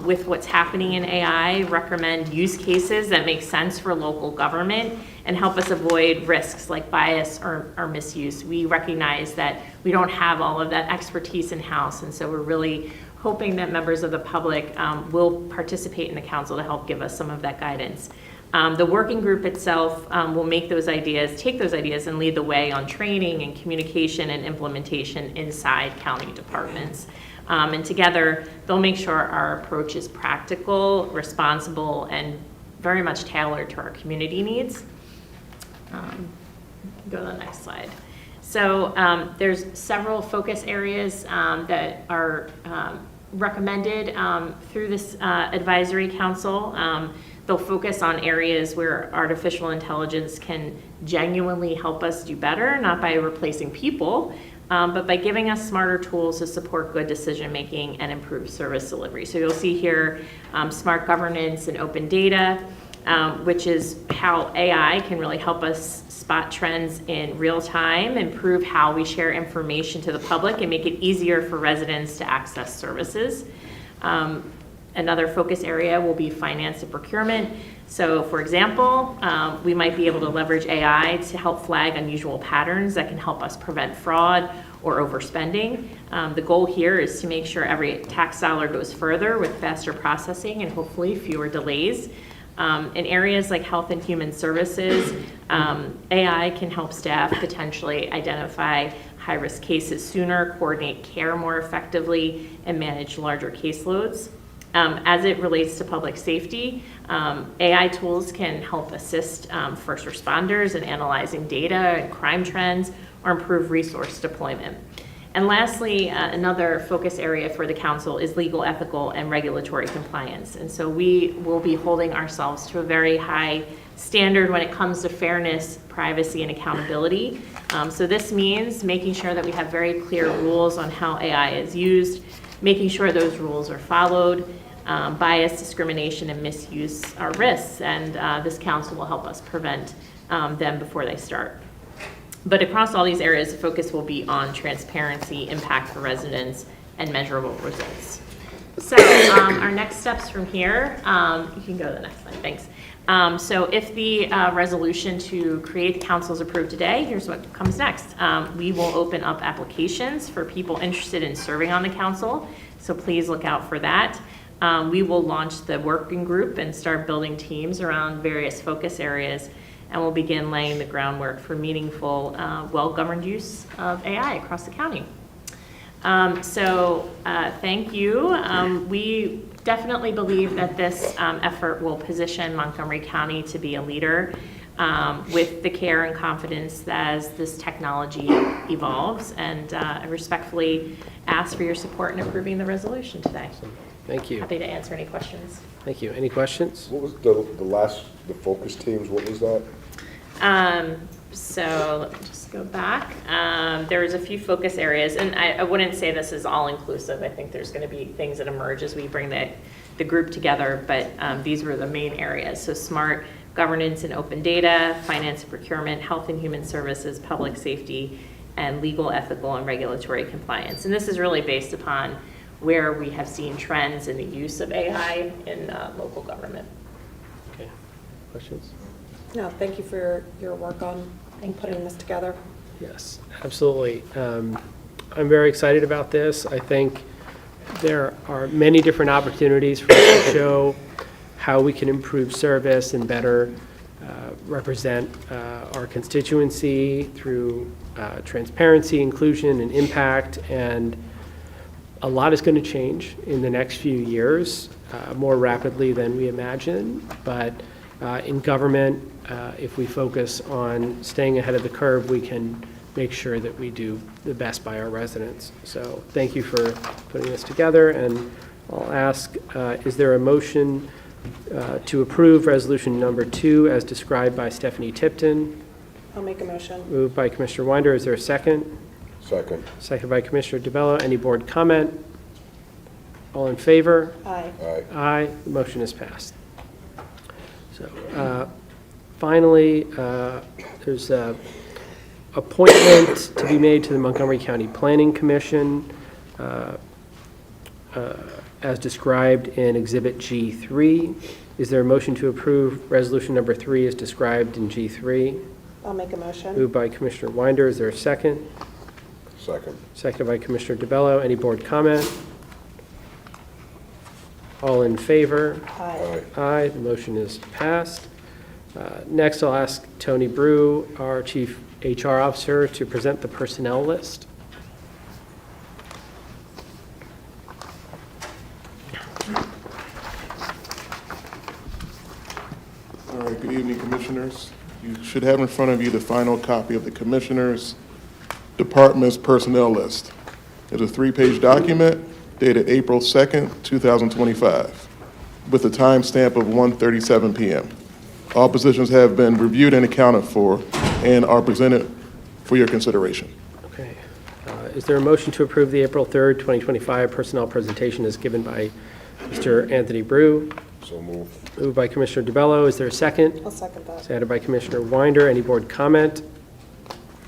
L: with what's happening in AI, recommend use cases that make sense for local government, and help us avoid risks like bias or misuse. We recognize that we don't have all of that expertise in-house, and so we're really hoping that members of the public will participate in the council to help give us some of that guidance. The working group itself will take those ideas and lead the way on training and communication and implementation inside county departments. And together, they'll make sure our approach is practical, responsible, and very much tailored to our community needs. Go to the next slide. So there's several focus areas that are recommended through this advisory council. They'll focus on areas where artificial intelligence can genuinely help us do better, not by replacing people, but by giving us smarter tools to support good decision-making and improve service delivery. So you'll see here smart governance and open data, which is how AI can really help us spot trends in real time, improve how we share information to the public, and make it easier for residents to access services. Another focus area will be finance and procurement. So for example, we might be able to leverage AI to help flag unusual patterns that can help us prevent fraud or overspending. The goal here is to make sure every tax dollar goes further with faster processing and hopefully fewer delays. In areas like health and human services, AI can help staff potentially identify high-risk cases sooner, coordinate care more effectively, and manage larger caseloads. As it relates to public safety, AI tools can help assist first responders in analyzing data and crime trends or improve resource deployment. And lastly, another focus area for the council is legal, ethical, and regulatory compliance. And so we will be holding ourselves to a very high standard when it comes to fairness, privacy, and accountability. So this means making sure that we have very clear rules on how AI is used, making sure those rules are followed. Bias, discrimination, and misuse are risks, and this council will help us prevent them before they start. But across all these areas, the focus will be on transparency, impact for residents, and measurable results. So our next steps from here, you can go to the next slide, thanks. So if the resolution to create the council is approved today, here's what comes next. We will open up applications for people interested in serving on the council, so please look out for that. We will launch the working group and start building teams around various focus areas, and we'll begin laying the groundwork for meaningful, well-governed use of AI across the county. Thank you. We definitely believe that this effort will position Montgomery County to be a leader with the care and confidence as this technology evolves, and I respectfully ask for your support in approving the resolution today.
A: Thank you.
L: Happy to answer any questions.
A: Thank you. Any questions?
C: What was the focus teams, what was that?
L: So let me just go back. There was a few focus areas, and I wouldn't say this is all inclusive. I think there's going to be things that emerge as we bring the group together, but these were the main areas. So smart governance and open data, finance and procurement, health and human services, public safety, and legal, ethical, and regulatory compliance. And this is really based upon where we have seen trends in the use of AI in local government.
A: Okay, questions?
F: No, thank you for your work on putting this together.
A: Yes, absolutely. I'm very excited about this. I think there are many different opportunities for us to show how we can improve service and better represent our constituency through transparency, inclusion, and impact. And a lot is going to change in the next few years, more rapidly than we imagine. But in government, if we focus on staying ahead of the curve, we can make sure that we do the best by our residents. So thank you for putting this together. And I'll ask, is there a motion to approve resolution number 2 as described by Stephanie Tipton?
F: I'll make a motion.
A: Moved by Commissioner Winder. Is there a second?
C: Second.
A: Seconded by Commissioner DeBello. Any board comment? All in favor?
F: Aye.
C: Aye.
A: Aye. The motion is passed. So finally, there's a appointment to be made to the Montgomery County Planning Commission as described in Exhibit G3. Is there a motion to approve resolution number 3 as described in G3?
F: I'll make a motion.
A: Moved by Commissioner Winder. Is there a second?
C: Second.
A: Seconded by Commissioner DeBello. Any board comment? All in favor?
F: Aye.
C: Aye.
A: Aye. The motion is passed. Next, I'll ask Tony Brew, our Chief HR Officer, to present the personnel list.
M: All right, good evening, Commissioners. You should have in front of you the final copy of the Commissioners' Department's Personnel List. It's a 3-page document dated April 2nd, 2025, with a timestamp of 1:37 p.m. All positions have been reviewed and accounted for and are presented for your consideration.
A: Okay. Is there a motion to approve the April 3rd, 2025 personnel presentation as given by Mr. Anthony Brew?
C: So moved.
A: Moved by Commissioner DeBello. Is there a second?
F: I'll second that.
A: Seconded by Commissioner Winder. Any board comment?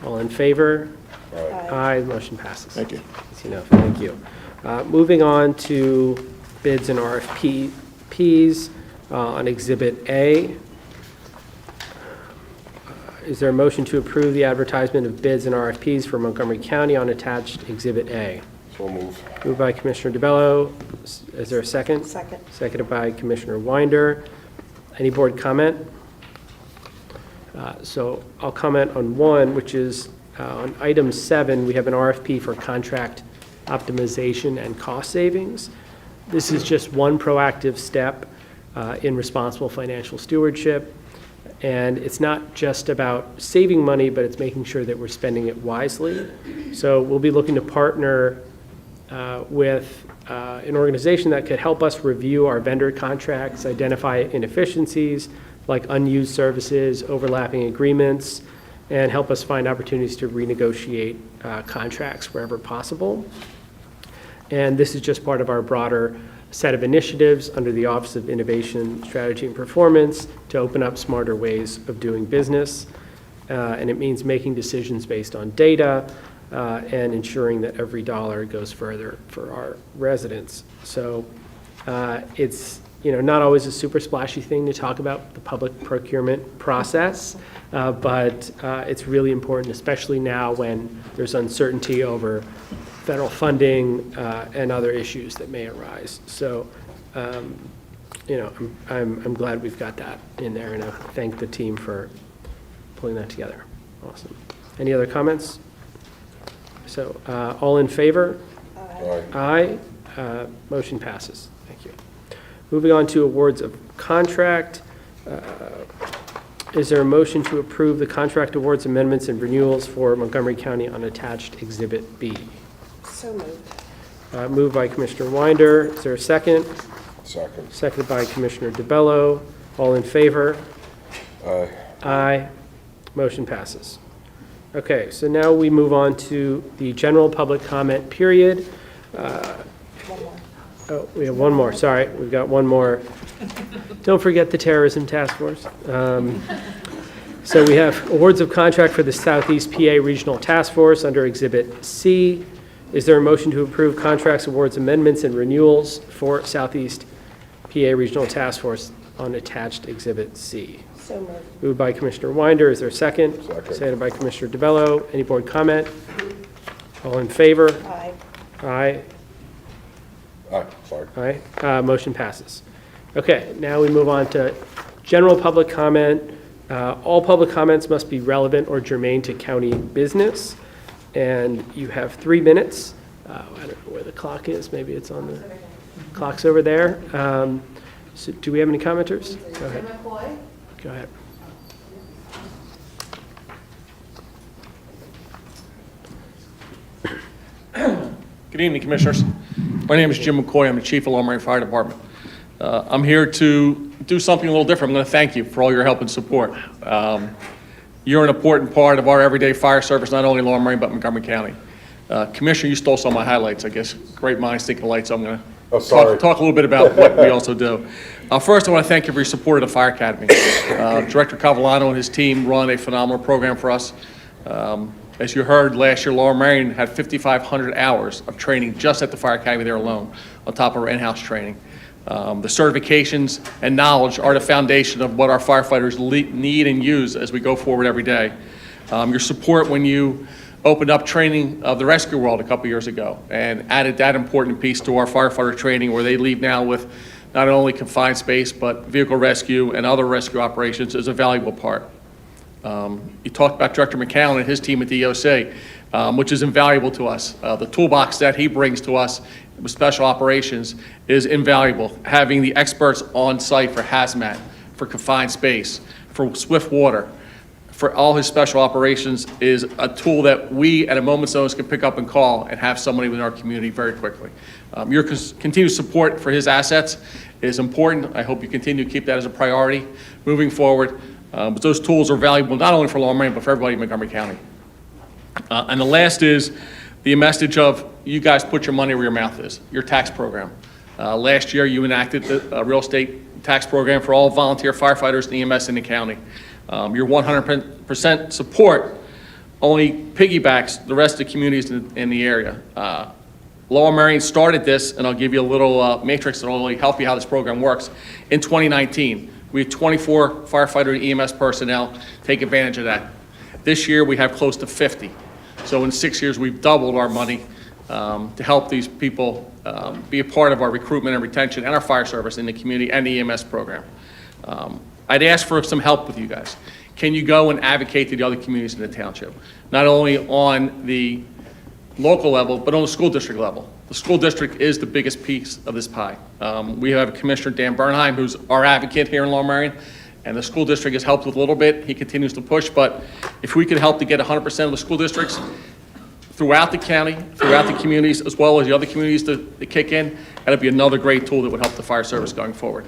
A: All in favor?
C: Aye.
A: Aye. The motion passes.
M: Thank you.
A: Easy enough. Thank you. Moving on to bids and RFPs on Exhibit A. Is there a motion to approve the advertisement of bids and RFPs for Montgomery County on attached Exhibit A?
C: So moved.
A: Moved by Commissioner DeBello. Is there a second?
F: Second.
A: Seconded by Commissioner Winder. Any board comment? So I'll comment on one, which is on item 7, we have an RFP for contract optimization and cost savings. This is just one proactive step in responsible financial stewardship. And it's not just about saving money, but it's making sure that we're spending it wisely. So we'll be looking to partner with an organization that could help us review our vendor contracts, identify inefficiencies like unused services, overlapping agreements, and help us find opportunities to renegotiate contracts wherever possible. And this is just part of our broader set of initiatives under the Office of Innovation, Strategy, and Performance to open up smarter ways of doing business. And it means making decisions based on data and ensuring that every dollar goes further for our residents. So it's not always a super splashy thing to talk about the public procurement process, but it's really important, especially now when there's uncertainty over federal funding and other issues that may arise. So, I'm glad we've got that in there, and I thank the team for pulling that together. Awesome. Any other comments? So, all in favor?
C: Aye.
A: Aye. Motion passes. Thank you. Moving on to awards of contract. Is there a motion to approve the contract awards, amendments, and renewals for Montgomery County on attached Exhibit B?
F: So moved.
A: Moved by Commissioner Winder. Is there a second?
C: Second.
A: Seconded by Commissioner DeBello. All in favor?
C: Aye.
A: Aye. Motion passes. Okay, so now we move on to the general public comment period. Oh, we have one more. Sorry, we've got one more. Don't forget the terrorism task force. So we have awards of contract for the Southeast PA Regional Task Force under Exhibit C. Is there a motion to approve contracts, awards, amendments, and renewals for Southeast PA Regional Task Force on attached Exhibit C?
F: So moved.
A: Moved by Commissioner Winder. Is there a second?
C: Second.
A: Seconded by Commissioner DeBello. Any board comment? All in favor?
F: Aye.
A: Aye.
C: Sorry.
A: Aye. Motion passes. Okay, now we move on to general public comment. All public comments must be relevant or germane to county business, and you have 3 minutes. I don't know where the clock is. Maybe it's on the clock's over there. So do we have any commenters? Go ahead. Go ahead.
B: Good evening, Commissioners. My name is Jim McCoy. I'm the Chief of Lower Merion Fire Department. I'm here to do something a little different. I'm going to thank you for all your help and support. You're an important part of our everyday fire service, not only Lower Merion, but Montgomery County. Commissioner, you stole some of my highlights, I guess. Great minds think alike, so I'm going to talk a little bit about what we also do. First, I want to thank you for your support of the Fire Academy. Director Cavallano and his team run a phenomenal program for us. As you heard, last year, Lower Merion had 5,500 hours of training just at the Fire Academy there alone, on top of our in-house training. The certifications and knowledge are the foundation of what our firefighters need and use as we go forward every day. Your support when you opened up training of the rescue world a couple years ago and added that important piece to our firefighter training, where they leave now with not only confined space but vehicle rescue and other rescue operations, is a valuable part. You talked about Director McCown and his team at the EOC, which is invaluable to us. The toolbox that he brings to us with special operations is invaluable. Having the experts on site for hazmat, for confined space, for swift water, for all his special operations is a tool that we at a moment's notice can pick up and call and have somebody within our community very quickly. Your continued support for his assets is important. I hope you continue to keep that as a priority moving forward. But those tools are valuable not only for Lower Merion, but for everybody in Montgomery County. And the last is the message of you guys put your money where your mouth is, your tax program. Last year, you enacted the real estate tax program for all volunteer firefighters and EMS in the county. Your 100% support only piggybacks the rest of the communities in the area. Lower Merion started this, and I'll give you a little matrix that will only help you how this program works. In 2019, we had 24 firefighter and EMS personnel take advantage of that. This year, we have close to 50. So in 6 years, we've doubled our money to help these people be a part of our recruitment and retention and our fire service in the community and the EMS program. I'd ask for some help with you guys. Can you go and advocate to the other communities in the township? Not only on the local level, but on the school district level. The school district is the biggest piece of this pie. We have Commissioner Dan Bernheim, who's our advocate here in Lower Merion, and the school district has helped with a little bit. He continues to push, but if we could help to get 100% of the school districts throughout the county, throughout the communities, as well as the other communities to kick in, that'd be another great tool that would help the fire service going forward.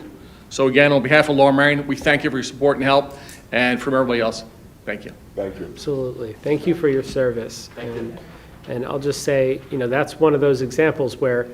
B: So again, on behalf of Lower Merion, we thank you for your support and help, and from everybody else, thank you.
C: Thank you.
A: Absolutely. Thank you for your service. And I'll just say, that's one of those examples where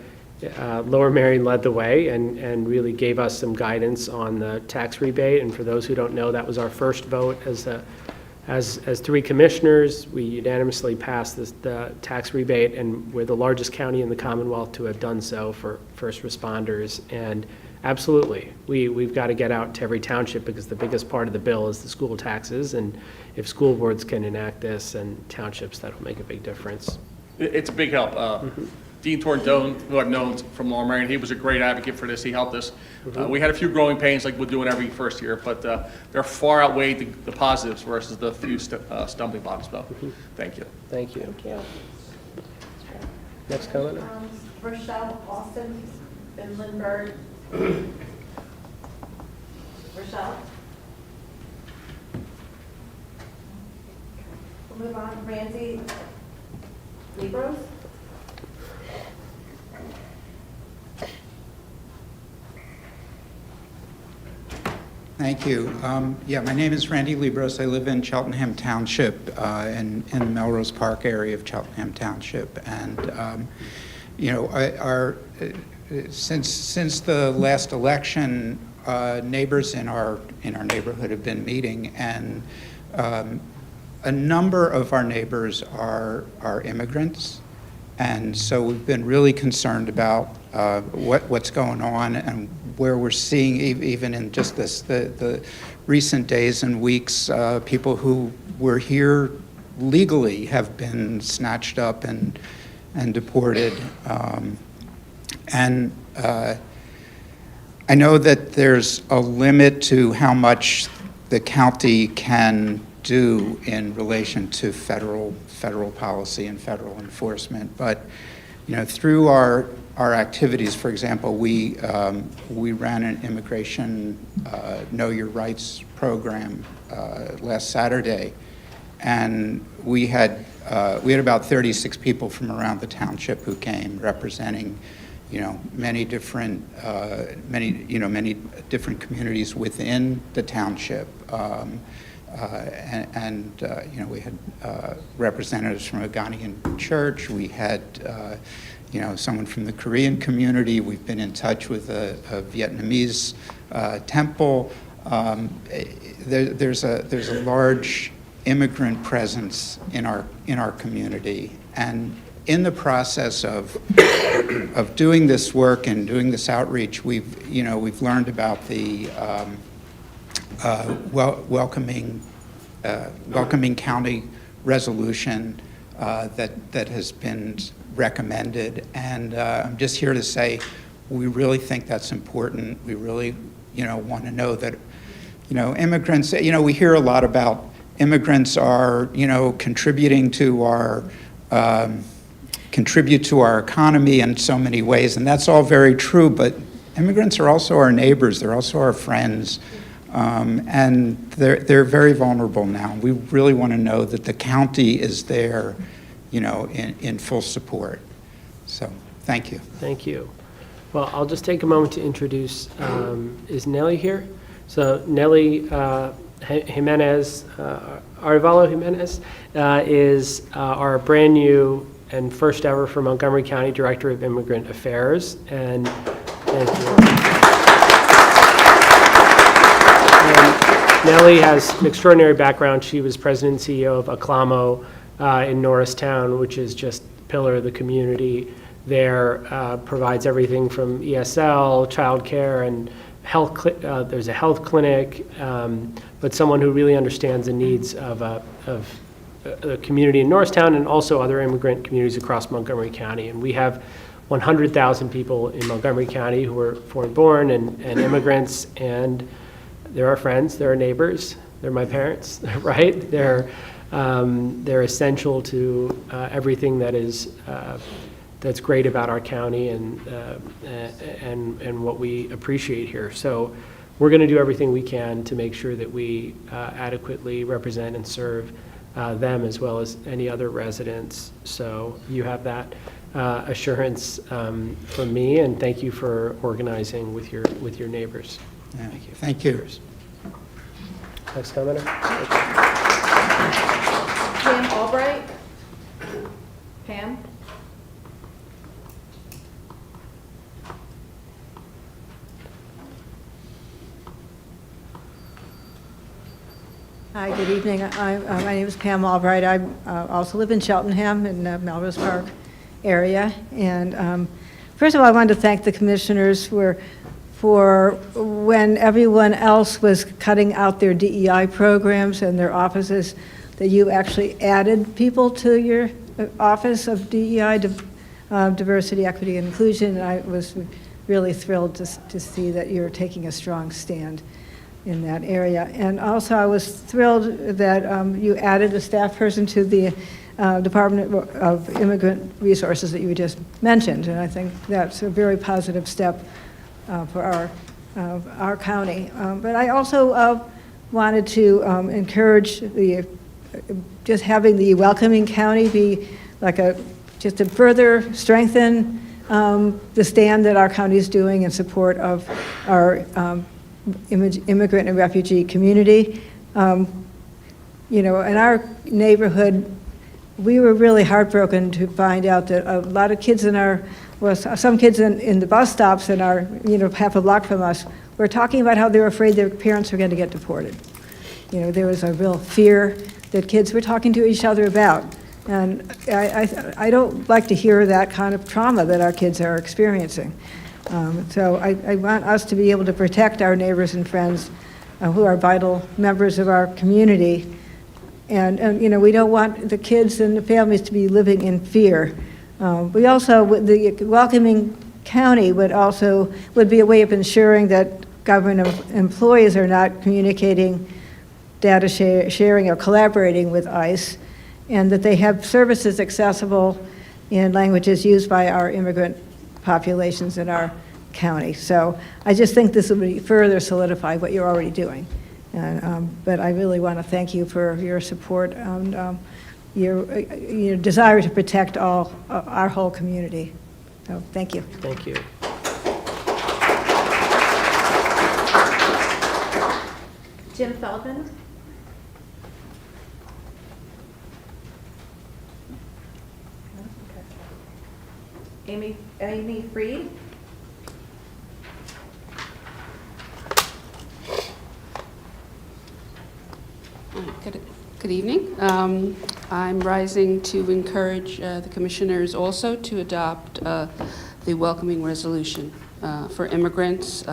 A: Lower Merion led the way and really gave us some guidance on the tax rebate. And for those who don't know, that was our first vote as 3 commissioners. We unanimously passed the tax rebate, and we're the largest county in the Commonwealth to have done so for first responders. And absolutely, we've got to get out to every township, because the biggest part of the bill is the school taxes. And if school boards can enact this and townships, that'll make a big difference.
B: It's a big help. Dean Torndone, who I've known from Lower Merion, he was a great advocate for this. He helped us. We had a few growing pains like we're doing every first year, but they're far outweighed the positives versus the few stumbling blocks. So, thank you.
A: Thank you.
F: Thank you.
A: Next comment?
N: Rochelle Austin, Finlandberg. Rochelle. We'll move on. Randy Libros.
O: Thank you. Yeah, my name is Randy Libros. I live in Cheltenham Township, in the Melrose Park area of Cheltenham Township. And, since the last election, neighbors in our neighborhood have been meeting and a number of our neighbors are immigrants, and so we've been really concerned about what's going on and where we're seeing, even in just the recent days and weeks, people who were here legally have been snatched up and deported. I know that there's a limit to how much the county can do in relation to federal policy and federal enforcement, but through our activities, for example, we ran an immigration Know Your Rights program last Saturday, and we had about 36 people from around the township who came, representing many different communities within the township. We had representatives from a Ghanaian church. We had someone from the Korean community. We've been in touch with a Vietnamese temple. There's a large immigrant presence in our community, and in the process of doing this work and doing this outreach, we've learned about the welcoming county resolution that has been recommended, and I'm just here to say we really think that's important. We really want to know that immigrants. We hear a lot about immigrants are contribute to our economy in so many ways, and that's all very true, but immigrants are also our neighbors. They're also our friends. And they're very vulnerable now. We really want to know that the county is there, in full support. So, thank you.
A: Thank you. Well, I'll just take a moment to introduce, is Nellie here? So Nellie Jimenez, Arevalo Jimenez, is our brand new and first ever for Montgomery County Director of Immigrant Affairs. And thank you. Nellie has an extraordinary background. She was president and CEO of Aclamo in Norristown, which is just a pillar of the community there, provides everything from ESL, childcare, and health. There's a health clinic, but someone who really understands the needs of the community in Norristown and also other immigrant communities across Montgomery County. And we have 100,000 people in Montgomery County who are foreign-born and immigrants, and they're our friends, they're our neighbors, they're my parents, right? They're essential to everything that is that's great about our county and what we appreciate here. So we're going to do everything we can to make sure that we adequately represent and serve them as well as any other residents. So you have that assurance from me, and thank you for organizing with your neighbors.
O: Yeah, thank you.
A: Next commenter.
N: Pam Albright? Pam?
P: Hi, good evening. My name is Pam Albright. I also live in Cheltenham in the Melrose Park area. And first of all, I wanted to thank the commissioners for when everyone else was cutting out their DEI programs and their offices, that you actually added people to your Office of DEI, Diversity, Equity, and Inclusion. And I was really thrilled to see that you're taking a strong stand in that area. And also I was thrilled that you added a staff person to the Department of Immigrant Resources that you just mentioned. And I think that's a very positive step for our county. But I also wanted to encourage just having the welcoming county be like just to further strengthen the stand that our county is doing in support of our immigrant and refugee community. In our neighborhood, we were really heartbroken to find out that a lot of kids some kids in the bus stops in our, half a block from us, were talking about how they were afraid their parents were going to get deported. there was a real fear that kids were talking to each other about. And I don't like to hear that kind of trauma that our kids are experiencing. So I want us to be able to protect our neighbors and friends who are vital members of our community. And we don't want the kids and the families to be living in fear. We also, the welcoming county would be a way of ensuring that government employees are not communicating data sharing or collaborating with ICE, and that they have services accessible in languages used by our immigrant populations in our county. So I just think this will further solidify what you're already doing. But I really want to thank you for your support and your desire to protect our whole community. So thank you.
A: Thank you.
N: Jim Feldman. Amy Freed.
Q: Good evening. I'm rising to encourage the commissioners also to adopt the welcoming resolution for immigrants.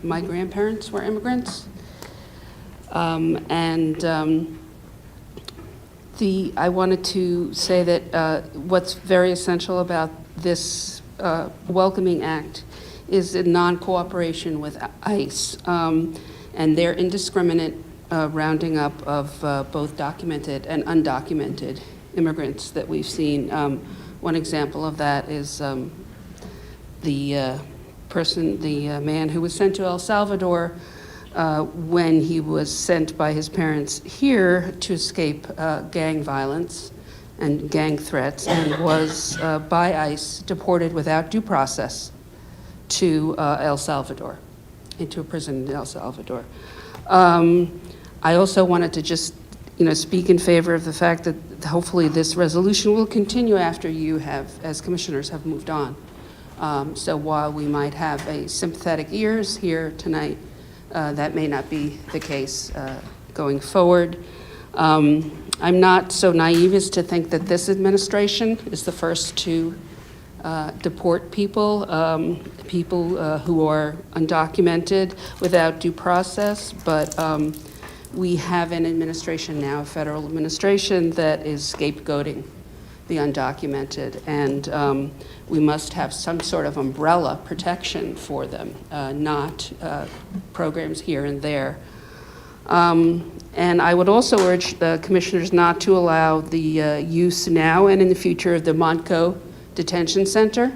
Q: My grandparents were immigrants. I wanted to say that what's very essential about this welcoming act is the non-cooperation with ICE and their indiscriminate rounding up of both documented and undocumented immigrants that we've seen. One example of that is the man who was sent to El Salvador when he was sent by his parents here to escape gang violence and gang threats, and was by ICE deported without due process to El Salvador, into a prison in El Salvador. I also wanted to just, speak in favor of the fact that hopefully this resolution will continue after you have, as commissioners, have moved on. So while we might have a sympathetic ears here tonight, that may not be the case going forward. I'm not so naive as to think that this administration is the first to deport people who are undocumented without due process, but we have an administration now, a federal administration, that is scapegoating the undocumented, and we must have some sort of umbrella protection for them, not programs here and there. And I would also urge the commissioners not to allow the use now and in the future of the Montco Detention Center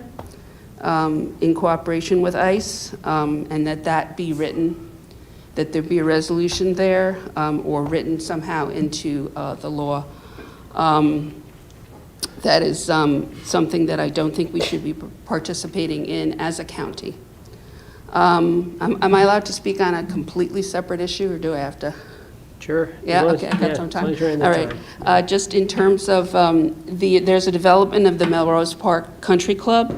Q: in cooperation with ICE, and that be written, that there be a resolution there or written somehow into the law. That is something that I don't think we should be participating in as a county. Am I allowed to speak on a completely separate issue, or do I have to?
A: Sure.
Q: Yeah, okay, I got some time.
A: All
Q: right. Just in terms of there's a development of the Melrose Park Country Club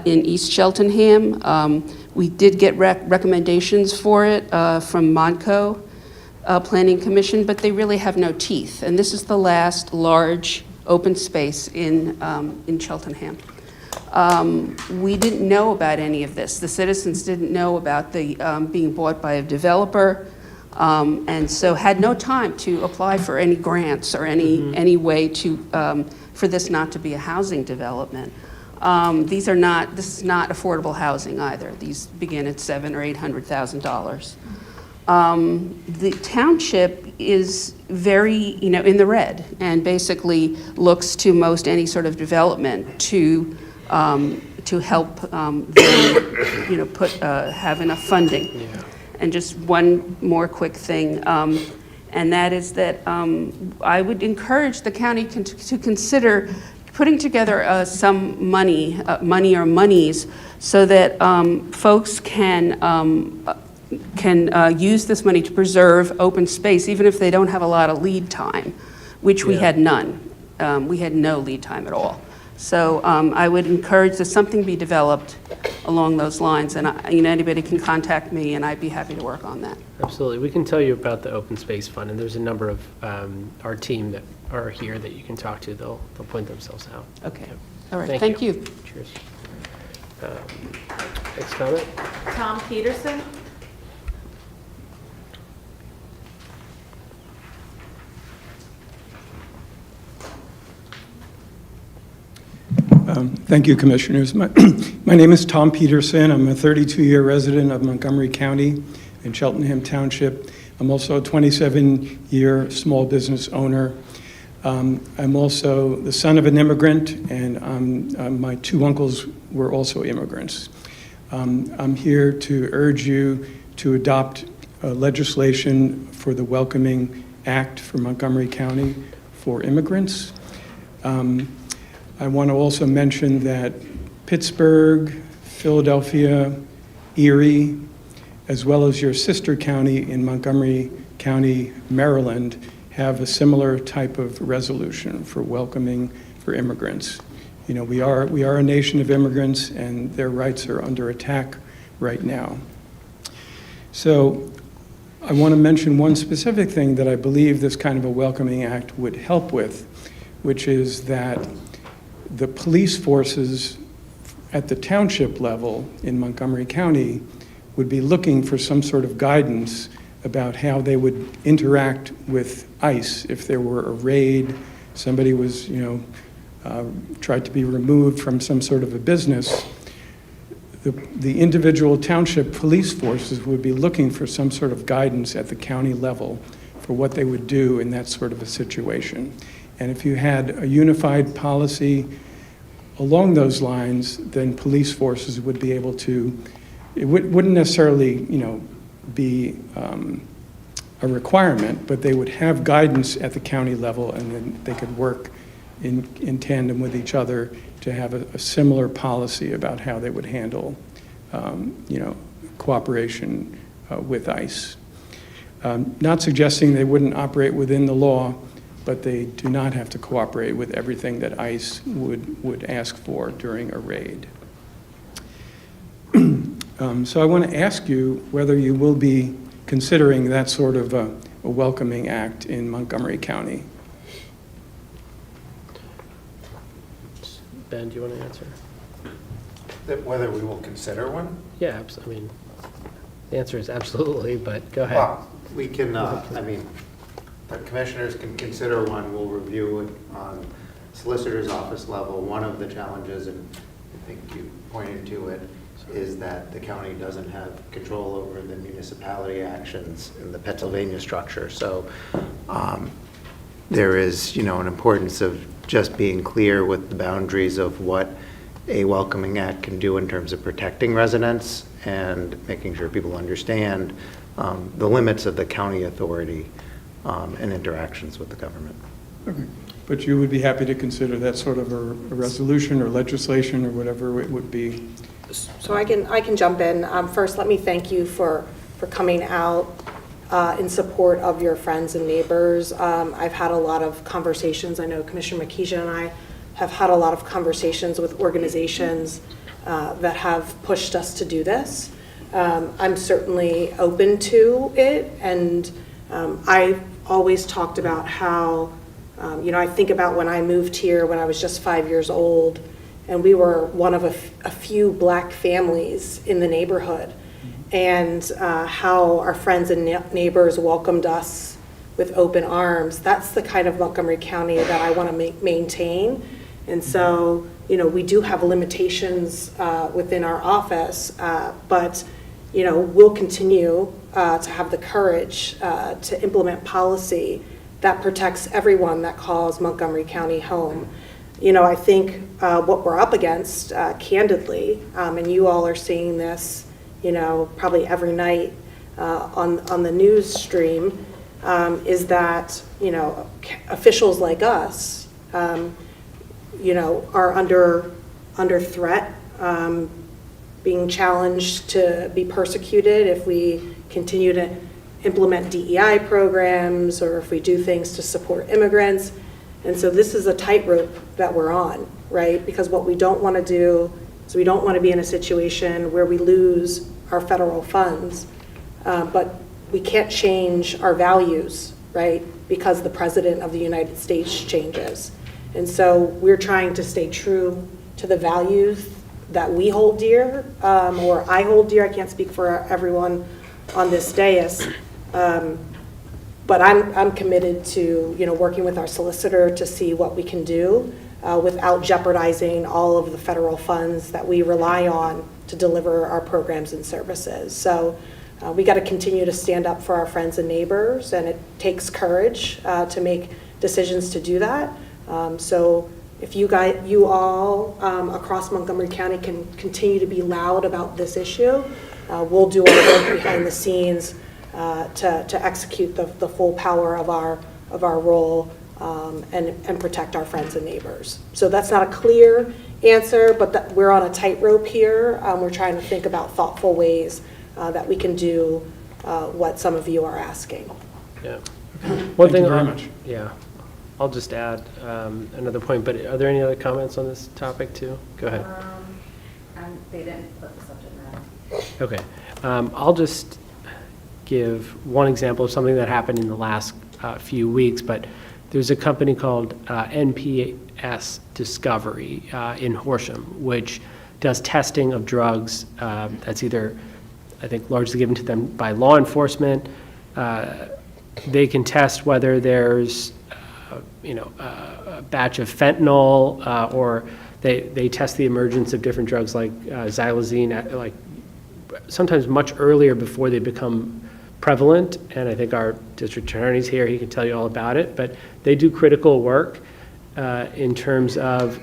Q: in East Cheltenham. We did get recommendations for it from Montco Planning Commission, but they really have no teeth. And this is the last large open space in Cheltenham. We didn't know about any of this. The citizens didn't know about the being bought by a developer, and so had no time to apply for any grants or any way to for this not to be a housing development. This is not affordable housing either. These begin at $700,000 or $800,000. The township is very, in the red, and basically looks to most any sort of development to help them, have enough funding. Yeah. And just one more quick thing, and that is that I would encourage the county to consider putting together some money or monies so that folks can use this money to preserve open space, even if they don't have a lot of lead time, which we had none. We had no lead time at all. So I would encourage that something be developed along those lines, and anybody can contact me, and I'd be happy to work on that.
A: Absolutely. We can tell you about the Open Space Fund, and there's a number of our team that are here that you can talk to. They'll point themselves out.
Q: Okay.
A: Okay.
Q: All right. Thank you.
A: Cheers. Next comment?
L: Tom Peterson?
R: Thank you, Commissioners. My name is Tom Peterson. I'm a 32-year resident of Montgomery County in Cheltenham Township. I'm also a 27-year small business owner. I'm also the son of an immigrant, and my two uncles were also immigrants. I'm here to urge you to adopt legislation for the Welcoming Act for Montgomery County for immigrants. I want to also mention that Pittsburgh, Philadelphia, Erie, as well as your sister county in Montgomery County, Maryland, have a similar type of resolution for welcoming for immigrants. You know, we are a nation of immigrants, and their rights are under attack right now. So I want to mention one specific thing that I believe this kind of a welcoming act would help with, which is that the police forces at the township level in Montgomery County would be looking for some sort of guidance about how they would interact with ICE if there were a raid, somebody was, tried to be removed from some sort of a business. The individual township police forces would be looking for some sort of guidance at the county level for what they would do in that sort of a situation. And if you had a unified policy along those lines, then police forces would be able to, it wouldn't necessarily, be a requirement, but they would have guidance at the county level, and then they could work in tandem with each other to have a similar policy about how they would handle, cooperation with ICE. Not suggesting they wouldn't operate within the law, but they do not have to cooperate with everything that ICE would ask for during a raid. So I want to ask you whether you will be considering that sort of a welcoming act in Montgomery County.
A: Ben, do you want to answer?
S: Whether we will consider one?
A: Yeah, I mean, the answer is absolutely, but go ahead.
S: Well, we can, the commissioners can consider one. We'll review it on solicitor's office level. One of the challenges, and I think you pointed to it, is that the county doesn't have control over the municipality actions in the Pennsylvania structure. So there is, an importance of just being clear with the boundaries of what a welcoming act can do in terms of protecting residents and making sure people understand the limits of the county authority and interactions with the government.
R: Okay. But you would be happy to consider that sort of a resolution or legislation or whatever it would be?
F: So I can jump in. First, let me thank you for coming out in support of your friends and neighbors. I've had a lot of conversations. I know Commissioner McKeejan and I have had a lot of conversations with organizations that have pushed us to do this. I'm certainly open to it, and I always talked about how, I think about when I moved here when I was just 5 years old, and we were one of a few black families in the neighborhood, and how our friends and neighbors welcomed us with open arms. That's the kind of Montgomery County that I want to maintain. And so, we do have limitations within our office, but, we'll continue to have the courage to implement policy that protects everyone that calls Montgomery County home. I think what we're up against, candidly, and you all are seeing this, probably every night on the news stream, is that, officials like us, are under threat, being challenged to be persecuted if we continue to implement DEI programs or if we do things to support immigrants. And so this is a tightrope that we're on, right? Because what we don't want to do is we don't want to be in a situation where we lose our federal funds, but we can't change our values, right? Because the President of the United States changes. And so we're trying to stay true to the values that we hold dear, or I hold dear. I can't speak for everyone on this dais. But I'm committed to, working with our solicitor to see what we can do without jeopardizing all of the federal funds that we rely on to deliver our programs and services. So we got to continue to stand up for our friends and neighbors, and it takes courage to make decisions to do that. So if you all across Montgomery County can continue to be loud about this issue, we'll do our work behind the scenes to execute the full power of our role and protect our friends and neighbors. So that's not a clear answer, but we're on a tightrope here. We're trying to think about thoughtful ways that we can do what some of you are asking.
A: Yeah. One
R: Thank
A: thing
R: you very much.
A: Yeah. I'll just add another point, but are there any other comments on this topic too? Go ahead.
N: They didn't put the subject matter.
A: Okay. I'll just give one example of something that happened in the last few weeks, but there's a company called NPS Discovery in Horsham, which does testing of drugs that's either, I think, largely given to them by law enforcement. They can test whether there's a batch of fentanyl, or they test the emergence of different drugs like xylazine, like sometimes much earlier before they become prevalent. And I think our district attorney's here, he can tell you all about it. But they do critical work in terms of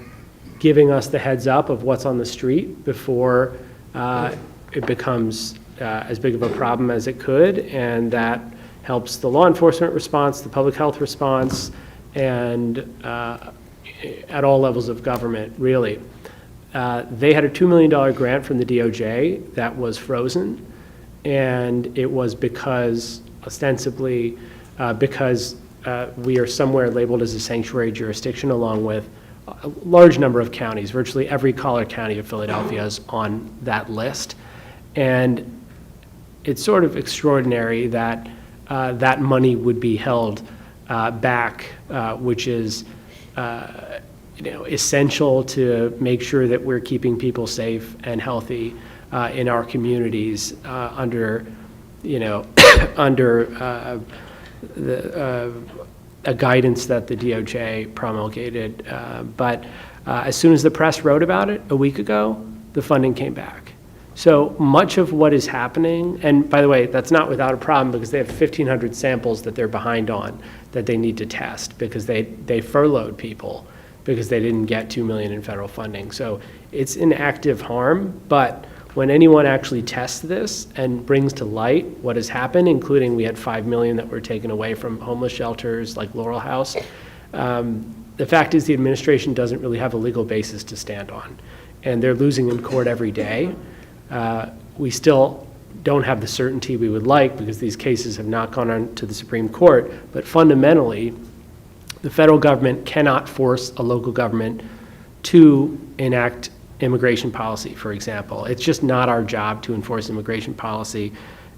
A: giving us the heads up of what's on the street before it becomes as big of a problem as it could, and that helps the law enforcement response, the public health response, and at all levels of government, really. They had a $2 million grant from the DOJ that was frozen, and it was because, ostensibly, because we are somewhere labeled as a sanctuary jurisdiction, along with a large number of counties. Virtually every collar county of Philadelphia is on that list. And it's sort of extraordinary that that money would be held back, which is essential to make sure that we're keeping people safe and healthy in our communities under under a guidance that the DOJ promulgated. But as soon as the press wrote about it a week ago, the funding came back. So much of what is happening, and by the way, that's not without a problem, because they have 1,500 samples that they're behind on that they need to test, because they furloughed people because they didn't get $2 million in federal funding. So it's an active harm, but when anyone actually tests this and brings to light what has happened, including we had $5 million that were taken away from homeless shelters like Laurel House, the fact is the administration doesn't really have a legal basis to stand on, and they're losing in court every day. We still don't have the certainty we would like, because these cases have not gone on to the Supreme Court, but fundamentally, the federal government cannot force a local government to enact immigration policy, for example. It's just not our job to enforce immigration policy,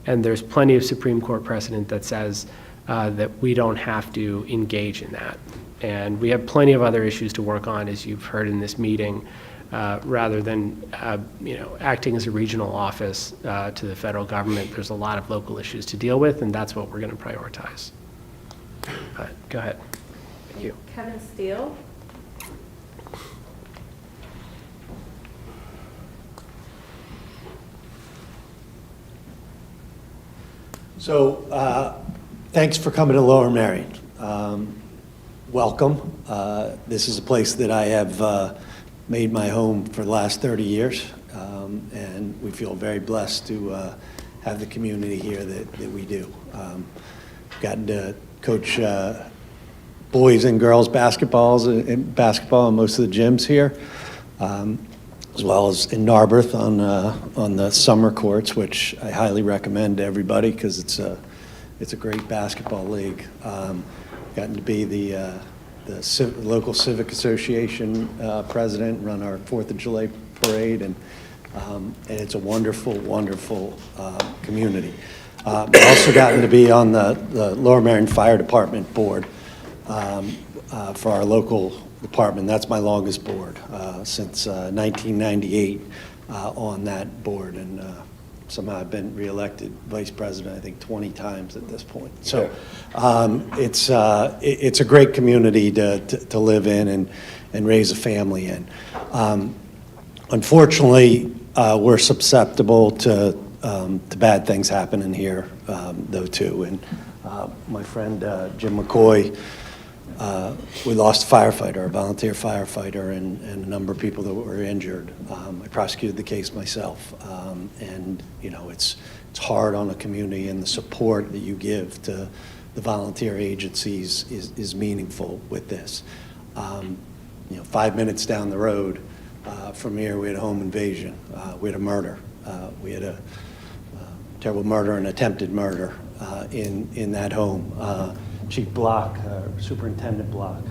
A: and there's plenty of Supreme Court precedent that says that we don't have to engage in that. And we have plenty of other issues to work on, as you've heard in this meeting, rather than acting as a regional office to the federal government. There's a lot of local issues to deal with, and that's what we're going to prioritize. Go ahead. Thank you.
N: Kevin Steele.
T: So, thanks for coming to Lower Merion. Welcome. This is a place that I have made my home for the last 30 years, and we feel very blessed to have the community here that we do. Gotten to coach boys and girls basketball in most of the gyms here, as well as in Narberth on the summer courts, which I highly recommend to everybody because it's a great basketball league. Gotten to be the local civic association president, run our 4th of July parade, and it's a wonderful, wonderful community. I've also gotten to be on the Lower Merion Fire Department board for our local department. That's my longest board since 1998 on that board, and somehow I've been reelected vice president, I think 20 times at this point. So it's a great community to live in and raise a family in. Unfortunately, we're susceptible to bad things happening here, though, too. And my friend Jim McCoy, we lost a firefighter, a volunteer firefighter, and a number of people that were injured. I prosecuted the case myself, and you know, it's hard on a community, and the support that you give to the volunteer agencies is meaningful with this. You know, 5 minutes down the road from here, we had a home invasion, we had a murder, we had a terrible murder and attempted murder in that home. Chief Block, Superintendent Block,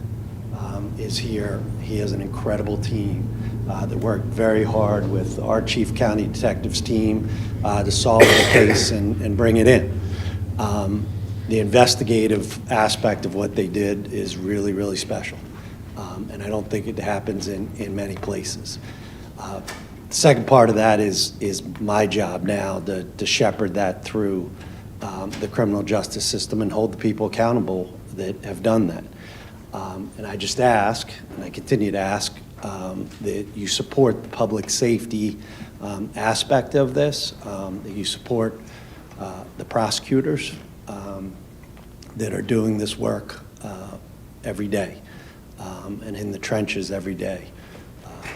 T: is here. He has an incredible team that worked very hard with our Chief County Detectives team to solve the case and bring it in. The investigative aspect of what they did is really, really special. And I don't think it happens in many places. The second part of that is my job now to shepherd that through the criminal justice system and hold the people accountable that have done that. And I just ask, and I continue to ask, that you support the public safety aspect of this, that you support the prosecutors that are doing this work every day and in the trenches every day.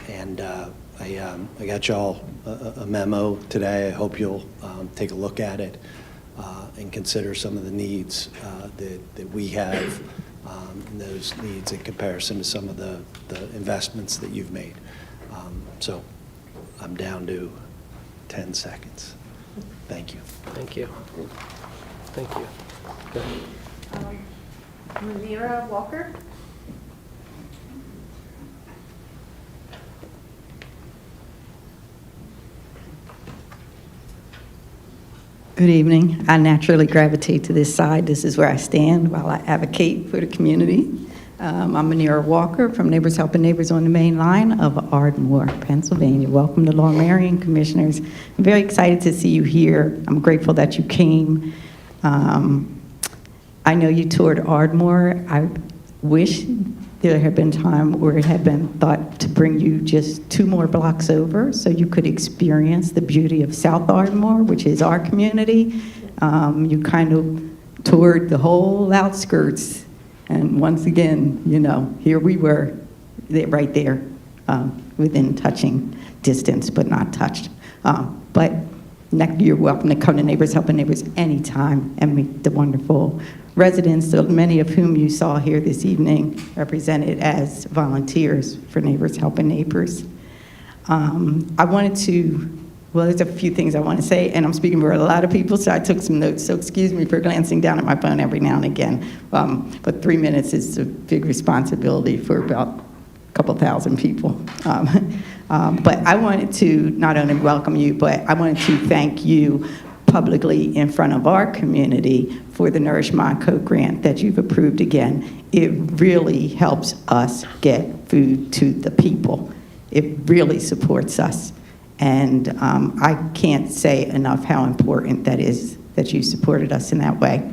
T: I got y'all a memo today. I hope you'll take a look at it and consider some of the needs that we have, and those needs in comparison to some of the investments that you've made. So I'm down to 10 seconds. Thank you.
A: Thank you. Thank you. Go ahead.
F: Manira Walker.
U: Good evening. I naturally gravitate to this side. This is where I stand while I advocate for the community. I'm Manira Walker from Neighbors Helping Neighbors on the main line of Ardmore, Pennsylvania. Welcome to Lower Merion, Commissioners. I'm very excited to see you here. I'm grateful that you came. I know you toured Ardmore. I wish there had been time where it had been thought to bring you just 2 more blocks over so you could experience the beauty of South Ardmore, which is our community. You kind of toured the whole outskirts. And once again, you know, here we were, right there, within touching distance, but not touched. But you're welcome to come to Neighbors Helping Neighbors anytime and meet the wonderful residents, so many of whom you saw here this evening, represented as volunteers for Neighbors Helping Neighbors. I wanted to, well, there's a few things I want to say, and I'm speaking for a lot of people, so I took some notes, so excuse me for glancing down at my phone every now and again. But 3 minutes is a big responsibility for about a couple thousand people. But I wanted to not only welcome you, but I wanted to thank you publicly in front of our community for the Nourish Montco grant that you've approved again. It really helps us get food to the people. It really supports us. And I can't say enough how important that is that you supported us in that way.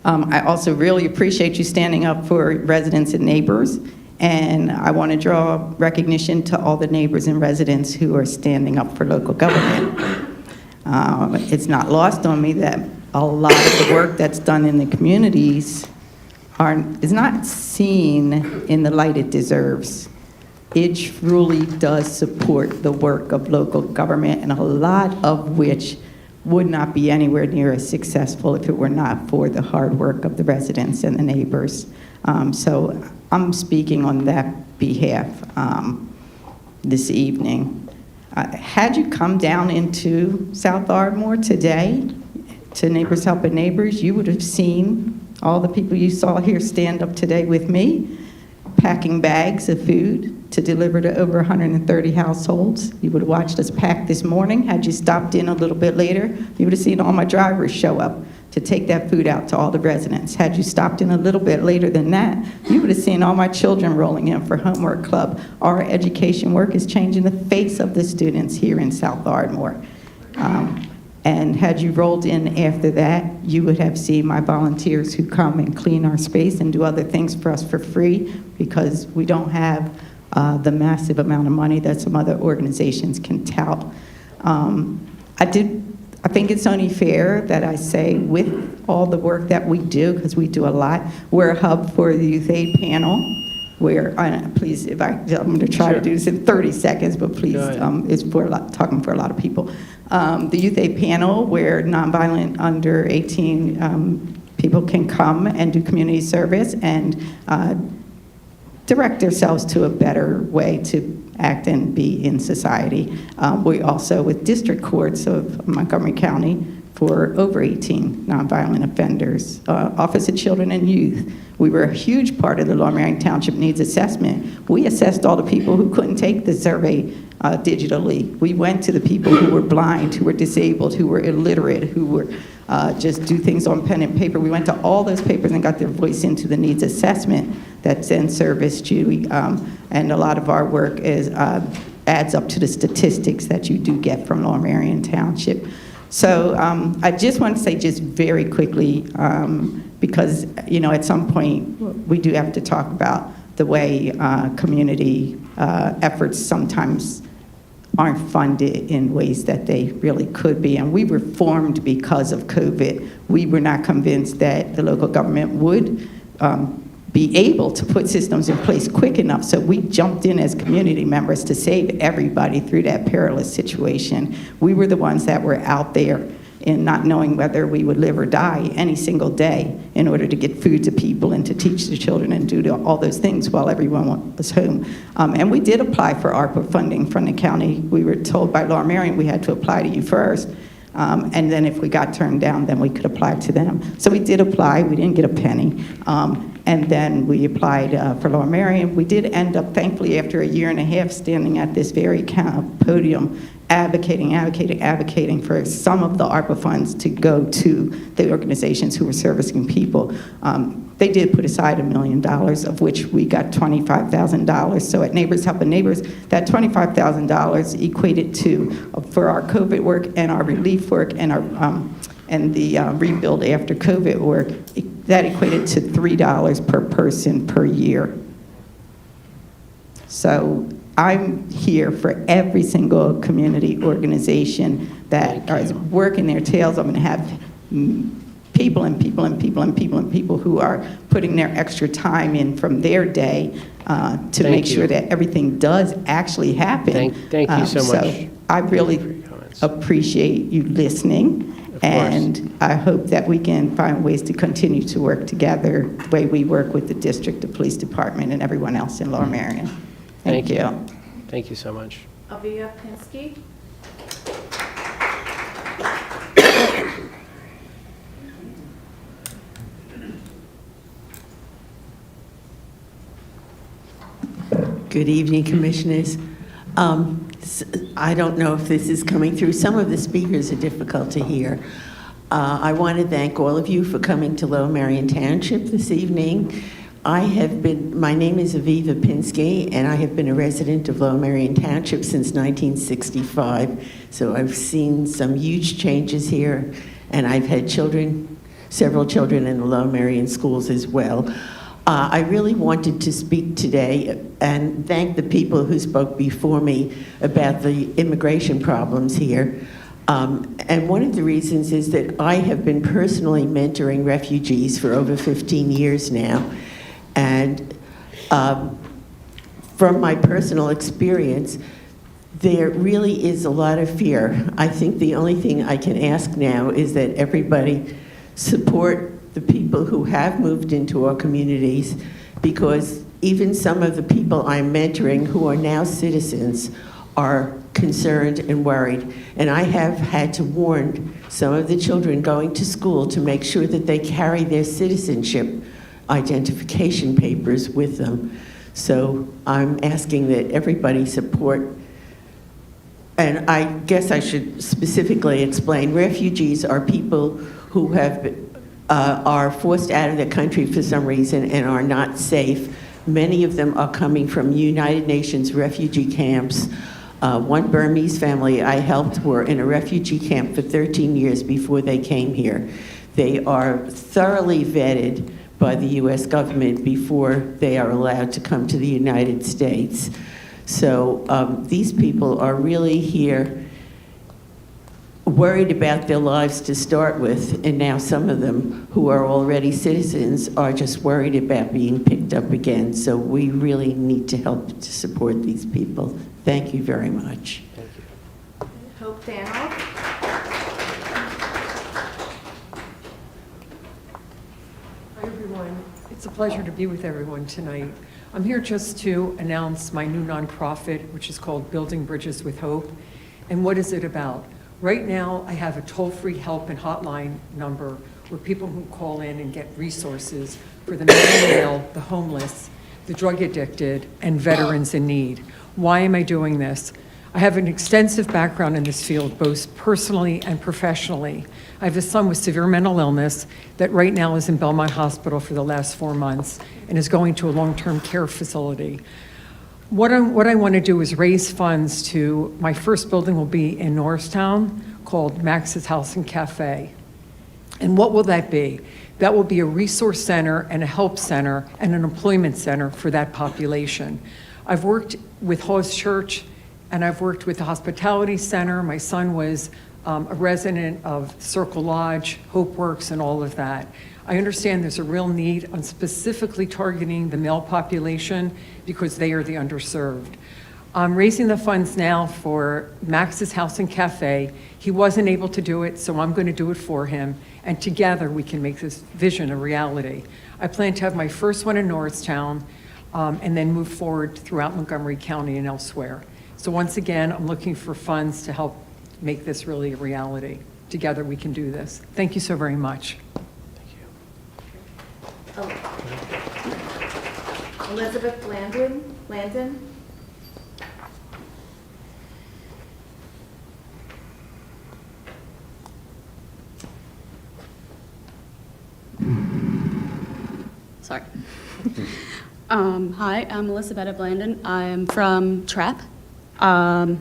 U: I also really appreciate you standing up for residents and neighbors. And I want to draw recognition to all the neighbors and residents who are standing up for local government. It's not lost on me that a lot of the work that's done in the communities is not seen in the light it deserves. It truly does support the work of local government, and a lot of which would not be anywhere near as successful if it were not for the hard work of the residents and the neighbors. So I'm speaking on that behalf this evening. Had you come down into South Ardmore today to Neighbors Helping Neighbors, you would have seen All the people you saw here stand up today with me, packing bags of food to deliver to over 130 households. You would have watched us pack this morning. Had you stopped in a little bit later, you would have seen all my drivers show up to take that food out to all the residents. Had you stopped in a little bit later than that, you would have seen all my children rolling in for homework club. Our education work is changing the face of the students here in South Ardmore. And had you rolled in after that, you would have seen my volunteers who come and clean our space and do other things for us for free, because we don't have the massive amount of money that some other organizations can tout. I think it's only fair that I say, with all the work that we do, because we do a lot, we're a hub for the Youth Aid panel, where, please, I'm going to try to do this in 30 seconds, but please, it's talking for a lot of people. The Youth Aid panel, where nonviolent under 18 people can come and do community service and direct themselves to a better way to act and be in society. We also, with district courts of Montgomery County, for over 18 nonviolent offenders, Office of Children and Youth. We were a huge part of the Lower Merion Township Needs Assessment. We assessed all the people who couldn't take the survey digitally. We went to the people who were blind, who were disabled, who were illiterate, who were just do things on pen and paper. We went to all those papers and got their voice into the needs assessment that's then serviced you. And a lot of our work is adds up to the statistics that you do get from Lower Merion Township. So I just want to say just very quickly, because at some point we do have to talk about the way community efforts sometimes aren't funded in ways that they really could be. And we were formed because of COVID. We were not convinced that the local government would be able to put systems in place quick enough, so we jumped in as community members to save everybody through that perilous situation. We were the ones that were out there in not knowing whether we would live or die any single day in order to get food to people and to teach the children and do all those things while everyone was home. And we did apply for ARPA funding from the county. We were told by Lower Merion we had to apply to you first. And then if we got turned down, then we could apply to them. So we did apply. We didn't get a penny. And then we applied for Lower Merion. We did end up, thankfully, after a year and a half, standing at this very podium, advocating for some of the ARPA funds to go to the organizations who were servicing people. They did put aside $1 million, of which we got $25,000. So at Neighbors Helping Neighbors, that $25,000 equated to, for our COVID work and our relief work and our and the rebuild after COVID work, that equated to $3 per person per year. So I'm here for every single community organization that is working their tails. I'm going to have people who are putting their extra time in from their day to make sure that everything does actually happen.
A: Thank you so much.
U: So I really appreciate you listening. And I hope that we can find ways to continue to work together the way we work with the district, the police department, and everyone else in Lower Merion. Thank you.
A: Thank you so much.
L: Alvia Pinsky.
D: Good evening, Commissioners. I don't know if this is coming through. Some of the speakers are difficult to hear. I want to thank all of you for coming to Lower Merion Township this evening. My name is Aviva Pinsky, and I have been a resident of Lower Merion Township since 1965. So I've seen some huge changes here, and I've had several children in the Lower Merion schools as well. I really wanted to speak today and thank the people who spoke before me about the immigration problems here. And one of the reasons is that I have been personally mentoring refugees for over 15 years now. And from my personal experience, there really is a lot of fear. I think the only thing I can ask now is that everybody support the people who have moved into our communities, because even some of the people I'm mentoring who are now citizens are concerned and worried. And I have had to warn some of the children going to school to make sure that they carry their citizenship identification papers with them. So I'm asking that everybody support. And I guess I should specifically explain, refugees are people who are forced out of the country for some reason and are not safe. Many of them are coming from United Nations refugee camps. One Burmese family I helped were in a refugee camp for 13 years before they came here. They are thoroughly vetted by the U.S. government before they are allowed to come to the United States. So these people are really here worried about their lives to start with, and now some of them who are already citizens are just worried about being picked up again. So we really need to help to support these people. Thank you very much.
F: Hope Danoff.
G: Hi, everyone. It's a pleasure to be with everyone tonight. I'm here just to announce my new nonprofit, which is called Building Bridges with Hope. And what is it about? Right now, I have a toll-free help and hotline number where people can call in and get resources for the mentally ill, the homeless, the drug addicted, and veterans in need. Why am I doing this? I have an extensive background in this field, both personally and professionally. I have a son with severe mental illness that right now is in Belmont Hospital for the last 4 months and is going to a long-term care facility. What I want to do is raise funds to, my first building will be in Norristown called Max's House and Cafe. And what will that be? That will be a resource center and a help center and an employment center for that population. I've worked with Hawes Church and I've worked with the Hospitality Center. My son was a resident of Circle Lodge, Hope Works, and all of that. I understand there's a real need on specifically targeting the male population because they are the underserved. I'm raising the funds now for Max's House and Cafe. He wasn't able to do it, so I'm going to do it for him, and together we can make this vision a reality. I plan to have my first one in Norristown, and then move forward throughout Montgomery County and elsewhere. So once again, I'm looking for funds to help make this really a reality. Together we can do this. Thank you so very much.
N: Elizabeth Landon.
V: Sorry. Hi, I'm Elizabeth Blandon. I'm from Trapp. You're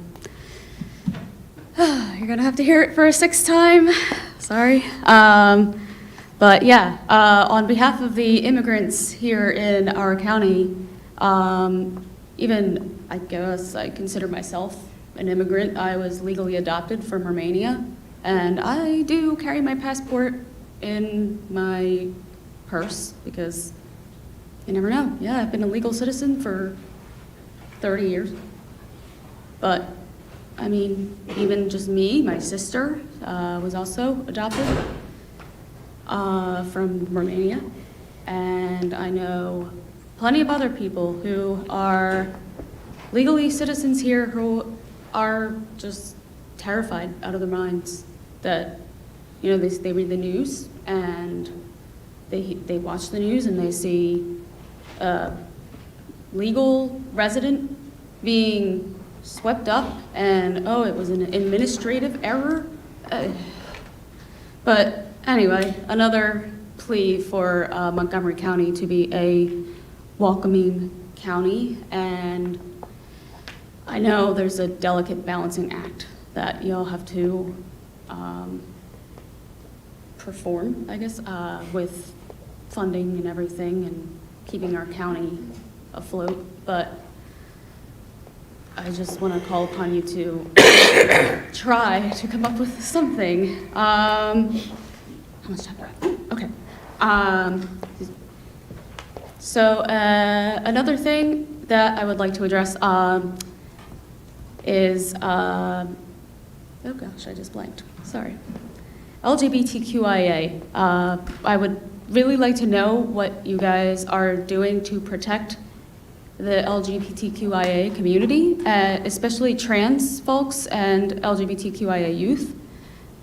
V: gonna have to hear it for a sixth time. Sorry. But yeah, on behalf of the immigrants here in our county, even I guess I consider myself an immigrant. I was legally adopted from Romania, and I do carry my passport in my purse because you never know. Yeah, I've been a legal citizen for 30 years. But I mean, even just me, my sister was also adopted from Romania. And I know plenty of other people who are legally citizens here who are just terrified out of their minds that, you know, they read the news and they watch the news and they see a legal resident being swept up and, oh, it was an administrative error. But anyway, another plea for Montgomery County to be a welcoming county, and I know there's a delicate balancing act that y'all have to perform, I guess, with funding and everything and keeping our county afloat, but I just want to call upon you to try to come up with something. How much time do I have? Okay. So another thing that I would like to address is, oh gosh, I just blanked, sorry. LGBTQIA. I would really like to know what you guys are doing to protect the LGBTQIA community, especially trans folks and LGBTQIA youth,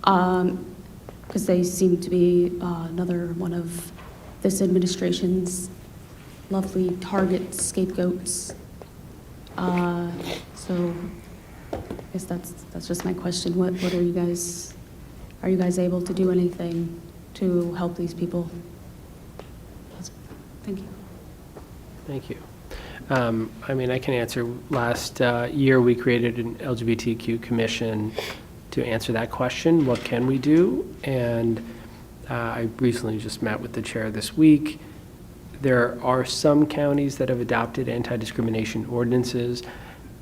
V: because they seem to be another one of this administration's lovely target scapegoats. So I guess that's just my question. What are you guys able to do anything to help these people? Thank you.
A: Thank you. I mean, I can answer. Last year, we created an LGBTQ commission to answer that question. What can we do? And I recently just met with the chair this week. There are some counties that have adopted anti-discrimination ordinances,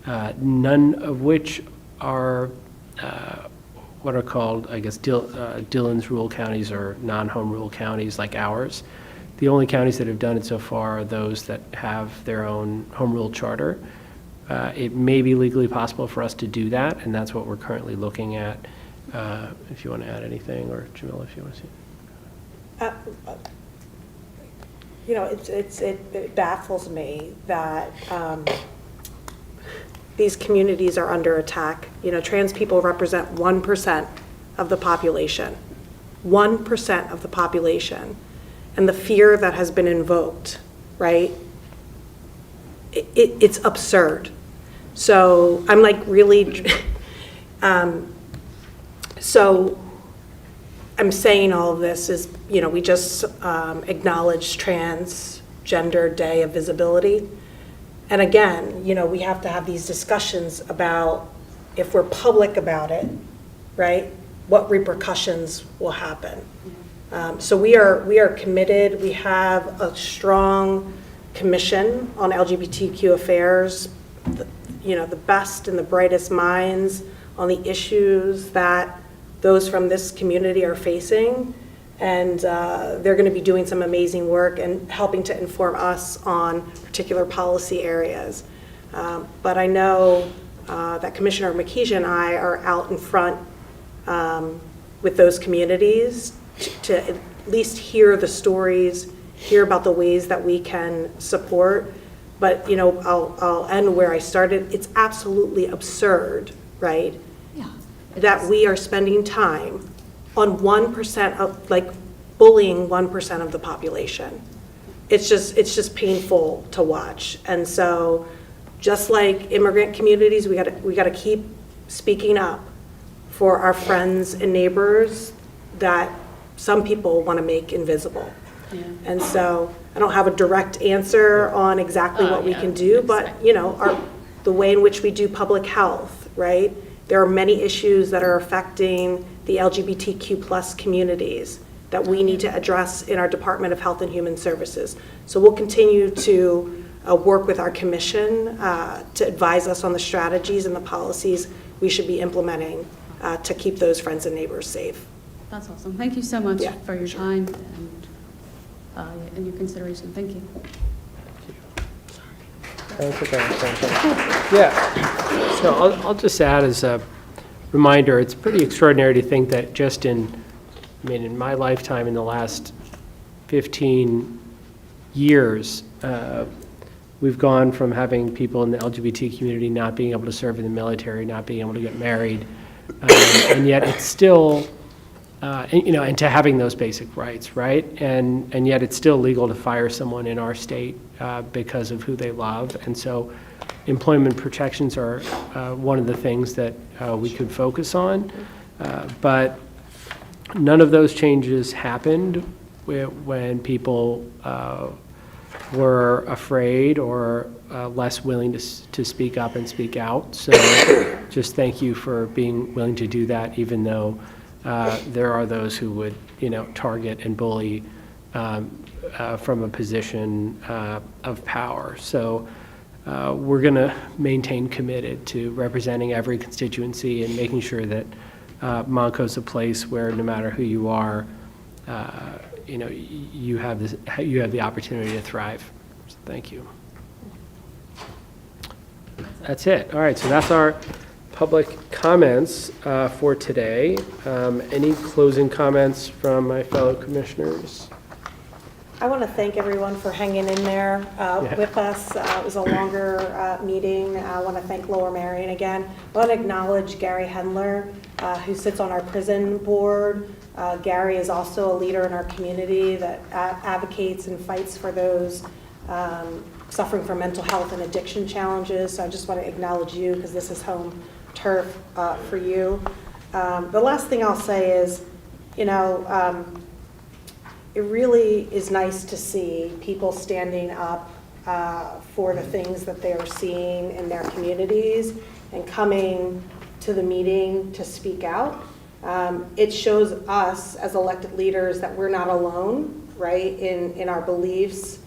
A: none of which are what are called, I guess, Dillon's rule counties or non-home rule counties like ours. The only counties that have done it so far are those that have their own home rule charter. It may be legally possible for us to do that, and that's what we're currently looking at. If you want to add anything, or Jamila, if you want to see.
F: You know, it baffles me that these communities are under attack. You know, trans people represent 1% of the population. 1% of the population. And the fear that has been invoked, right? It's absurd. So I'm like really, so I'm saying all of this is, you know, we just acknowledged Transgender Day of Visibility. And again, you know, we have to have these discussions about if we're public about it, right? What repercussions will happen. So we are committed. We have a strong commission on LGBTQ affairs, you know, the best and the brightest minds on the issues that those from this community are facing. And they're going to be doing some amazing work and helping to inform us on particular policy areas. But I know that Commissioner McKeisha and I are out in front with those communities to at least hear the stories, hear about the ways that we can support. But, you know, I'll end where I started. It's absolutely absurd, right?
V: Yeah.
F: That we are spending time on 1% of, like, bullying 1% of the population. It's just painful to watch. And so, just like immigrant communities, we gotta keep speaking up for our friends and neighbors that some people want to make invisible. Yeah. And so I don't have a direct answer on exactly what we can do, but you know, the way in which we do public health, right? There are many issues that are affecting the LGBTQ plus communities that we need to address in our Department of Health and Human Services. So we'll continue to work with our commission to advise us on the strategies and the policies we should be implementing to keep those friends and neighbors safe.
V: That's awesome. Thank you so much for your time and your consideration. Thank you.
A: Yeah. So I'll just add as a reminder, it's pretty extraordinary to think that just in my lifetime, in the last 15 years, we've gone from having people in the LGBT community not being able to serve in the military, not being able to get married, and yet it's still, you know, and to having those basic rights, right? And yet it's still legal to fire someone in our state because of who they love. And so employment protections are one of the things that we could focus on. But none of those changes happened when people were afraid or less willing to speak up and speak out. So just thank you for being willing to do that, even though there are those who would, you know, target and bully from a position of power. So we're going to maintain committed to representing every constituency and making sure that Montco's a place where no matter who you are, you know, you have the opportunity to thrive. So thank you. That's it. All right, so that's our public comments for today. Any closing comments from my fellow commissioners?
F: I want to thank everyone for hanging in there
A: Yeah.
F: with us. It was a longer meeting. I want to thank Lower Merion again. I want to acknowledge Gary Hendler, who sits on our prison board. Gary is also a leader in our community that advocates and fights for those suffering from mental health and addiction challenges. So I just want to acknowledge you because this is home turf for you. The last thing I'll say is, you know, it really is nice to see people standing up for the things that they are seeing in their communities and coming to the meeting to speak out. It shows us as elected leaders that we're not alone, right, in our beliefs.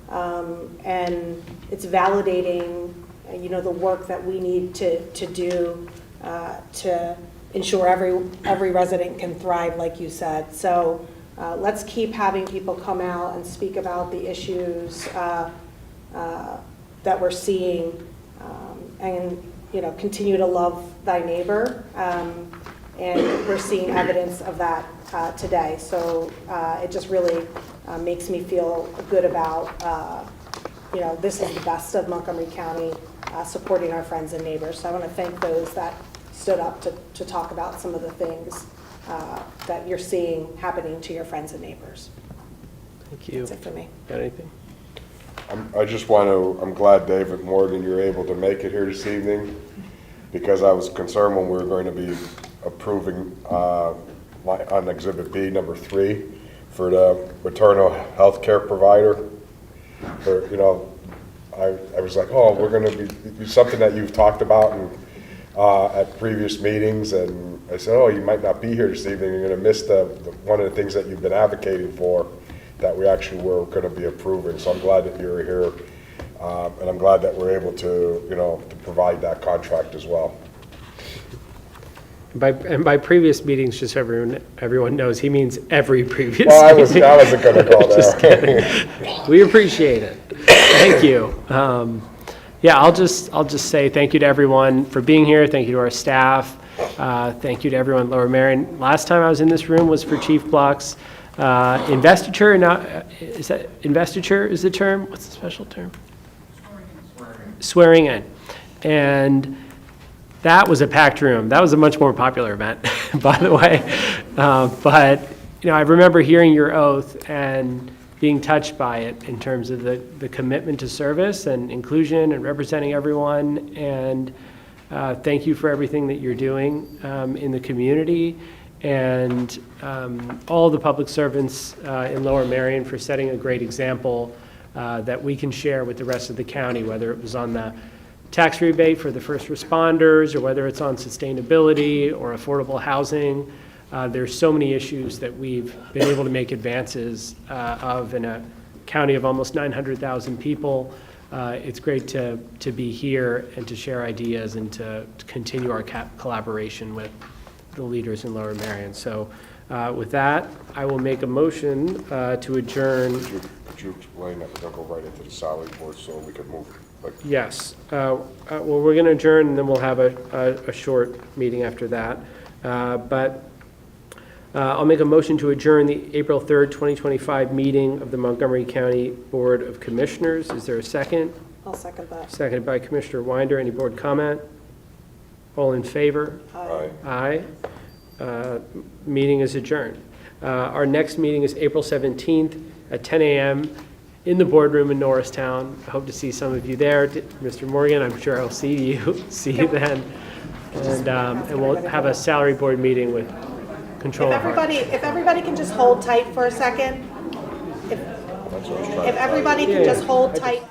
F: And it's validating, you know, the work that we need to do to ensure every resident can thrive, like you said. So let's keep having people come out and speak about the issues that we're seeing, and you know, continue to love thy neighbor. And we're seeing evidence of that today. So it just really makes me feel good about, you know, this is the best of Montgomery County supporting our friends and neighbors. So I want to thank those that stood up to talk about some of the things that you're seeing happening to your friends and neighbors.
A: Thank you.
F: That's it for me.
A: Got anything?
C: I just want to, I'm glad, David Morgan, you're able to make it here this evening, because I was concerned when we were going to be approving on Exhibit B, number 3, for the maternal health care provider. For, you know, I was like, oh, we're going to be something that you've talked about at previous meetings, and I said, oh, you might not be here this evening. You're going to miss one of the things that you've been advocating for, that we actually were going to be approving. So I'm glad that you're here, and I'm glad that we're able to, you know, to provide that contract as well.
A: By previous meetings, just so everyone knows, he means every previous
C: Well, I
A: meeting.
C: wasn't going to go there.
A: Just kidding. We appreciate it. Thank you. Yeah, I'll just say thank you to everyone for being here. Thank you to our staff. Thank you to everyone at Lower Merion. Last time I was in this room was for Chief Block's investiture. Now, is that investiture is the term? What's the special term? Swearing in. And that was a packed room. That was a much more popular event, by the way. But you know, I remember hearing your oath and being touched by it in terms of the commitment to service and inclusion and representing everyone. And thank you for everything that you're doing in the community, and all the public servants in Lower Merion for setting a great example that we can share with the rest of the county, whether it was on the tax rebate for the first responders, or whether it's on sustainability or affordable housing. There's so many issues that we've been able to make advances of in a county of almost 900,000 people. It's great to be here and to share ideas and to continue our collaboration with the leaders in Lower Merion. So with that, I will make a motion to adjourn.
C: Could you explain that? We're going to go right into the salary board so we can move.
A: Yes. Well, we're going to adjourn, and then we'll have a short meeting after that. But I'll make a motion to adjourn the April 3rd, 2025 meeting of the Montgomery County Board of Commissioners. Is there a second?
F: I'll second that.
A: Seconded by Commissioner Winder. Any board comment? All in favor?
F: Aye.
A: Aye. Meeting is adjourned. Our next meeting is April 17th at 10 a.m. in the boardroom in Norristown. I hope to see some of you there. Mr. Morgan, I'm sure I'll see you then. And we'll have a salary board meeting with control.
F: If everybody can just hold tight for a second. If everybody can just hold tight.